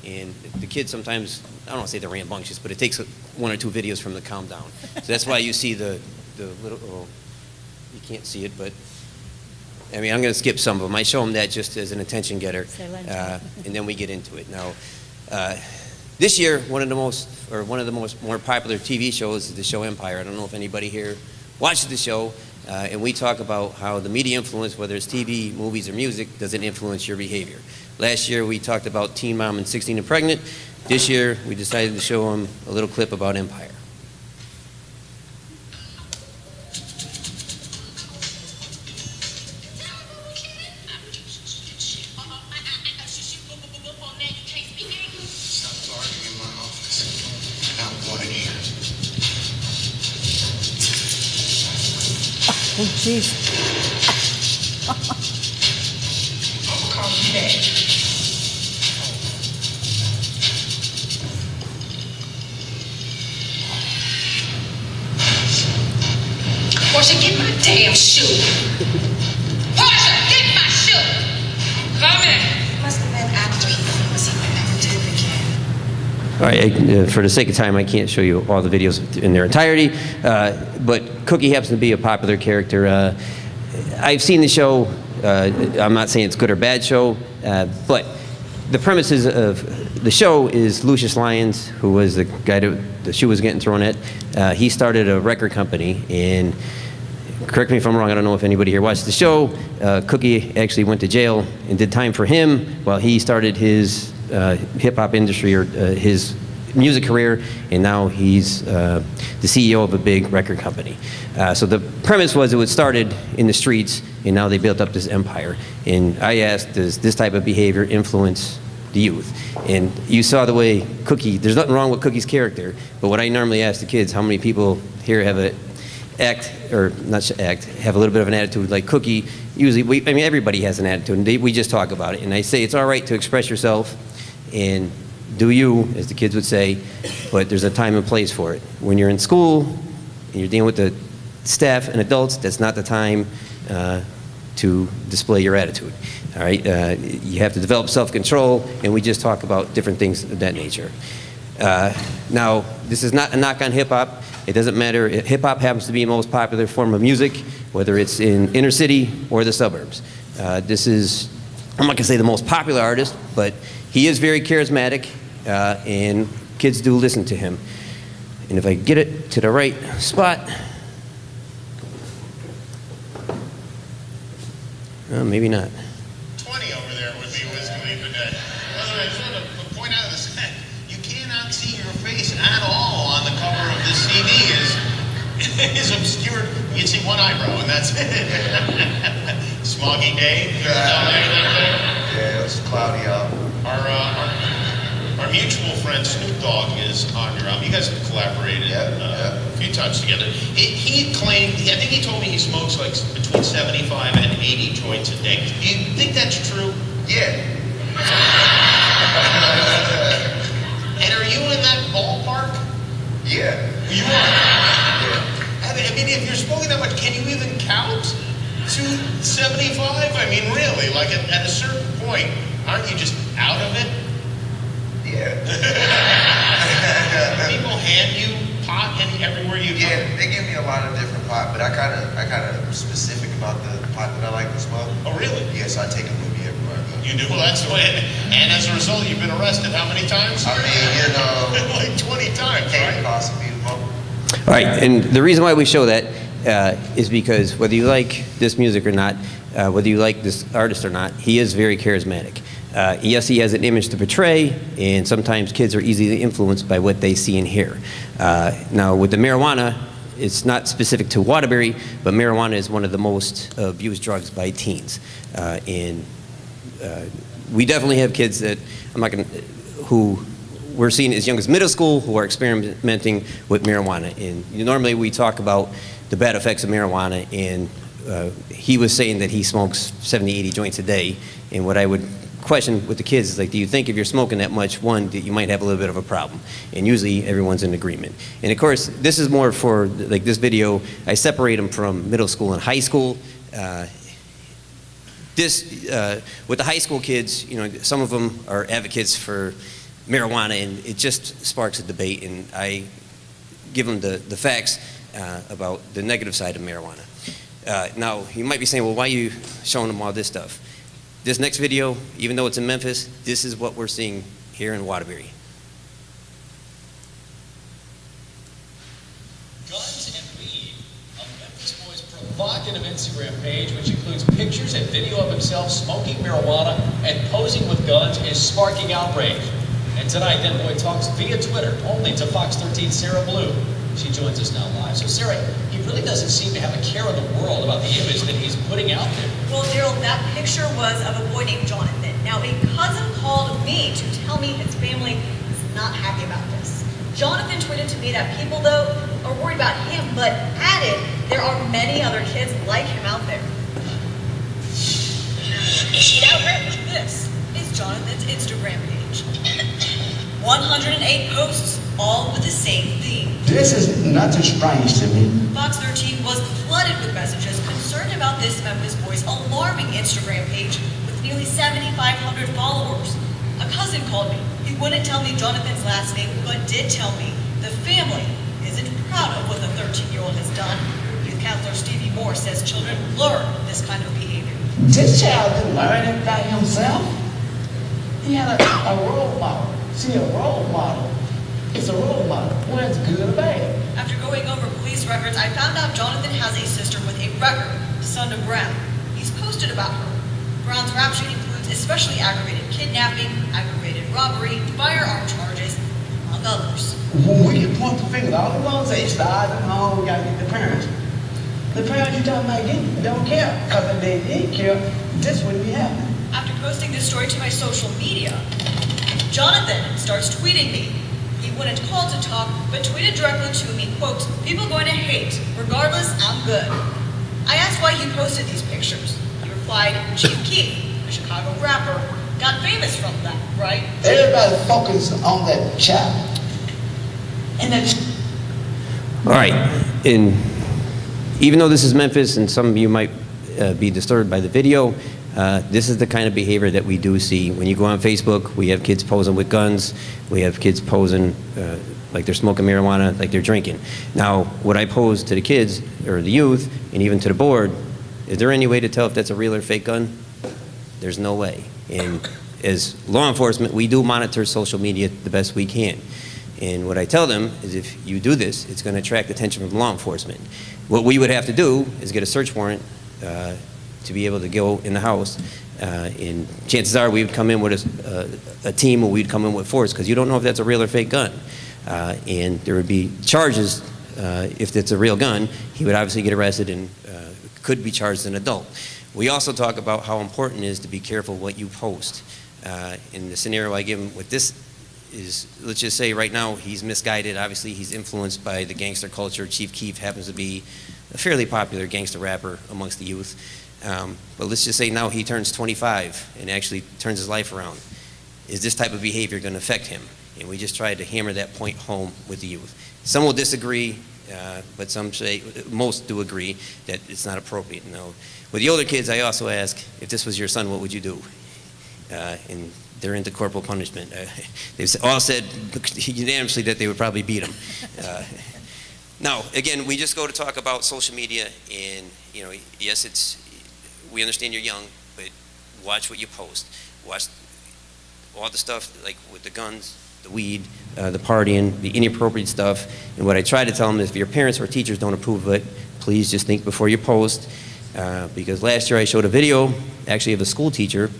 and the kids sometimes, I don't want to say they're rambunctious, but it takes 1 or 2 videos from the calm down. So that's why you see the little, oh, you can't see it, but I mean, I'm going to skip some of them. I show them that just as an attention getter, and then we get into it. Now, this year, one of the most more popular TV shows is the show Empire. I don't know if anybody here watches the show, and we talk about how the media influence, whether it's TV, movies, or music, doesn't influence your behavior. Last year, we talked about Teen Mom and 16 and Pregnant. This year, we decided to show them a little clip about Empire. Oh, jeez. Portia, get my damn shoe. Portia, get my shoe. Come in. Must have been after he was All right, for the sake of time, I can't show you all the videos in their entirety, but Cookie happens to be a popular character. I've seen the show. I'm not saying it's a good or bad show, but the premises of the show is Lucius Lyons, who was the guy that the shoe was getting thrown at. He started a record company, and correct me if I'm wrong, I don't know if anybody here watched the show. Cookie actually went to jail and did time for him while he started his hip-hop industry, or his music career, and now he's the CEO of a big record company. So the premise was it started in the streets, and now they built up this empire. And I asked, does this type of behavior influence the youth? And you saw the way Cookie, there's nothing wrong with Cookie's character, but what I normally ask the kids, how many people here have have a little bit of an attitude like Cookie? Usually, everybody has an attitude, and we just talk about it. And I say it's all right to express yourself and do you, as the kids would say, but there's a time and place for it. When you're in school and you're dealing with the staff and adults, that's not the time to display your attitude. All right, you have to develop self-control, and we just talk about different things of that nature. Now, this is not a knock on hip-hop. It doesn't matter. Hip-hop happens to be the most popular form of music, whether it's in inner city or the suburbs. This is, I'm not going to say the most popular artist, but he is very charismatic, and kids do listen to him. And if I get it to the right spot, maybe not. 20 over there would be wisdom leap a day. By the way, I just want to point out this, you cannot see your face at all on the cover of this CD. Is obscured. You can see one eyebrow, and that's it. Smoggy day. Yeah, it was cloudy out. Our mutual friend Snoop Dogg is on your album. You guys have collaborated a few times together. He claimed, I think he told me he smokes like between 75 and 80 joints a day. Do you think that's true? Yeah. And are you in that ballpark? Yeah. You are? Yeah. I mean, if you're smoking that much, can you even count to 75? I mean, really, like at a certain point, aren't you just out of it? Yeah. People hand you pot everywhere you go? Yeah, they give me a lot of different pot, but I kind of specific about the pot that I like to smoke. Oh, really? Yes, I take it with me everywhere I go. You do? Well, that's the way. And as a result, you've been arrested how many times? I mean, like 20 times, can't right? possibly smoke. All right, and the reason why we show that is because whether you like this music or not, whether you like this artist or not, he is very charismatic. Yes, he has an image to portray, and sometimes kids are easily influenced by what they see and hear. Now, with the marijuana, it's not specific to Wtby, but marijuana is one of the most abused drugs by teens. And we definitely have kids that, who we're seeing as young as middle school who are experimenting with marijuana. And normally we talk about the bad effects of marijuana, and he was saying that he smokes 70, 80 joints a day. And what I would question with the kids is like, do you think if you're smoking that much, one, that you might have a little bit of a problem? And usually everyone's in agreement. And of course, this is more for, like this video, I separate them from middle school and high school. With the high school kids, you know, some of them are advocates for marijuana, and it just sparks a debate, and I give them the facts about the negative side of marijuana. Now, you might be saying, well, why are you showing them all this stuff? This next video, even though it's in Memphis, this is what we're seeing here in Wtby. Guns and Weed, a Memphis boy's provocative Instagram page, which includes pictures and video of himself smoking marijuana and posing with guns, is sparking outrage. And tonight, that boy talks via Twitter, only to Fox 13's Sarah Blue. She joins us now live. So Sarah, he really doesn't seem to have a care in the world about the image that he's putting out there. Well, Daryl, that picture was of a boy named Jonathan. Now, a cousin called me to tell me his family is not happy about this. Jonathan tweeted to me that people, though, are worried about him, but added there are many other kids like him out there. Now, this is Jonathan's Instagram page. 108 posts, all with the same theme. This is nothing strange to me. Fox 13 was flooded with messages concerned about this Memphis boy's alarming Instagram page with nearly 7,500 followers. A cousin called me. He wouldn't tell me Jonathan's last name, but did tell me the family isn't proud of what the 13-year-old has done. Youth counselor Stevie Moore says children learn this kind of behavior. This child didn't learn it by himself. He had a role model. See, a role model. It's a role model, whether it's good or bad. After going over police records, I found out Jonathan has a sister with a record, Sonda Brown. He's posted about her. Brown's rap sheet includes especially aggravated kidnapping, aggravated robbery, firearm charges, among others. When we get point the finger, all the ones say, start at home, we gotta get the parents. The parents you're talking about don't care, because if they did care, this wouldn't be happening. After posting this story to my social media, Jonathan starts tweeting me. He wouldn't call to talk, but tweeted directly to me, quote, "People going to hate. Regardless, I'm good." I asked why he posted these pictures. He replied, Chief Keef, a Chicago rapper, got famous from that, right? Everybody focus on that child. And that. All right, and even though this is Memphis and some of you might be disturbed by the video, this is the kind of behavior that we do see. When you go on Facebook, we have kids posing with guns. We have kids posing like they're smoking marijuana, like they're drinking. Now, what I pose to the kids, or the youth, and even to the board, is there any way to tell if that's a real or fake gun? There's no way. And as law enforcement, we do monitor social media the best we can. And what I tell them is if you do this, it's going to attract attention from law enforcement. What we would have to do is get a search warrant to be able to go in the house, and chances are we would come in with a team, or we'd come in with force, because you don't know if that's a real or fake gun. And there would be charges if it's a real gun. He would obviously get arrested and could be charged as an adult. We also talk about how important it is to be careful what you post. In the scenario I give him with this is, let's just say right now he's misguided. Obviously he's influenced by the gangster culture. Chief Keef happens to be a fairly popular gangster rapper amongst the youth. But let's just say now he turns 25 and actually turns his life around. Is this type of behavior going to affect him? And we just try to hammer that point home with the youth. Some will disagree, but some say, most do agree that it's not appropriate. Now, with the older kids, I also ask, if this was your son, what would you do? And they're into corporal punishment. They've all said unanimously that they would probably beat him. Now, again, we just go to talk about social media, and yes, we understand you're young, but watch what you post. Watch all the stuff like with the guns, the weed, the partying, the inappropriate stuff. And what I try to tell them is if your parents or teachers don't approve of it, please just think before you post. Because last year I showed a video actually of a school teacher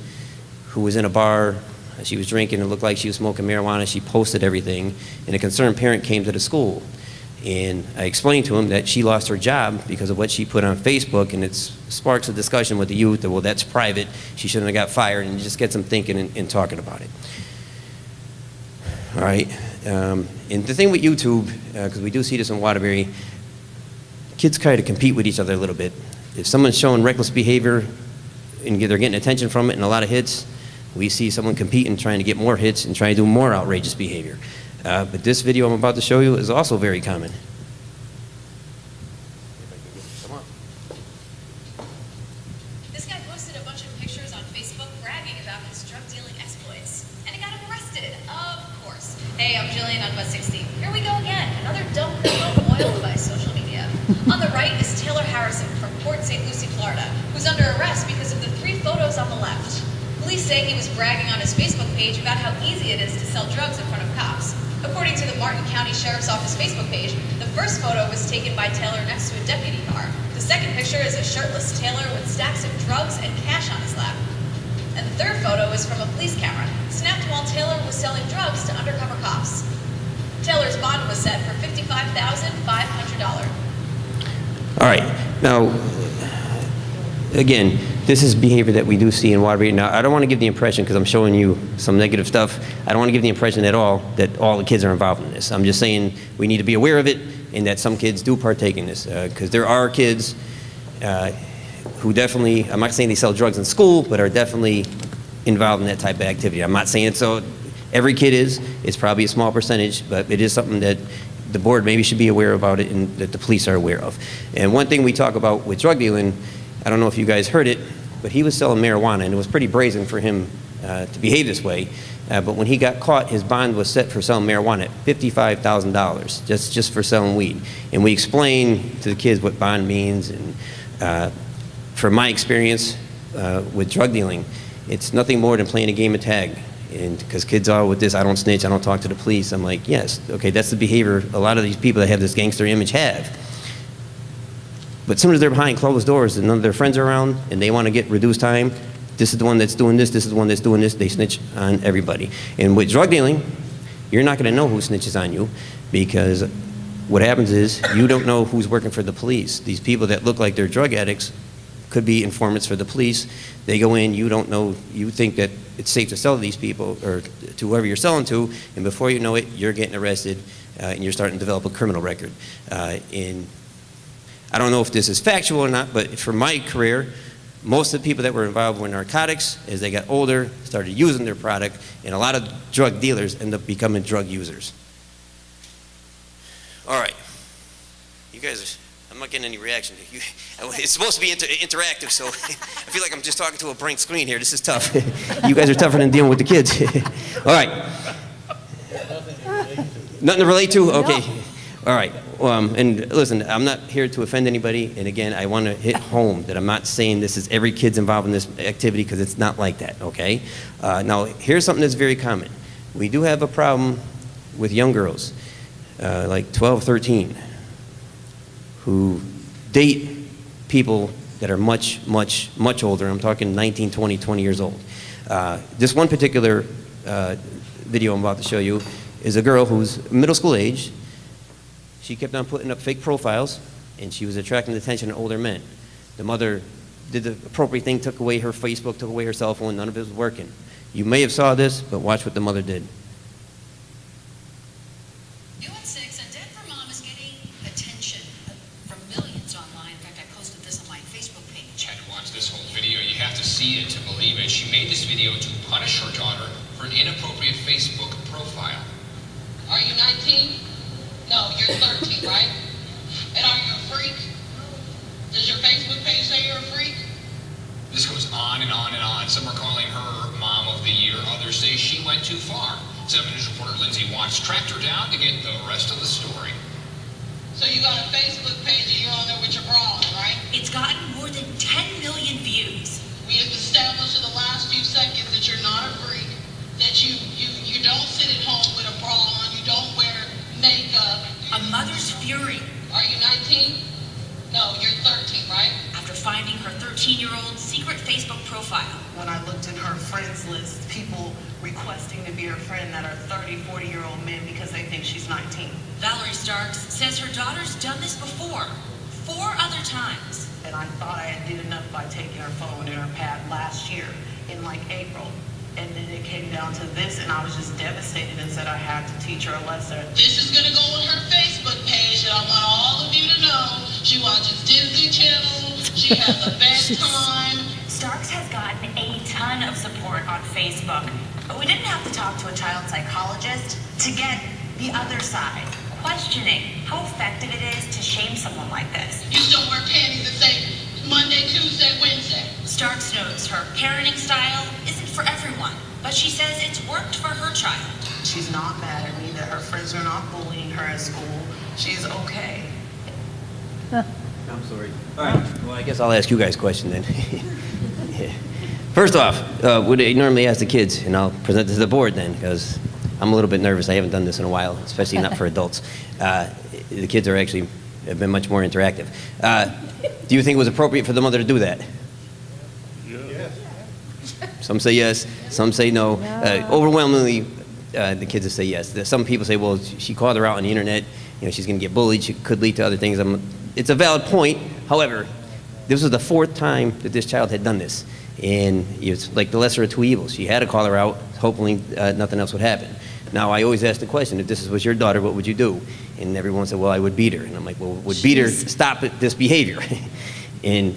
who was in a bar. She was drinking. It looked like she was smoking marijuana. She posted everything, and a concerned parent came to the school. And I explained to him that she lost her job because of what she put on Facebook, and it sparks a discussion with the youth that, well, that's private. She shouldn't have got fired, and just gets them thinking and talking about it. All right. And the thing with YouTube, because we do see this in Waterbury, kids try to compete with each other a little bit. If someone's showing reckless behavior and they're getting attention from it and a lot of hits, we see someone competing, trying to get more hits and trying to do more outrageous behavior. But this video I'm about to show you is also very common. This guy posted a bunch of pictures on Facebook bragging about his drug dealing exploits, and he got him arrested, of course. Hey, I'm Jillian on Bus 16. Here we go again, another dumb criminal foiled by social media. On the right is Taylor Harrison from Port St. Lucie, Florida, who's under arrest because of the 3 photos on the left. Police say he was bragging on his Facebook page about how easy it is to sell drugs in front of cops. According to the Martin County Sheriff's Office Facebook page, the first photo was taken by Taylor next to a deputy car. The second picture is a shirtless Taylor with stacks of drugs and cash on his lap. And the third photo is from a police camera, snapped while Taylor was selling drugs to undercover cops. Taylor's bond was set for $55,500. All right. Now, again, this is behavior that we do see in Waterbury. Now, I don't want to give the impression, because I'm showing you some negative stuff, I don't want to give the impression at all that all the kids are involved in this. I'm just saying we need to be aware of it and that some kids do partake in this. Because there are kids who definitely, I'm not saying they sell drugs in school, but are definitely involved in that type of activity. I'm not saying so every kid is. It's probably a small percentage, but it is something that the board maybe should be aware about it and that the police are aware of. And one thing we talk about with drug dealing, I don't know if you guys heard it, but he was selling marijuana, and it was pretty brazen for him to behave this way. But when he got caught, his bond was set for selling marijuana at $55,000, just for selling weed. And we explained to the kids what bond means. And from my experience with drug dealing, it's nothing more than playing a game of tag. And because kids are with this, I don't snitch, I don't talk to the police. I'm like, yes, okay, that's the behavior a lot of these people that have this gangster image have. But as soon as they're behind closed doors and none of their friends are around and they want to get reduced time, this is the one that's doing this, this is the one that's doing this, they snitch on everybody. And with drug dealing, you're not going to know who snitches on you, because what happens is you don't know who's working for the police. These people that look like they're drug addicts could be informants for the police. They go in, you don't know, you think that it's safe to sell to these people or to whoever you're selling to, and before you know it, you're getting arrested and you're starting to develop a criminal record. I don't know if this is factual or not, but for my career, most of the people that were involved with narcotics, as they got older, started using their product, and a lot of drug dealers end up becoming drug users. All right. You guys, I'm not getting any reaction. It's supposed to be interactive, so I feel like I'm just talking to a blank screen here. This is tough. You guys are tougher than dealing with the kids. All right. Nothing to relate to? Okay. All right. And listen, I'm not here to offend anybody. And again, I want to hit home that I'm not saying this is every kid's involved in this activity, because it's not like that, okay? Now, here's something that's very common. We do have a problem with young girls, like 12, 13, who date people that are much, much, much older. I'm talking 19, 20, 20 years old. This one particular video I'm about to show you is a girl who's middle school age. She kept on putting up fake profiles, and she was attracting the attention of older men. The mother did the appropriate thing, took away her Facebook, took away her cell phone, none of it was working. You may have saw this, but watch what the mother did. New at 6, a Denver mom is getting attention from millions online. In fact, I posted this on my Facebook page. Had to watch this whole video. You have to see it to believe it. She made this video to punish her daughter for an inappropriate Facebook profile. Are you 19? No, you're 13, right? And are you a freak? Does your Facebook page say you're a freak? This goes on and on and on. Some are calling her Mom of the Year. Others say she went too far. 7 News reporter Lindsay Watts tracked her down to get the rest of the story. So you got a Facebook page and you're on there with your bra on, right? It's gotten more than 10 million views. We have established in the last few seconds that you're not a freak, that you don't sit at home with a bra on, you don't wear makeup. A mother's fury. Are you 19? No, you're 13, right? After finding her 13-year-old secret Facebook profile. When I looked in her friends list, people requesting to be her friend that are 30, 40-year-old men because they think she's 19. Valerie Starks says her daughter's done this before, 4 other times. And I thought I had did enough by taking her phone and her pad last year in like April. and then it came down to this, and I was just devastated and said I had to teach her a lesson. This is gonna go on her Facebook page, and I want all of you to know she watches Disney Channel, she has a bedtime. Starks has gotten a ton of support on Facebook, but we didn't have to talk to a child psychologist to get the other side, questioning how effective it is to shame someone like this. You still wear panties that say Monday, Tuesday, Wednesday. Starks knows her parenting style isn't for everyone, but she says it's worked for her child. She's not mad at me that her friends are not bullying her at school. She's okay. I'm sorry. All right. Well, I guess I'll ask you guys a question then. First off, would I normally ask the kids, and I'll present this to the board then, because I'm a little bit nervous. I haven't done this in a while, especially not for adults. The kids are actually have been much more interactive. Do you think it was appropriate for the mother to do that? Yes. Some say yes, some say no. Overwhelmingly, the kids will say yes. Some people say, well, she called her out on the internet. You know, she's going to get bullied. She could lead to other things. It's a valid point. However, this was the fourth time that this child had done this. And it's like the lesser of two evils. She had to call her out, hopefully nothing else would happen. Now, I always ask the question, if this was your daughter, what would you do? And everyone said, well, I would beat her. And I'm like, well, would beat her stop this behavior? And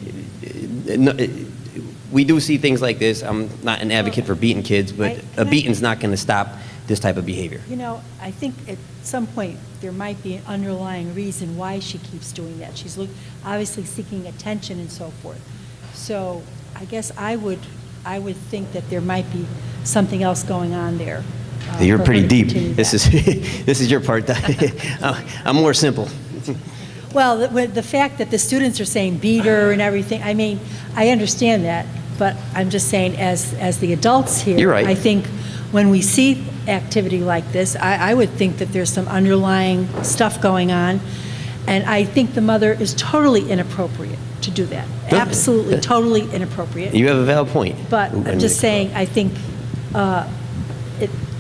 we do see things like this. I'm not an advocate for beating kids, but a beating's not going to stop this type of behavior. You know, I think at some point there might be an underlying reason why she keeps doing that. She's obviously seeking attention and so forth. So I guess I would think that there might be something else going on there. You're for pretty her to deep. continue This that. is your part. I'm more simple. Well, the fact that the students are saying beat her and everything, I mean, I understand that, but I'm just saying as the adults here, You're right. I think when we see activity like this, I would think that there's some underlying stuff going on, and I think the mother is totally inappropriate to do that. Absolutely, totally inappropriate. You have a valid point. But I'm just saying, I think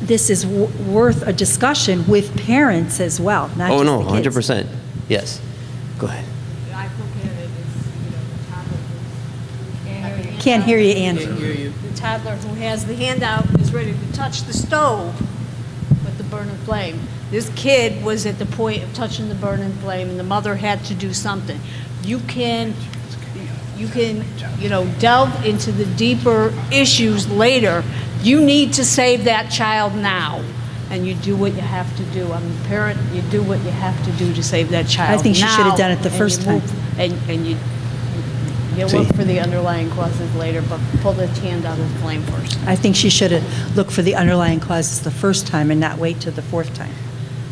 this is worth a discussion with parents as well, not Oh, just no, the kids. 100%. Yes. Go ahead. Can't hear you, Anne. The toddler who has the handout is ready to touch the stove with the burning flame. This kid was at the point of touching the burning flame, and the mother had to do something. You can, delve into the deeper issues later. You need to save that child now, and you do what you have to do. I'm a parent. You do what you have to do to save that child. I think she should have now, done it the and first you time. move- And you look for the underlying causes later, but pull the hand out of the flame first. I think she should have looked for the underlying causes the first time and not wait till the fourth time.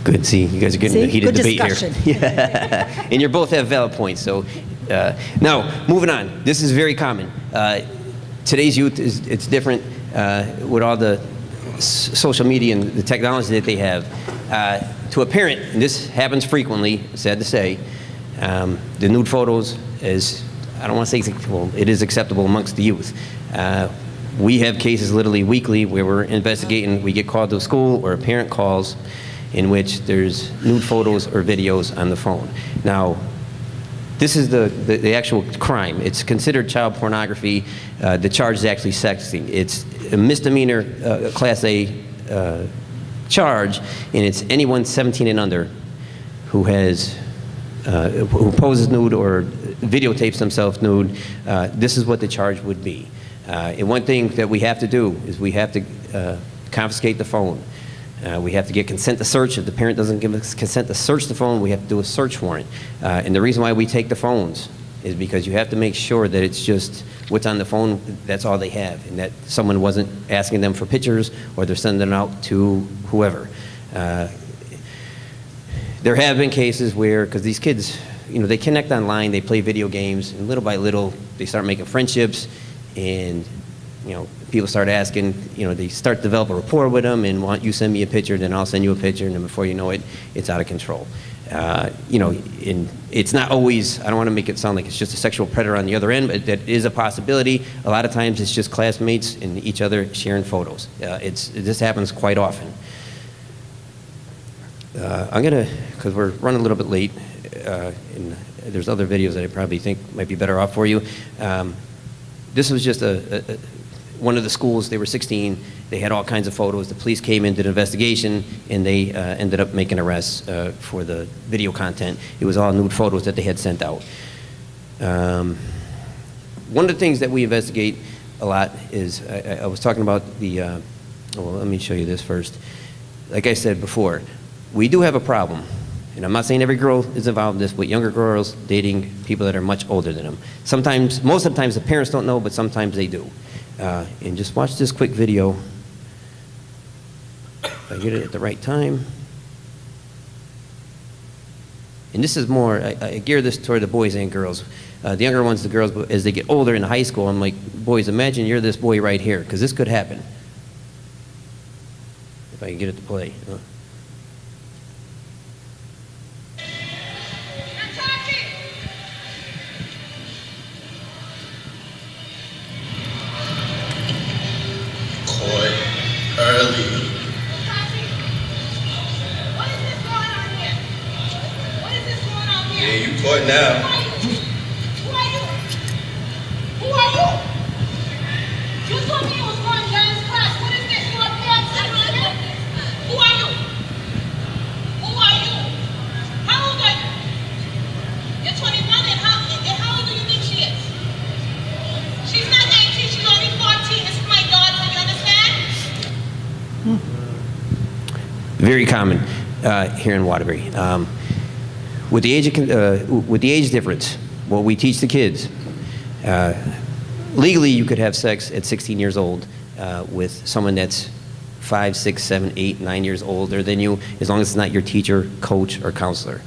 Good. See, you guys are getting See? a heated Good debate discussion. here. Yeah. And you both have valid points. So, now, moving on. This is very common. Today's youth it's different with all the social media and the technology that they have. To a parent, and this happens frequently, sad to say, the nude photos is, I don't want to say, well, it is acceptable amongst the youth. We have cases literally weekly where we're investigating, we get called to a school or a parent calls in which there's nude photos or videos on the phone. Now, this is the actual crime. It's considered child pornography. The charge is actually sexting. It's a misdemeanor Class A charge, and it's anyone 17 and under who has who poses nude or videotapes themselves nude. This is what the charge would be. And one thing that we have to do is we have to confiscate the phone. We have to get consent to search. If the parent doesn't give us consent to search the phone, we have to do a search warrant. And the reason why we take the phones is because you have to make sure that it's just what's on the phone, that's all they have, and that someone wasn't asking them for pictures or they're sending it out to whoever. There have been cases where, because these kids, they connect online, they play video games, and little by little, they start making friendships, and people start asking, they start to develop a rapport with them and want you send me a picture, then I'll send you a picture, and then before you know it, it's out of control. And it's not always, I don't want to make it sound like it's just a sexual predator on the other end, but that is a possibility. A lot of times it's just classmates and each other sharing photos. This happens quite often. I'm going to, because we're running a little bit late, and there's other videos that I probably think might be better off for you. This was just one of the schools, they were 16, they had all kinds of photos. The police came in, did an investigation, and they ended up making arrests for the video content. It was all nude photos that they had sent out. One of the things that we investigate a lot is, I was talking about the, well, let me show you this first. Like I said before, we do have a problem. And I'm not saying every girl is involved in this, but younger girls dating people that are much older than them. Sometimes, most of the times the parents don't know, but sometimes they do. And just watch this quick video. If I get it at the right time. And this is more, I gear this toward the boys and girls. The younger ones, the girls, as they get older in high school, I'm like, boys, imagine you're this boy right here, because this could happen. If I can get it to play. Early. What is this going on here? What is this going on here? Yeah, you caught now. Who are you? Who are you? You told me you was going to dance class. What is this? You up here? Who are you? Who are you? How old are you? You're 21 and how old do you think she is? She's not 18, she's only 14. This is my daughter, you understand? Very common here in Wtby. With the age difference, what we teach the kids, legally you could have sex at 16 years old with someone that's 5, 6, 7, 8, 9 years older than you, as long as it's not your teacher, coach, or counselor.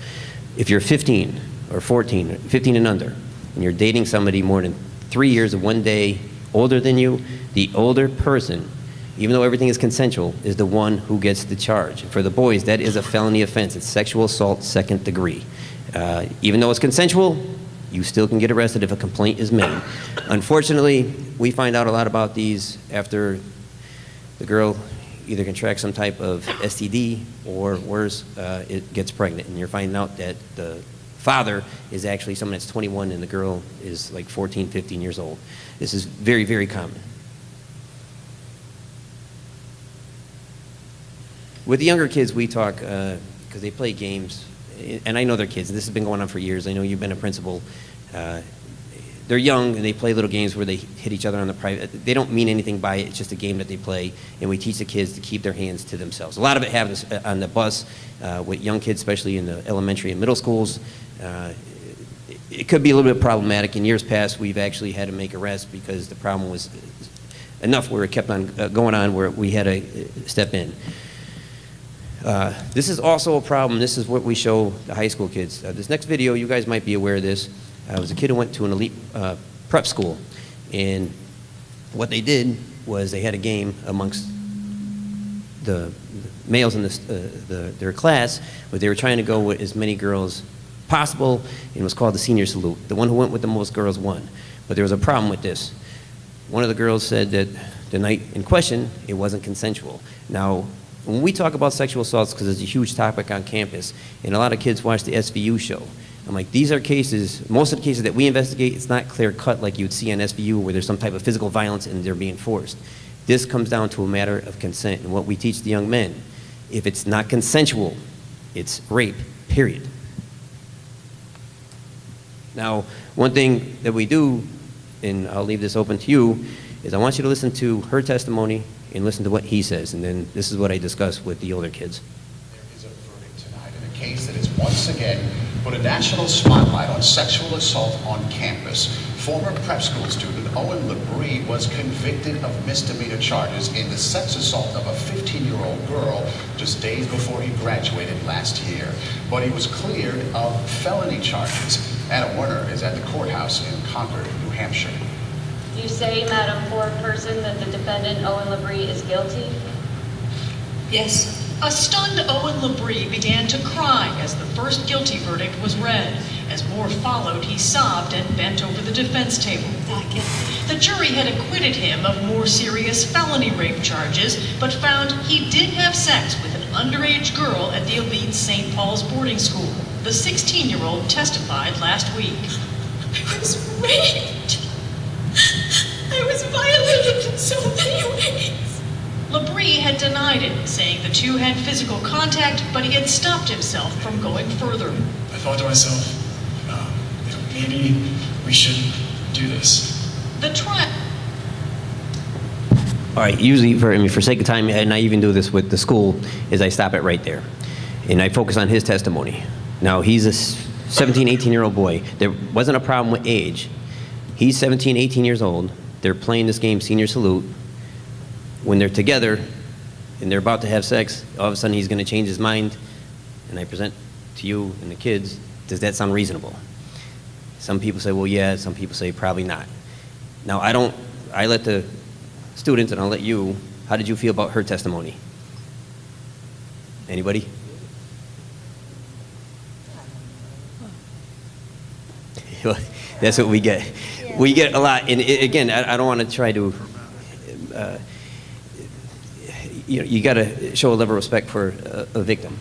If you're 15 or 14, 15 and under, and you're dating somebody more than 3 years and 1 day older than you, the older person, even though everything is consensual, is the one who gets the charge. For the boys, that is a felony offense. It's sexual assault, 2nd degree. Even though it's consensual, you still can get arrested if a complaint is made. Unfortunately, we find out a lot about these after the girl either contracts some type of STD or worse, it gets pregnant. And you're finding out that the father is actually someone that's 21 and the girl is like 14, 15 years old. This is very, very common. With the younger kids, we talk, because they play games, and I know they're kids, and this has been going on for years. I know you've been a principal. They're young, and they play little games where they hit each other on the private. They don't mean anything by it. It's just a game that they play, and we teach the kids to keep their hands to themselves. A lot of it happens on the bus with young kids, especially in the elementary and middle schools. It could be a little bit problematic. In years past, we've actually had to make arrests because the problem was enough where it kept on going on where we had to step in. This is also a problem. This is what we show the high school kids. This next video, you guys might be aware of this. It was a kid who went to an elite prep school. And what they did was they had a game amongst the males in their class, where they were trying to go with as many girls possible, and it was called the senior salute. The one who went with the most girls won. But there was a problem with this. One of the girls said that the night in question, it wasn't consensual. Now, when we talk about sexual assaults, because it's a huge topic on campus, and a lot of kids watch the SVU show, I'm like, these are cases, most of the cases that we investigate, it's not clear cut like you'd see on SVU where there's some type of physical violence and they're being forced. This comes down to a matter of consent, and what we teach the young men, if it's not consensual, it's rape, period. Now, one thing that we do, and I'll leave this open to you, is I want you to listen to her testimony and listen to what he says, and then this is what I discuss with the older kids. There is a verdict tonight in a case that has once again put a national spotlight on sexual assault on campus. Former prep school student Owen Labrie was convicted of misdemeanor charges in the sex assault of a 15-year-old girl just days before he graduated last year. But he was cleared of felony charges. Anna Werner is at the courthouse in Concord, New Hampshire. You say, Madam Foreperson, that the defendant, Owen Labrie, is guilty? Yes. A stunned Owen Labrie began to cry as the first guilty verdict was read. As more followed, he sobbed and bent over the defense table. The jury had acquitted him of more serious felony rape charges, but found he did have sex with an underage girl at the elite St. Paul's boarding school. The 16-year-old testified last week. I was raped. I was violated in so denied it, saying the two had physical contact, but he had stopped himself from going further. I thought to myself, maybe we shouldn't do this. The trial. All right, usually, for sake of time, and I even do this with the school, is I stop it right there. And I focus on his testimony. Now, he's a 17, 18-year-old boy. There wasn't a problem with age. He's 17, 18 years old. They're playing this game, Senior Salute. When they're together and they're about to have sex, all of a sudden he's going to change his mind, and I present to you and the kids, does that sound reasonable? Some people say, well, yeah. Some people say, probably not. Now, I let the students, and I'll let you, how did you feel about her testimony? Anybody? That's what we get. We get a lot, and again, I don't want to try to, you got to show a level of respect for a victim,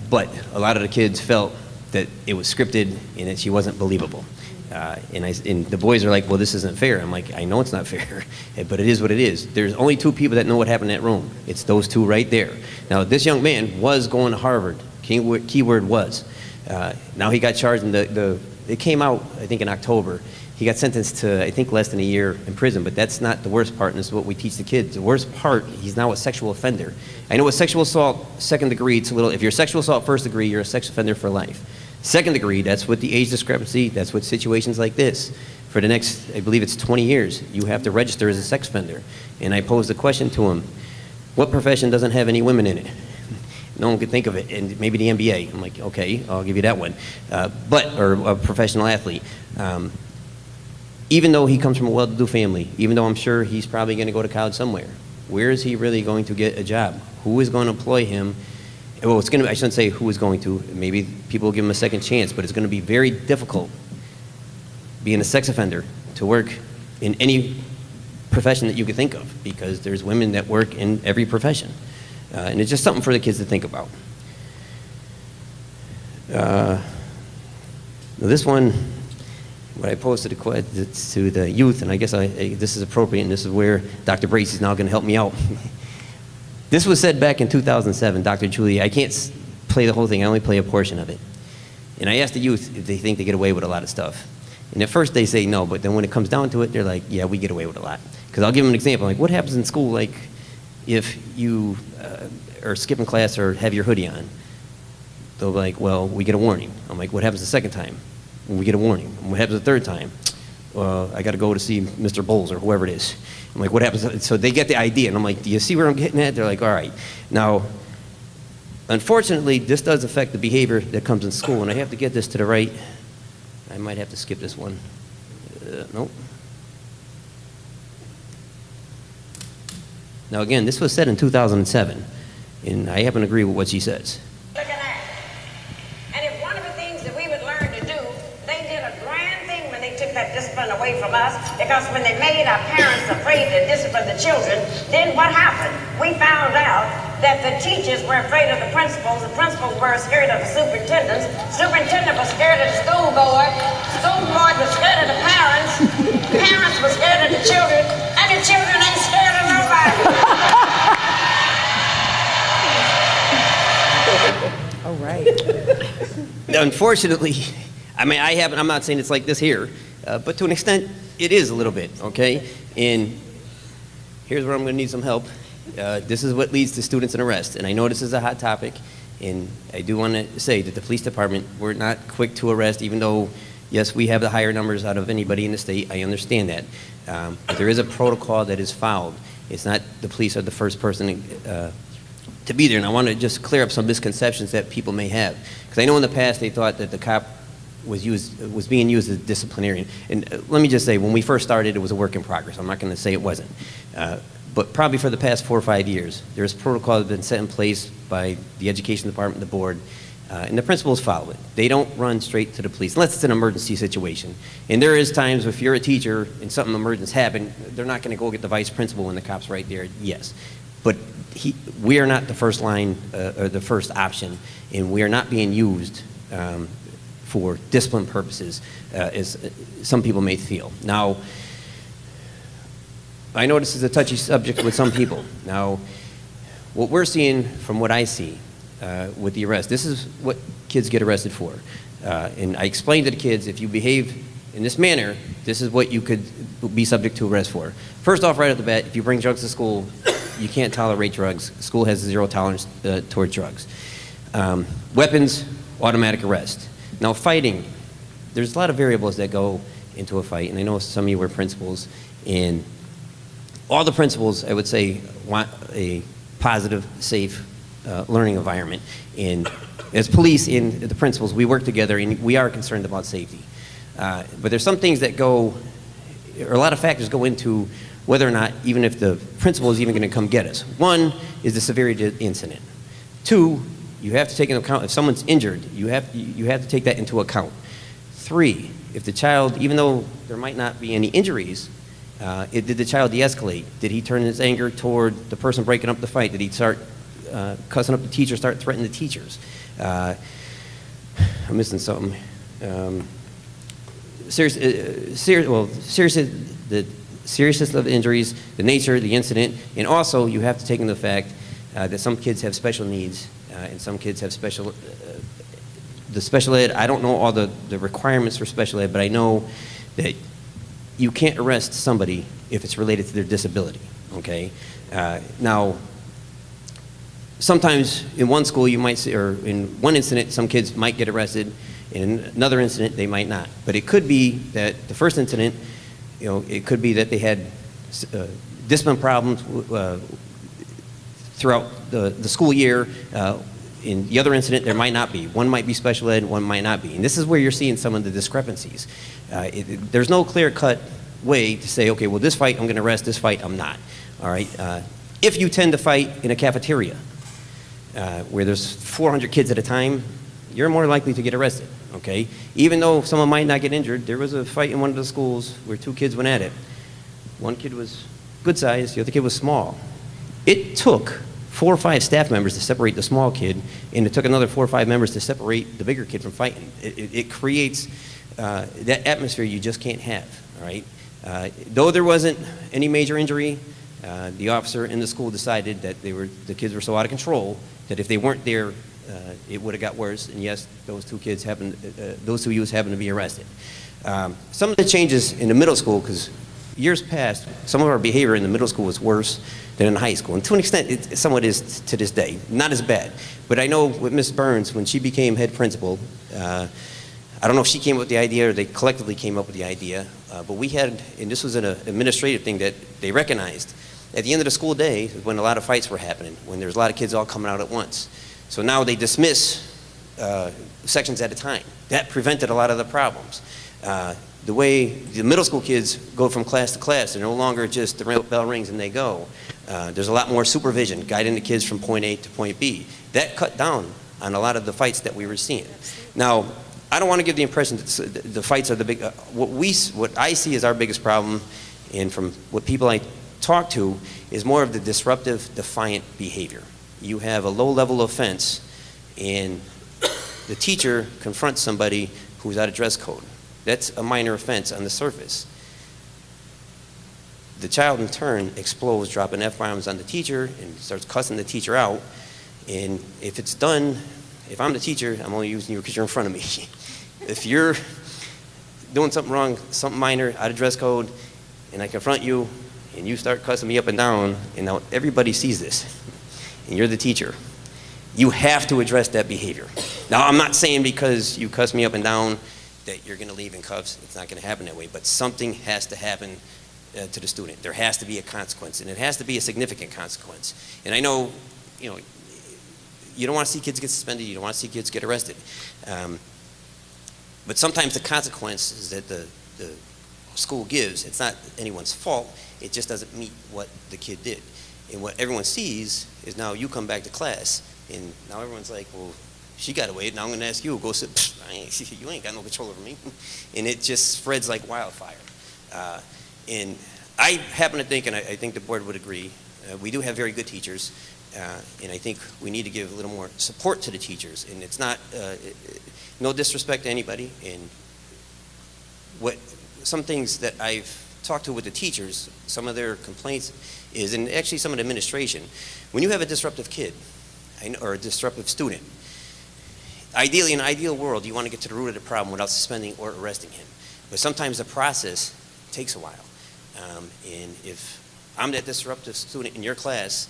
but a lot of the kids felt that it was scripted and that she wasn't believable. And the boys are like, well, this isn't fair. I'm like, I know it's not fair, but it is what it is. There's only two people that know what happened in that room. It's those two right there. Now, this young man was going to Harvard. Keyword was. Now he got charged, and it came out, I think, in October. He got sentenced to, I think, less than a year in prison, but that's not the worst part, and this is what we teach the kids. The worst part, he's now a sexual offender. I know with sexual assault, second degree, it's a little, if you're sexual assault first degree, you're a sex offender for life. Second degree, that's with the age discrepancy, that's with situations like this. For the next, I believe it's 20 years, you have to register as a sex offender. And I posed the question to him, what profession doesn't have any women in it? No one could think of it, and maybe the NBA. I'm like, okay, I'll give you that one. Or a professional athlete. Even though he comes from a well-to-do family, even though I'm sure he's probably going to go to college somewhere, where is he really going to get a job? Who is going to employ him? Well, it's going to, I shouldn't say who is going to. Maybe people will give him a second chance, but it's going to be very difficult being a sex offender to work in any profession that you could think of, because there's women that work in every profession. And it's just something for the kids to think about. Now this one, what I posted to the youth, and I guess this is appropriate, and this is where Dr. Bracey's now going to help me out. This was said back in 2007, Dr. Julie. I can't play the whole thing, I only play a portion of it. And I asked the youth if they think they get away with a lot of stuff. And at first they say no, but then when it comes down to it, they're like, yeah, we get away with a lot. Because I'll give them an example, like what happens in school, like if you are skipping class or have your hoodie on, they'll be like, well, we get a warning. I'm like, what happens the second time? Well, we get a warning. What happens the third time? I got to go to see Mr. Bowles or whoever it is. I'm like, what happens? So they get the idea, and I'm like, do you see where I'm getting at? They're like, all right. Now, unfortunately, this does affect the behavior that comes in school, and I have to get this to the right. I might have to skip this one. Nope. Now, again, this was said in 2007, and I happen to agree with what she says. Look at that. And if one of the things that we would learn to do, they did a grand thing when they took that discipline away from us, because when they made our parents afraid to discipline the children, then what happened? We found out that the teachers were afraid of the principals were scared of the superintendent was scared of the school board was scared of the parents were scared of the children, and the children ain't scared of nobody. All right. Unfortunately, I mean, I'm not saying it's like this here, but to an extent, it is a little bit, okay? And here's where I'm going to need some help. This is what leads to students in arrest, and I know this is a hot topic, and I do want to say that the police department, we're not quick to arrest, even though, yes, we have the higher numbers out of anybody in the state. I understand that. But there is a protocol that is followed. It's not the police are the first person to be there, and I want to just clear up some misconceptions that people may have. Because I know in the past they thought that the cop was being used as a disciplinarian. And let me just say, when we first started, it was a work in progress. I'm not going to say it wasn't. But probably for the past 4 or 5 years, there's protocol that's been set in place by the education department, the board, and the principals follow it. They don't run straight to the police, unless it's an emergency situation. And there is times if you're a teacher and something emergent happens, they're not going to go get the vice principal when the cop's right there, yes. But we are not the first line or the first option, and we are not being used for discipline purposes, as some people may feel. Now, I know this is a touchy subject with some people. Now, What we're seeing from what I see with the arrest, this is what kids get arrested for. And I explained to the kids, if you behave in this manner, this is what you could be subject to arrest for. First off, right off the bat, if you bring drugs to school, you can't tolerate drugs. School has zero tolerance toward drugs. Weapons, automatic arrest. Now fighting, there's a lot of variables that go into a fight, and I know some of you were principals, and all the principals, I would say, want a positive, safe learning environment. And as police and the principals, we work together, and we are concerned about safety. But there's some things that go, or a lot of factors go into whether or not, even if the principal is even going to come get us. One is the severity of the incident. Two, you have to take into account if someone's injured, you have to take that into account. Three, if the child, even though there might not be any injuries, did the child de-escalate? Did he turn his anger toward the person breaking up the fight? Did he start cussing up the teacher, start threatening the teachers? I'm missing something. The seriousness of the injuries, the nature of the incident, and also you have to take into the fact that some kids have special needs and some kids have special ed. I don't know all the requirements for special ed, but I know that you can't arrest somebody if it's related to their disability, okay? Now, sometimes in one school you might see, or in one incident, some kids might get arrested. In another incident, they might not. But it could be that the first incident, it could be that they had discipline problems throughout the school year. In the other incident, there might not be. One might be special ed, one might not be. And this is where you're seeing some of the discrepancies. There's no clear-cut way to say, okay, well, this fight I'm going to arrest, this fight I'm not. All right. If you tend to fight in a cafeteria where there's 400 kids at a time, you're more likely to get arrested. Okay. Even though someone might not get injured, there was a fight in one of the schools where two kids went at it. One kid was good size, the other kid was small. It took 4 or 5 staff members to separate the small kid, and it took another 4 or 5 members to separate the bigger kid from fighting. It creates that atmosphere you just can't have, all right? Though there wasn't any major injury, the officer in the school decided that the kids were so out of control that if they weren't there, it would have got worse, and yes, those two youths happened to be arrested. Some of the changes in the middle school, because years past, some of our behavior in the middle school was worse than in high school. And to an extent, it somewhat is to this day. Not as bad. But I know with Ms. Burns, when she became head principal, I don't know if she came up with the idea or they collectively came up with the idea, but we had, and this was an administrative thing that they recognized, at the end of the school day, when a lot of fights were happening, when there's a lot of kids all coming out at once. So now they dismiss sections at a time. That prevented a lot of the problems. The way the middle school kids go from class to class, they're no longer just the bell rings and they go. There's a lot more supervision, guiding the kids from point A to point B. That cut down on a lot of the fights that we were seeing. Now, I don't want to give the impression that the fights are the big, what I see as our biggest problem, and from what people I talk to, is more of the disruptive, defiant behavior. You have a low-level offense, and the teacher confronts somebody who's out of dress code. That's a minor offense on the surface. The child, in turn, explodes, dropping F-bombs on the teacher and starts cussing the teacher out. And if it's done, if I'm the teacher, I'm only using you because you're in front of me. If you're doing something wrong, something minor, out of dress code, and I confront you, and you start cussing me up and down, and now everybody sees this, and you're the teacher, you have to address that behavior. Now, I'm not saying because you cuss me up and down that you're going to leave in cuffs. It's not going to happen that way, but something has to happen to the student. There has to be a consequence, and it has to be a significant consequence. And I know, you don't want to see kids get suspended, you don't want to see kids get arrested. But sometimes the consequences that the school gives, it's not anyone's fault, it just doesn't meet what the kid did. And what everyone sees is now you come back to class, and now everyone's like, well, she got away, now I'm going to ask you, go sit, you ain't got no control over me. And it just spreads like wildfire. And I happen to think, and I think the board would agree, we do have very good teachers, and I think we need to give a little more support to the teachers. And it's not, no disrespect to anybody, and some things that I've talked to with the teachers, some of their complaints is, and actually some of the administration, when you have a disruptive kid or a disruptive student, ideally, in an ideal world, you want to get to the root of the problem without suspending or arresting him. But sometimes the process takes a while. And if I'm that disruptive student in your class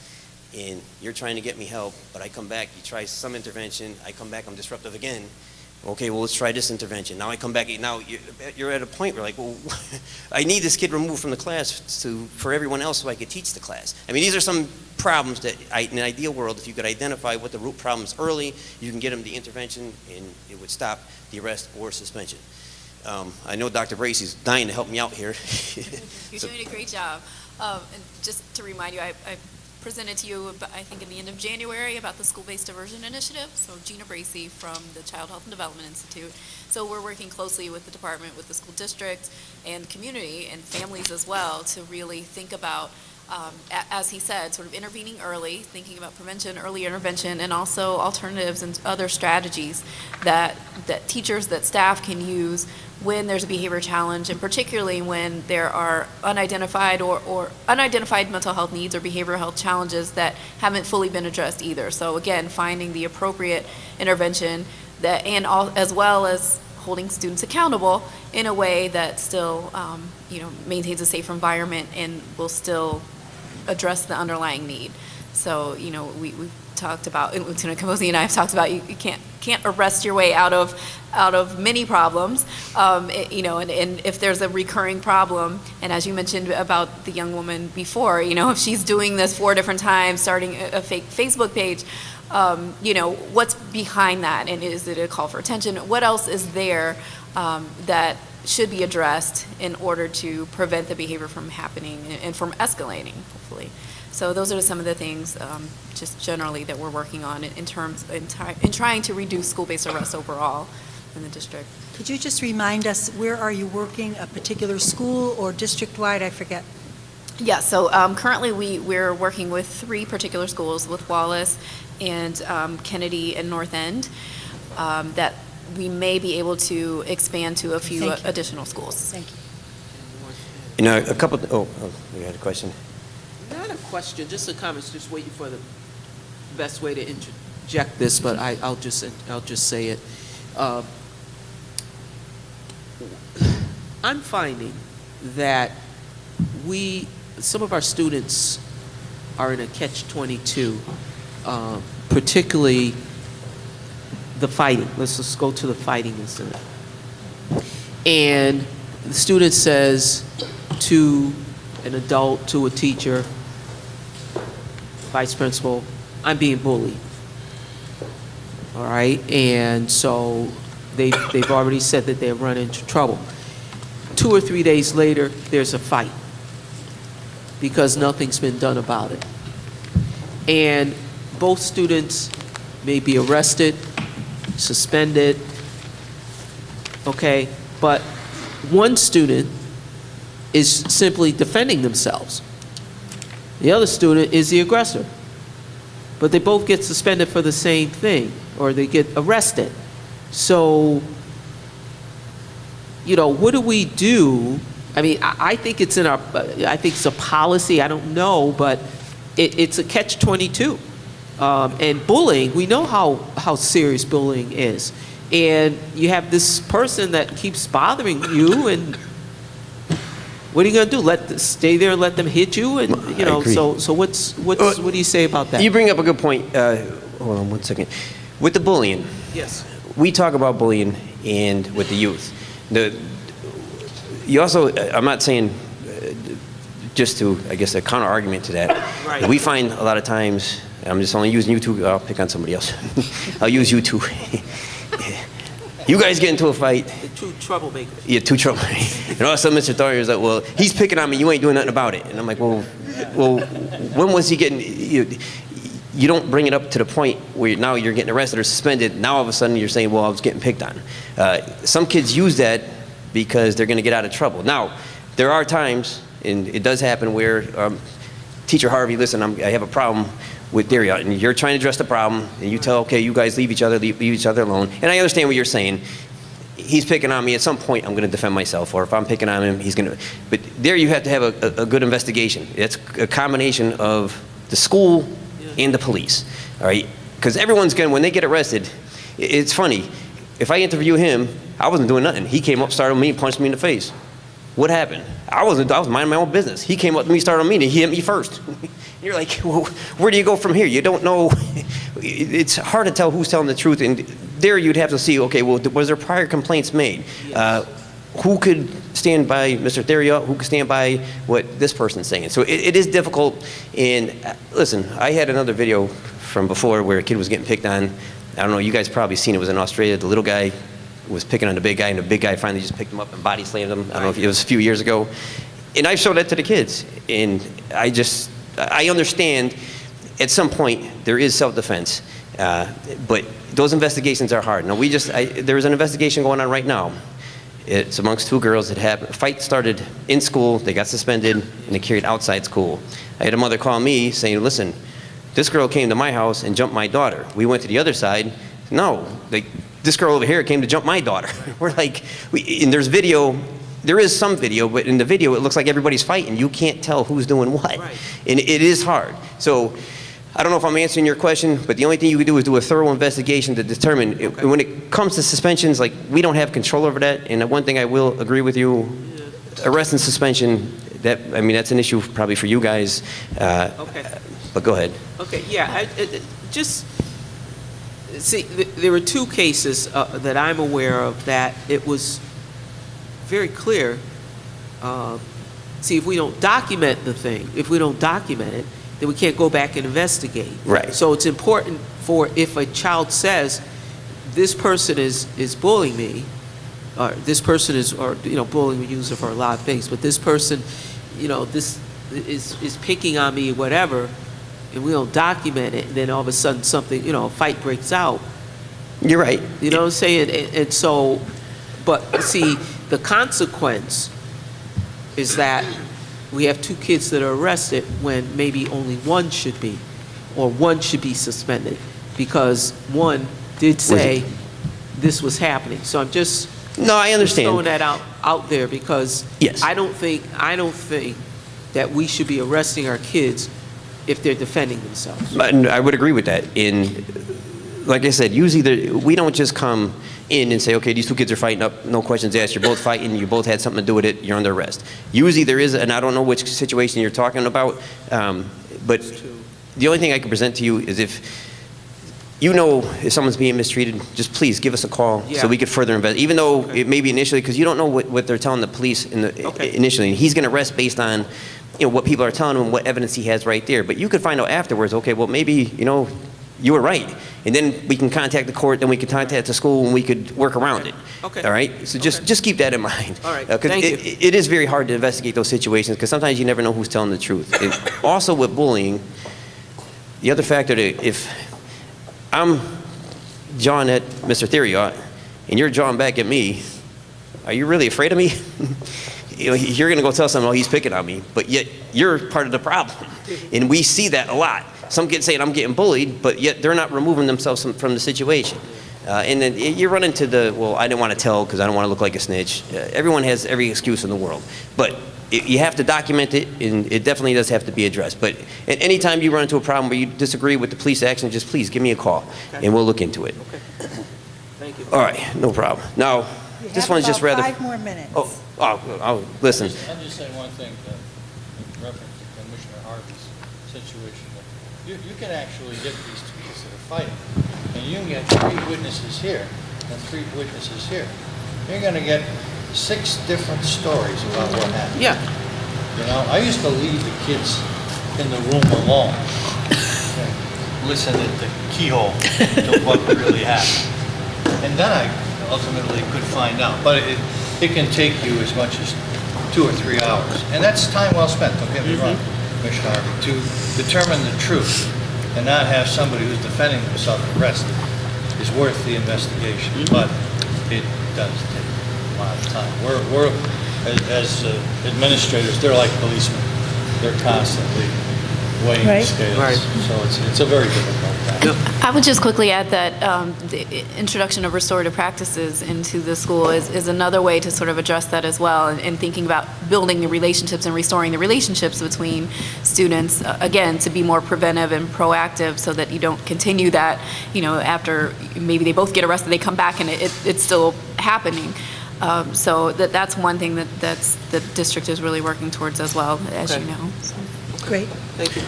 and you're trying to get me help, but I come back, you try some intervention, I come back, I'm disruptive again. Okay, well, let's try this intervention. Now I come back, now you're at a point where like, well, I need this kid removed from the class for everyone else so I could teach the class. I mean, these are some problems that in an ideal world, if you could identify what the root problem is early, you can get them the intervention and it would stop the arrest or suspension. I know Dr. Bracey's dying to help me out here. You're doing a great job. And just to remind you, I presented to you, I think in the end of January, about the school-based diversion initiative. So Gina Bracey from the Child Health and Development Institute. So we're working closely with the department, with the school district, and community and families as well to really think about, as he said, sort of intervening early, thinking about prevention, early intervention, and also alternatives and other strategies that teachers, that staff can use when there's a behavior challenge, and particularly when there are unidentified or unidentified mental health needs or behavioral health challenges that haven't fully been addressed either. So again, finding the appropriate intervention as well as holding students accountable in a way that still maintains a safe environment and will still address the underlying need. So we've talked about, Lieutenant Camposi and I have talked about, you can't arrest your way out of many problems, and if there's a recurring problem, and as you mentioned about the young woman before, if she's doing this 4 different times, starting a fake Facebook page, what's behind that, and is it a call for attention? What else is there that should be addressed in order to prevent the behavior from happening and from escalating, hopefully. So those are some of the things, just generally, that we're working on in trying to reduce school-based arrests overall in the district. Could you just remind us, where are you working, a particular school or district-wide? I forget. Yeah, so currently we're working with 3 particular schools, with Wallace and Kennedy and North End, that we may be able to expand to a few additional schools. Thank you. A couple, you had a question? Not a question, just a comment. Just waiting for the best way to interject this, but I'll just say it. I'm finding that some of our students are in a catch-22, particularly the fighting. Let's just go to the fighting incident. And the student says to an adult, to a teacher, vice principal, I'm being bullied. All right, and so they've already said that they've run into trouble. 2 or 3 days later, there's a fight because nothing's been done about it. And both students may be arrested, suspended, okay, but one student is simply defending themselves. The other student is the aggressor. But they both get suspended for the same thing, or they get arrested. So, what do we do? I mean, I think it's I think it's a policy, I don't know, but it's a catch-22. And bullying, we know how serious bullying is. And you have this person that keeps bothering you, and what are you going to do? Stay there and let them hit you? And so what do you say about that? You bring up a good point. Hold on 1 second. With the bullying. Yes. We talk about bullying and with the youth. You also, I'm not saying just to, I guess, a counter argument to that. Right. We find a lot of times, I'm just only using you two, I'll pick on somebody else. I'll use you two. You guys get into a fight. The 2 troublemakers. Yeah, 2 troublemakers. And all of a sudden, Mr. Thornton is like, well, he's picking on me, you ain't doing nothing about it. And I'm like, well, when was he getting, you don't bring it up to the point where now you're getting arrested or suspended. Now all of a sudden you're saying, well, I was getting picked on. Some kids use that because they're going to get out of trouble. Now, there are times, and it does happen, where Teacher Harvey, listen, I have a problem with Daria, and you're trying to address the problem, and you tell, okay, you guys leave each other alone. And I understand what you're saying. he's picking on me, at some point I'm going to defend myself, or if I'm picking on him, he's going to. But there you have to have a good investigation. It's a combination of the school and the police, all right? Because everyone's going, when they get arrested, it's funny. If I interview him, I wasn't doing nothing. He came up, started me, punched me in the face. What happened? I was minding my own business. He came up to me, started on me, and he hit me first. You're like, well, where do you go from here? You don't know. It's hard to tell who's telling the truth. And there you'd have to see, okay, well, was there prior complaints made? Who could stand by Mr. Theriot? Who could stand by what this person's saying? So it is difficult. And listen, I had another video from before where a kid was getting picked on. I don't know, you guys probably seen it. It was in Australia. The little guy was picking on the big guy, and the big guy finally just picked him up and body slammed him. I don't know if it was a few years ago. And I showed that to the kids. And I understand at some point there is self-defense, but those investigations are hard. Now, there's an investigation going on right now. It's amongst two girls that happened. A fight started in school, they got suspended, and they carried outside school. I had a mother call me saying, listen, this girl came to my house and jumped my daughter. We went to the other side. No, this girl over here came to jump my daughter. We're like, and there's video. There is some video, but in the video, it looks like everybody's fighting. You can't tell who's doing what. Right. And it is hard. So I don't know if I'm answering your question, but the only thing you can do is do a thorough investigation to determine. When it comes to suspensions, like, we don't have control over that. And the one thing I will agree with you, arrest and suspension, that's an issue probably for you guys. Okay. But go ahead. Okay, yeah, see, there were two cases that I'm aware of that it was very clear. See, if we don't document the thing, if we don't document it, then we can't go back and investigate. Right. So it's important for, if a child says, this person is bullying me, or this person is, or, bullying we use it for a lot of things, but this person, this is picking on me, whatever, and we don't document it, and then all of a sudden something, a fight breaks out. You're right. You know what I'm saying? And so, but see, the consequence is that we have two kids that are arrested when maybe only one should be, or one should be suspended, because one did say this was happening. So I'm just I understand. throwing that out there, because yes. I don't think that we should be arresting our kids if they're defending themselves. I would agree with that. Like I said, usually we don't just come in and say, okay, these two kids are fighting up, no questions asked, you're both fighting, you both had something to do with it, you're under arrest. Usually there is, and I don't know which situation you're talking about, but the only thing I can present to you is if someone's being mistreated, just please give us a call so we could further investigate, even though it may be initially, because you don't know what they're telling the police initially. And he's going to arrest based on what people are telling him, what evidence he has right there. But you could find out afterwards, okay, well, maybe, you were right. And then we can contact the court, then we can contact the school, and we could work around it. Okay. All right? So just keep that in mind. All right. Because Thank you. it is very hard to investigate those situations, because sometimes you never know who's telling the truth. And also with bullying, the other factor, that if I'm jawing at Mr. Theriot, and you're jawing back at me, are you really afraid of me? You're going to go tell someone, oh, he's picking on me, but yet you're part of the problem. And we see that a lot. Some kids saying, I'm getting bullied, but yet they're not removing themselves from the situation. And then you run into well, I didn't want to tell because I don't want to look like a snitch. Everyone has every excuse in the world. But you have to document it, and it definitely does have to be addressed. But at any time you run into a problem where you disagree with the police action, just please give me a call, and we'll look into it. Okay. Thank you. All right, no problem. Now, this one's just rather... 5 more minutes. Oh, listen. I'll just say one thing in reference to Commissioner Harvey's situation. You can actually get these two kids that are fighting, and you can get 3 witnesses here and 3 witnesses here. You're going to get 6 different stories about what happened. Yeah. I used to leave the kids in the room alone, listen at the keyhole to what really happened. And then I ultimately could find out. But it can take you as much as 2 or 3 hours. And that's time well spent, don't get me wrong, Commissioner Harvey, to determine the truth and not have somebody who's defending himself arrested is worth the investigation. But it does take a lot of time. We're as administrators, they're like policemen. They're constantly weighing Right. scales. Right. So it's a very difficult task. I would just quickly add that the introduction of restorative practices into the school is another way to sort of address that as well, and thinking about building the relationships and restoring the relationships between students, again, to be more preventive and proactive so that you don't continue that, after maybe they both get arrested, they come back and it's still happening. So that's one thing that the district is really working towards as well, as Okay. you know. So. Great. Thank you.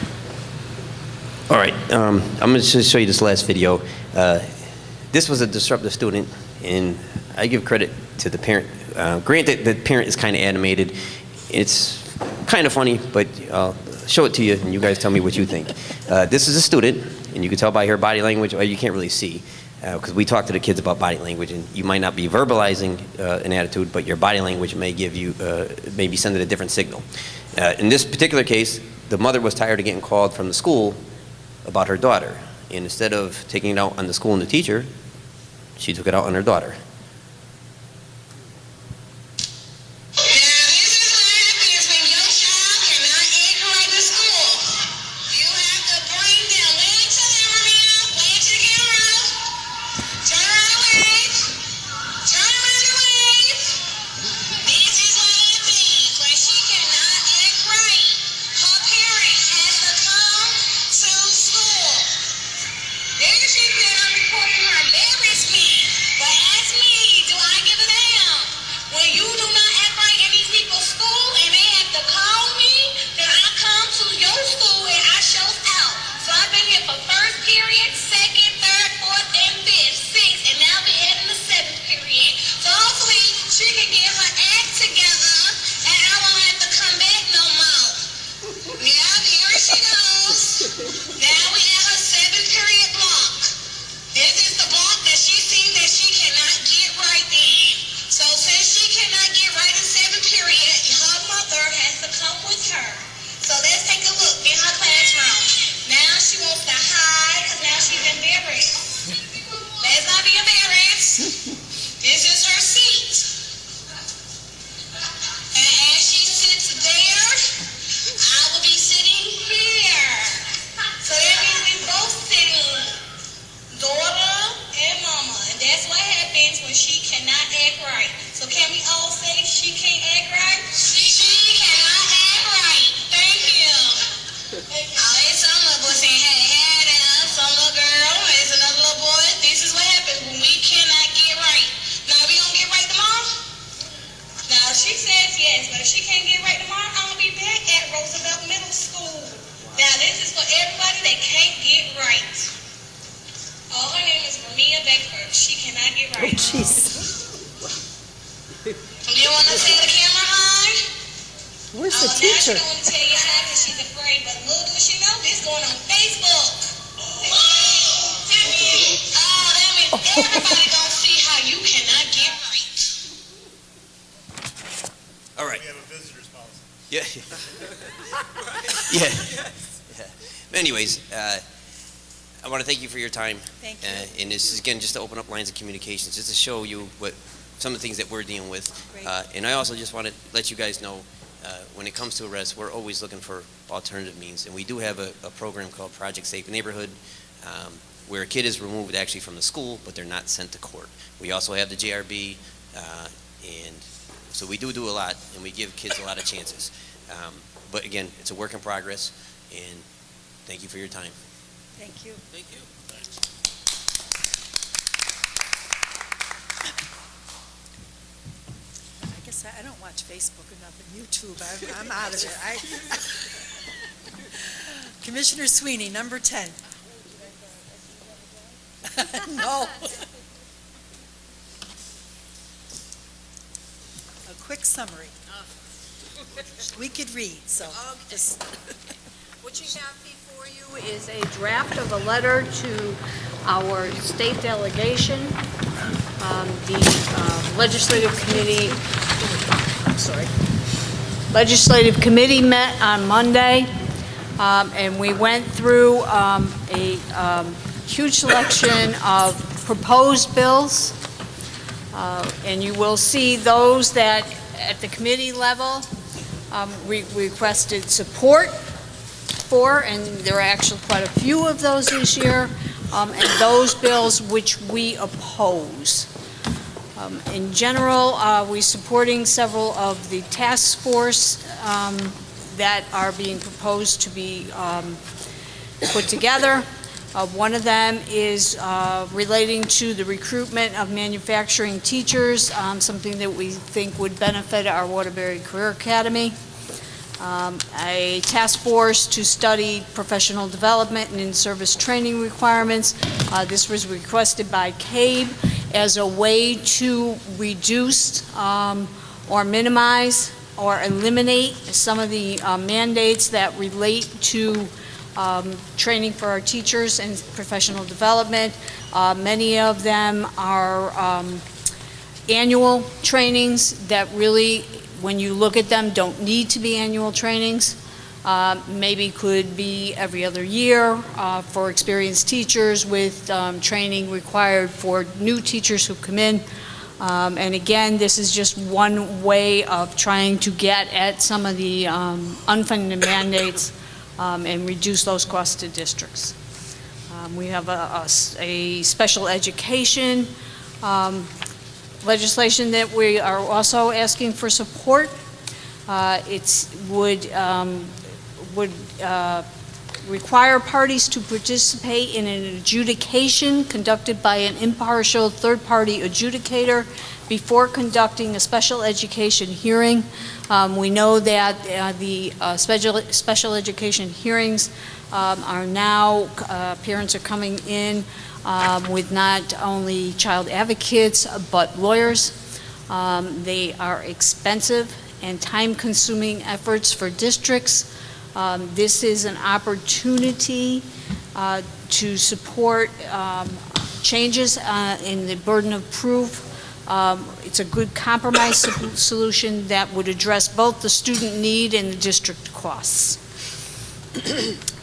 All right, I'm going to just show you this last video. This was a disruptive student, and I give credit to the parent. Granted, the parent is kind of animated. It's kind of funny, but I'll show it to you, and you guys tell me what you think. This is a student, and you can tell by her body language, or you can't really see, because we talk to the kids about body language, and you might not be verbalizing an attitude, but your body language may give you, maybe send it a different signal. In this particular case, the mother was tired of getting called from the school about her daughter, and instead of taking it out on the school and the teacher, she took it out on her daughter. Where's the teacher? Everybody gonna see how you cannot get right. All right. We have a visitor's policy. Yeah. Yeah. Anyways, I want to thank you for your time. Thank you. And this is, again, just to open up lines of communications, just to show you what some of the things that we're dealing with. Great. And I also just want to let you guys know, when it comes to arrests, we're always looking for alternative means. And we do have a program called Project Safe Neighborhood, where a kid is removed actually from the school, but they're not sent to court. We also have the JRB, and so we do a lot, and we give kids a lot of chances. But again, it's a work in progress, and thank you for your time. Thank you. Thank you. I guess I don't watch Facebook enough and YouTube. I'm out of it. Commissioner Sweeney, number 10. No. A quick summary. We could read, so just. What you have before you is a draft of a letter to our state delegation. The legislative committee, legislative committee met on Monday, and we went through a huge selection of proposed bills, and you will see those that at the committee level we requested support for, and there are actually quite a few of those this year, and those bills which we oppose. In general, we're supporting several of the task force that are being proposed to be put together. One of them is relating to the recruitment of manufacturing teachers, something that we think would benefit our Wtby Career Academy. A task force to study professional development and in-service training requirements. This was requested by CABE as a way to reduce or minimize or eliminate some of the mandates that relate to training for our teachers and professional development. Many of them are annual trainings that really, when you look at them, don't need to be annual trainings. Maybe could be every other year for experienced teachers with training required for new teachers who come in. And again, this is just one way of trying to get at some of the unfunded mandates and reduce those costs to districts. We have a special education legislation that we are also asking for support. It would require parties to participate in an adjudication conducted by an impartial third-party adjudicator before conducting a special education hearing. We know that the special education hearings are now, parents are coming in with not only child advocates, but lawyers. They are expensive and time-consuming efforts for districts. This is an opportunity to support changes in the burden of proof. It's a good compromise solution that would address both the student need and the district costs.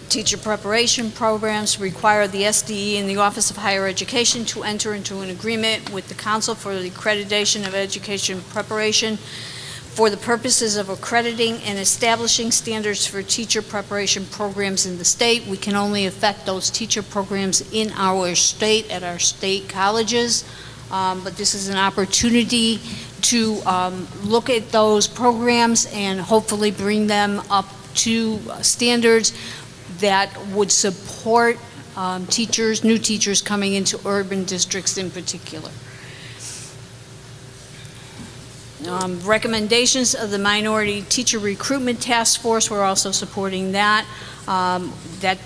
Teacher preparation programs require the SDE and the Office of Higher Education to enter into an agreement with the Council for the Accreditation of Education Preparation for the purposes of accrediting and establishing standards for teacher preparation programs in the state. We can only affect those teacher programs in our state, at our state colleges, but this is an opportunity to look at those programs and hopefully bring them up to standards that would support teachers, new teachers coming into urban districts in particular. Recommendations of the Minority Teacher Recruitment Task Force, we're also supporting that. That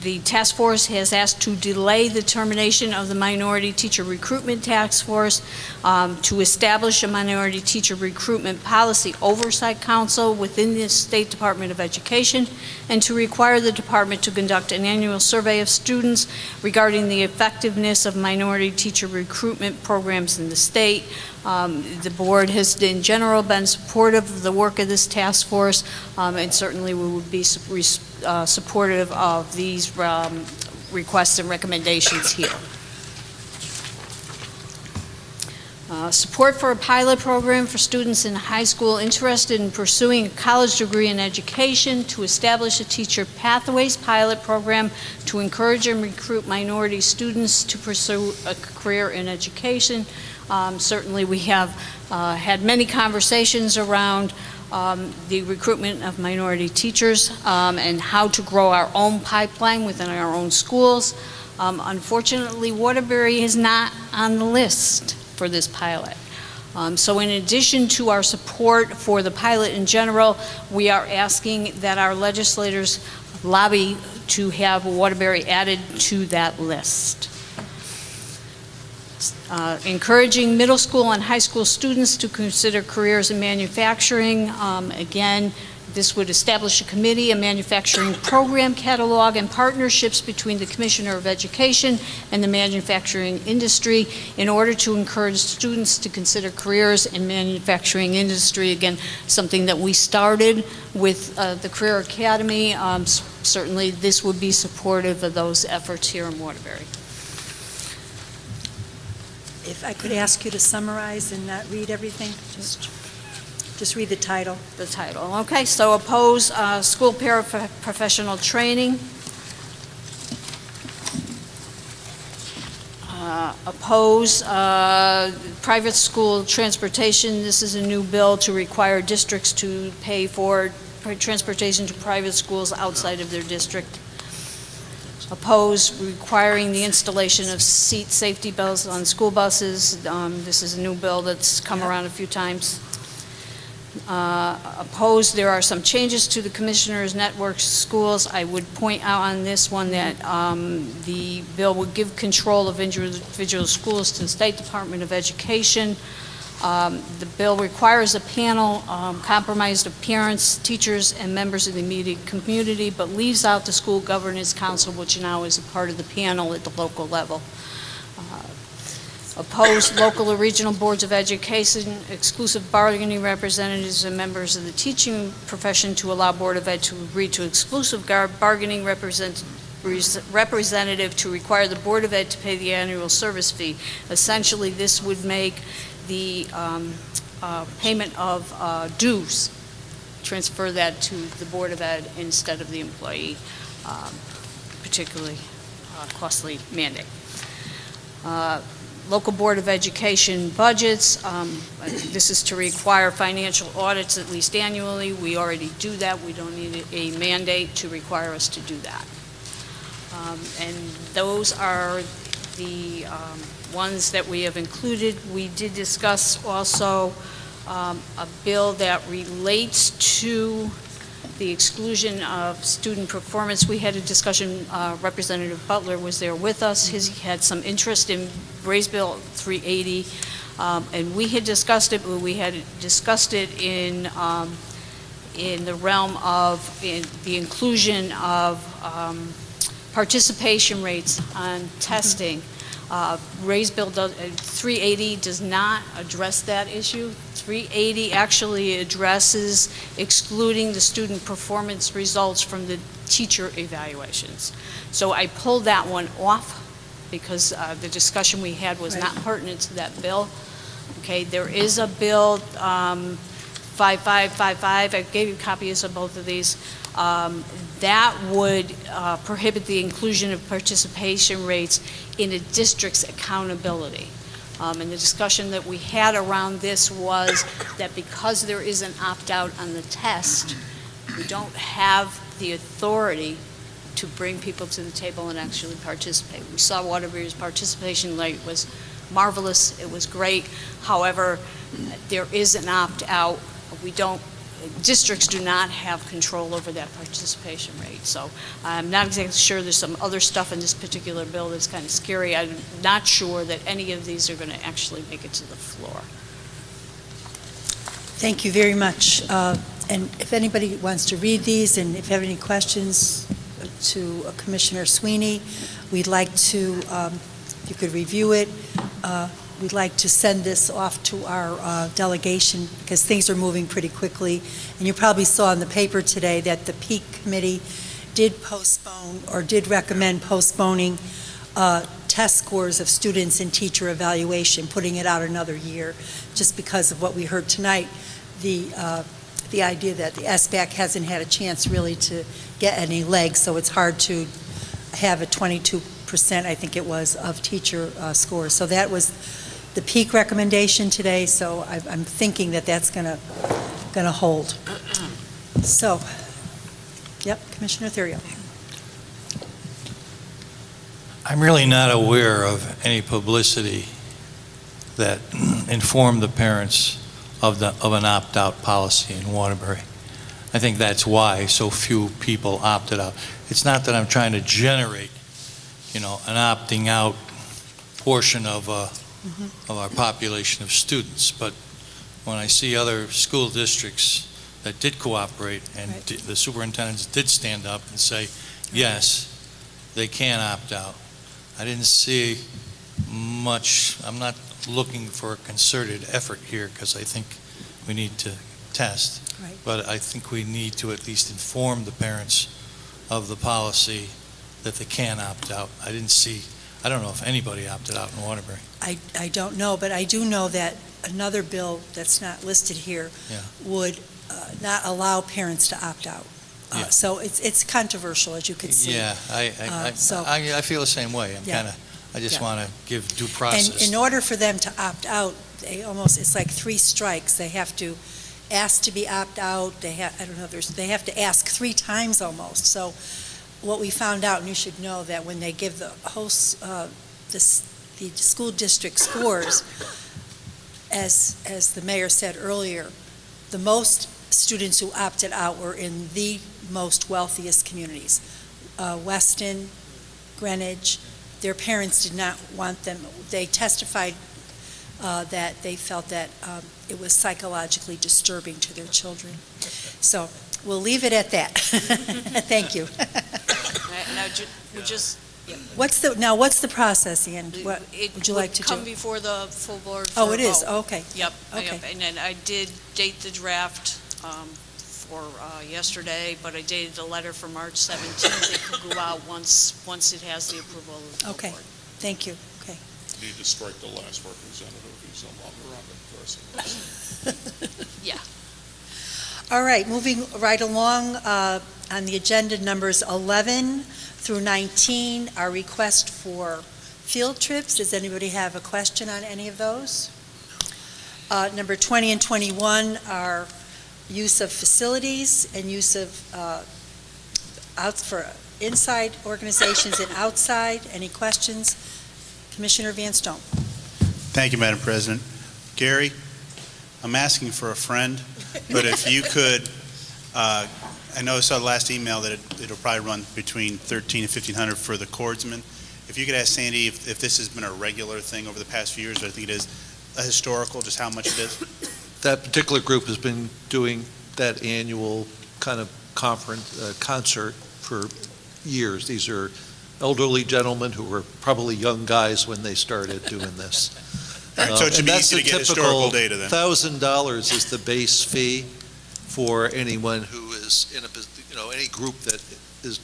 the task force has asked to delay the termination of the Minority Teacher Recruitment Task Force, to establish a Minority Teacher Recruitment Policy Oversight Council within the State Department of Education, and to require the department to conduct an annual survey of students regarding the effectiveness of minority teacher recruitment programs in the state. The board has in general been supportive of the work of this task force, and certainly we would be supportive of these requests and recommendations here. Support for a pilot program for students in high school interested in pursuing a college degree in education, to establish a teacher pathways pilot program to encourage and recruit minority students to pursue a career in education. Certainly we have had many conversations around the recruitment of minority teachers and how to grow our own pipeline within our own schools. Unfortunately, Wtby is not on the list for this pilot. So in addition to our support for the pilot in general, we are asking that our legislators lobby to have Wtby added to that list. Encouraging middle school and high school students to consider careers in manufacturing. Again, this would establish a committee, a manufacturing program catalog, and partnerships between the Commissioner of Education and the manufacturing industry in order to encourage students to consider careers in manufacturing industry. Again, something that we started with the Career Academy. Certainly this would be supportive of those efforts here in Wtby. If I could ask you to summarize and not read everything, just. Just read the title. The title. Okay, so oppose school paraprofessional training. Oppose private school transportation. This is a new bill to require districts to pay for transportation to private schools outside of their district. Oppose requiring the installation of seat safety belts on school buses. This is a new bill that's come around a few times. Opposed, there are some changes to the Commissioners' Network schools. I would point out on this one that the bill would give control of individual schools to the State Department of Education. The bill requires a panel comprised of parents, teachers, and members of the immediate community, but leaves out the School Governance Council, which now is a part of the panel at the local level. Oppose local or regional boards of education, exclusive bargaining representatives and members of the teaching profession to allow Board of Ed to agree to exclusive bargaining representative to require the Board of Ed to pay the annual service fee. Essentially, this would make the payment of dues, transfer that to the Board of Ed instead of the employee, particularly costly mandate. Local Board of Education budgets, this is to require financial audits at least annually. We already do that. We don't need a mandate to require us to do that. And those are the ones that we have included. We did discuss also a bill that relates to the exclusion of student performance. We had a discussion, Representative Butler was there with us. He had some interest in Raise Bill 380, and we had discussed it, but we had discussed it in the realm of the inclusion of participation rates on testing. Raise Bill 380 does not address that issue. 380 actually addresses excluding the student performance results from the teacher evaluations. So I pulled that one off because the discussion we had was not pertinent to that bill. Okay, there is a bill 5555. I gave you copies of both of these. That would prohibit the inclusion of participation rates in a district's accountability. And the discussion that we had around this was that because there is an opt-out on the test, we don't have the authority to bring people to the table and actually participate. We saw Wtby's participation rate was marvelous. It was great. However, there is an opt-out. Districts do not have control over that participation rate. So I'm not exactly sure. There's some other stuff in this particular bill that's kind of scary. I'm not sure that any of these are going to actually make it to the floor. Thank you very much. And if anybody wants to read these and if you have any questions to Commissioner Sweeney, we'd like to, if you could review it, we'd like to send this off to our delegation because things are moving pretty quickly. And you probably saw in the paper today that the Peak Committee did postpone or did recommend postponing test scores of students in teacher evaluation, putting it out another year, just because of what we heard tonight, the idea that the SBAC hasn't had a chance really to get any legs, so it's hard to have a 22%, I think it was, of teacher scores. So that was the peak recommendation today, so I'm thinking that that's gonna hold. So, yep, Commissioner Thurio. I'm really not aware of any publicity that informed the parents of an opt-out policy in Waterbury. I think that's why so few people opted out. It's not that I'm trying to generate, an opting out portion of our population of students, but when I see other school districts that did cooperate and the superintendents did stand up and say, yes, they can opt out. I didn't see much. I'm not looking for a concerted effort here because I think we need to test. Right. But I think we need to at least inform the parents of the policy that they can opt out. I I don't know if anybody opted out in Waterbury. I don't know, but I do know that another bill that's not listed here Yeah. would not allow parents to opt out. Yeah. So it's controversial, as you can see. Yeah, so- I feel the same way. Yeah. I just Yeah. want to give due And process. in order for them to opt out, it's like 3 strikes. They have to ask to be opt out. They have to ask 3 times almost. So what we found out, and you should know that when they give the host, the school district scores, as the mayor said earlier, the most students who opted out were in the most wealthiest communities. Weston, Greenwich, their parents did not want them. They testified that they felt that it was psychologically disturbing to their children. So we'll leave it at that. Thank you. What's the process, Ian? What would you like to do? Come before the full board for Oh, it a is? vote. Oh, okay. Yep. Okay. Yep. And then I did date the draft for yesterday, but I dated the letter for March 17th. It could go out once it has the approval of the full Okay. board. Thank you. Okay. Need to strike the last representative. He's no longer on the person. Yeah. All right, moving right along on the agenda, numbers 11 through 19, our request for field trips. Does anybody have a question on any of those? Number 20 and 21 are use of facilities and use of for inside organizations and outside. Any questions? Commissioner Van Stone. Thank you, Madam President. Gary, I'm asking for a friend, but if you could, I know I saw the last email that it'll probably run between $1,300 and $1,500 for the cordsmen. If you could ask Sandy if this has been a regular thing over the past few years, or I think it is a historical, just how much it is. That particular group has been doing that annual kind of concert for years. These are elderly gentlemen who were probably young guys when they started doing this. All right, so it should be easy to get historical data then. $1,000 is the base fee for anyone who is in any group that is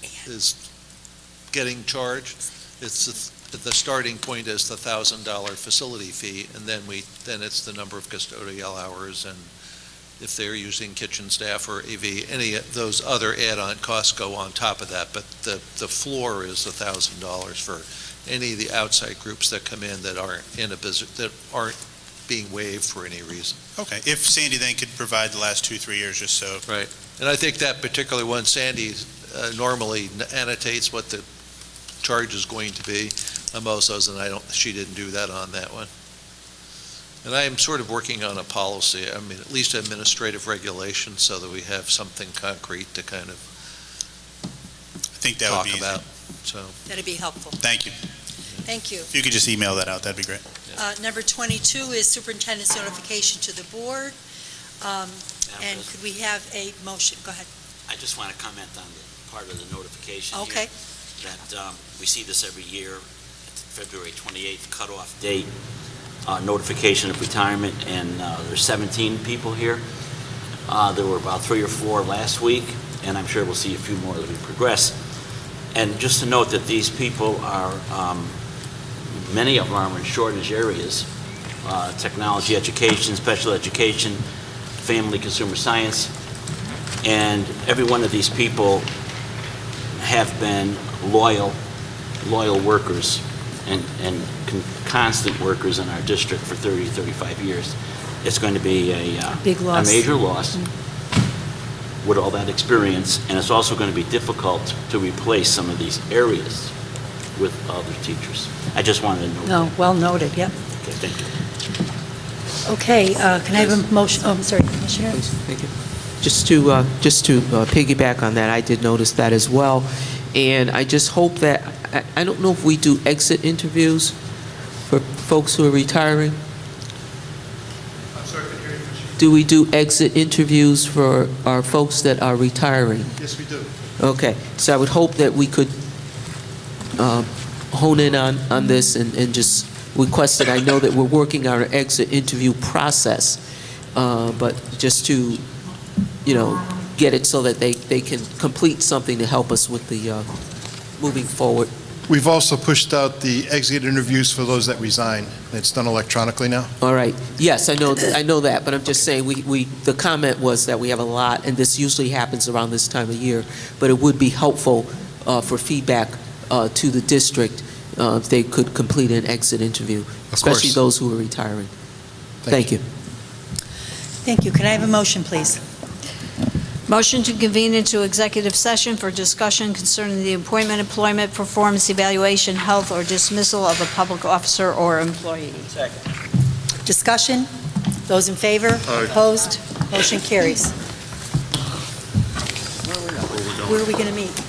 getting charged. It's the starting point is the $1,000 facility fee, and then it's the number of custodial hours, and if they're using kitchen staff or AV, any of those other add-on costs go on top of that. But the floor is $1,000 for any of the outside groups that come in that aren't in a business, that aren't being waived for any reason. Okay, if Sandy then could provide the last 2-3 years just so. Right, and I think that particular one, Sandy normally annotates what the charge is going to be on most of those, and she didn't do that on that one. And I am sort of working on a policy, I mean, at least administrative regulation, so that we have something concrete to kind of I think that would be talk about. So That'd be helpful. Thank you. Thank you. If you could just email that out, that'd be great. Number 22 is superintendent's notification to the board. And could we have a motion? Go ahead. I just want to comment on the part of the notification here. Okay. That we see this every year, February 28th cutoff date, notification of retirement, and there's 17 people here. There were about 3 or 4 last week, and I'm sure we'll see a few more as we progress. And just to note that these people are, many of them are in shortage areas, technology, education, special education, family, consumer science, and every one of these people have been loyal workers and constant workers in our district for 30, 35 years. It's going to be a big loss. A major loss with all that experience, and it's also going to be difficult to replace some of these areas with other teachers. I just wanted to note that. Well noted, yep. Okay, thank you. Okay, can I have a motion? Oh, I'm sorry, Commissioner. Please, thank you. Just to piggyback on that, I did notice that as well, and I just hope that I don't know if we do exit interviews for folks who are retiring. I'm sorry, I hear you. Do we do exit interviews for our folks that are retiring? Yes, we do. Okay, so I would hope that we could hone in on this and just request it. I know that we're working on an exit interview process, but just to, get it so that they can complete something to help us with the moving forward. We've also pushed out the exit interviews for those that resign. It's done electronically now. All right. Yes, I know that, but I'm just saying, the comment was that we have a lot, and this usually happens around this time of year, but it would be helpful for feedback to the district if they could complete an exit interview, especially those who are retiring. Thank you. Thank you. Can I have a motion, please? Motion to convene into executive session for discussion concerning the appointment, employment, performance evaluation, health, or dismissal of a public officer or employee. Second. Discussion? Those in favor? Aye. Opposed? Motion carries. Where are we going to meet?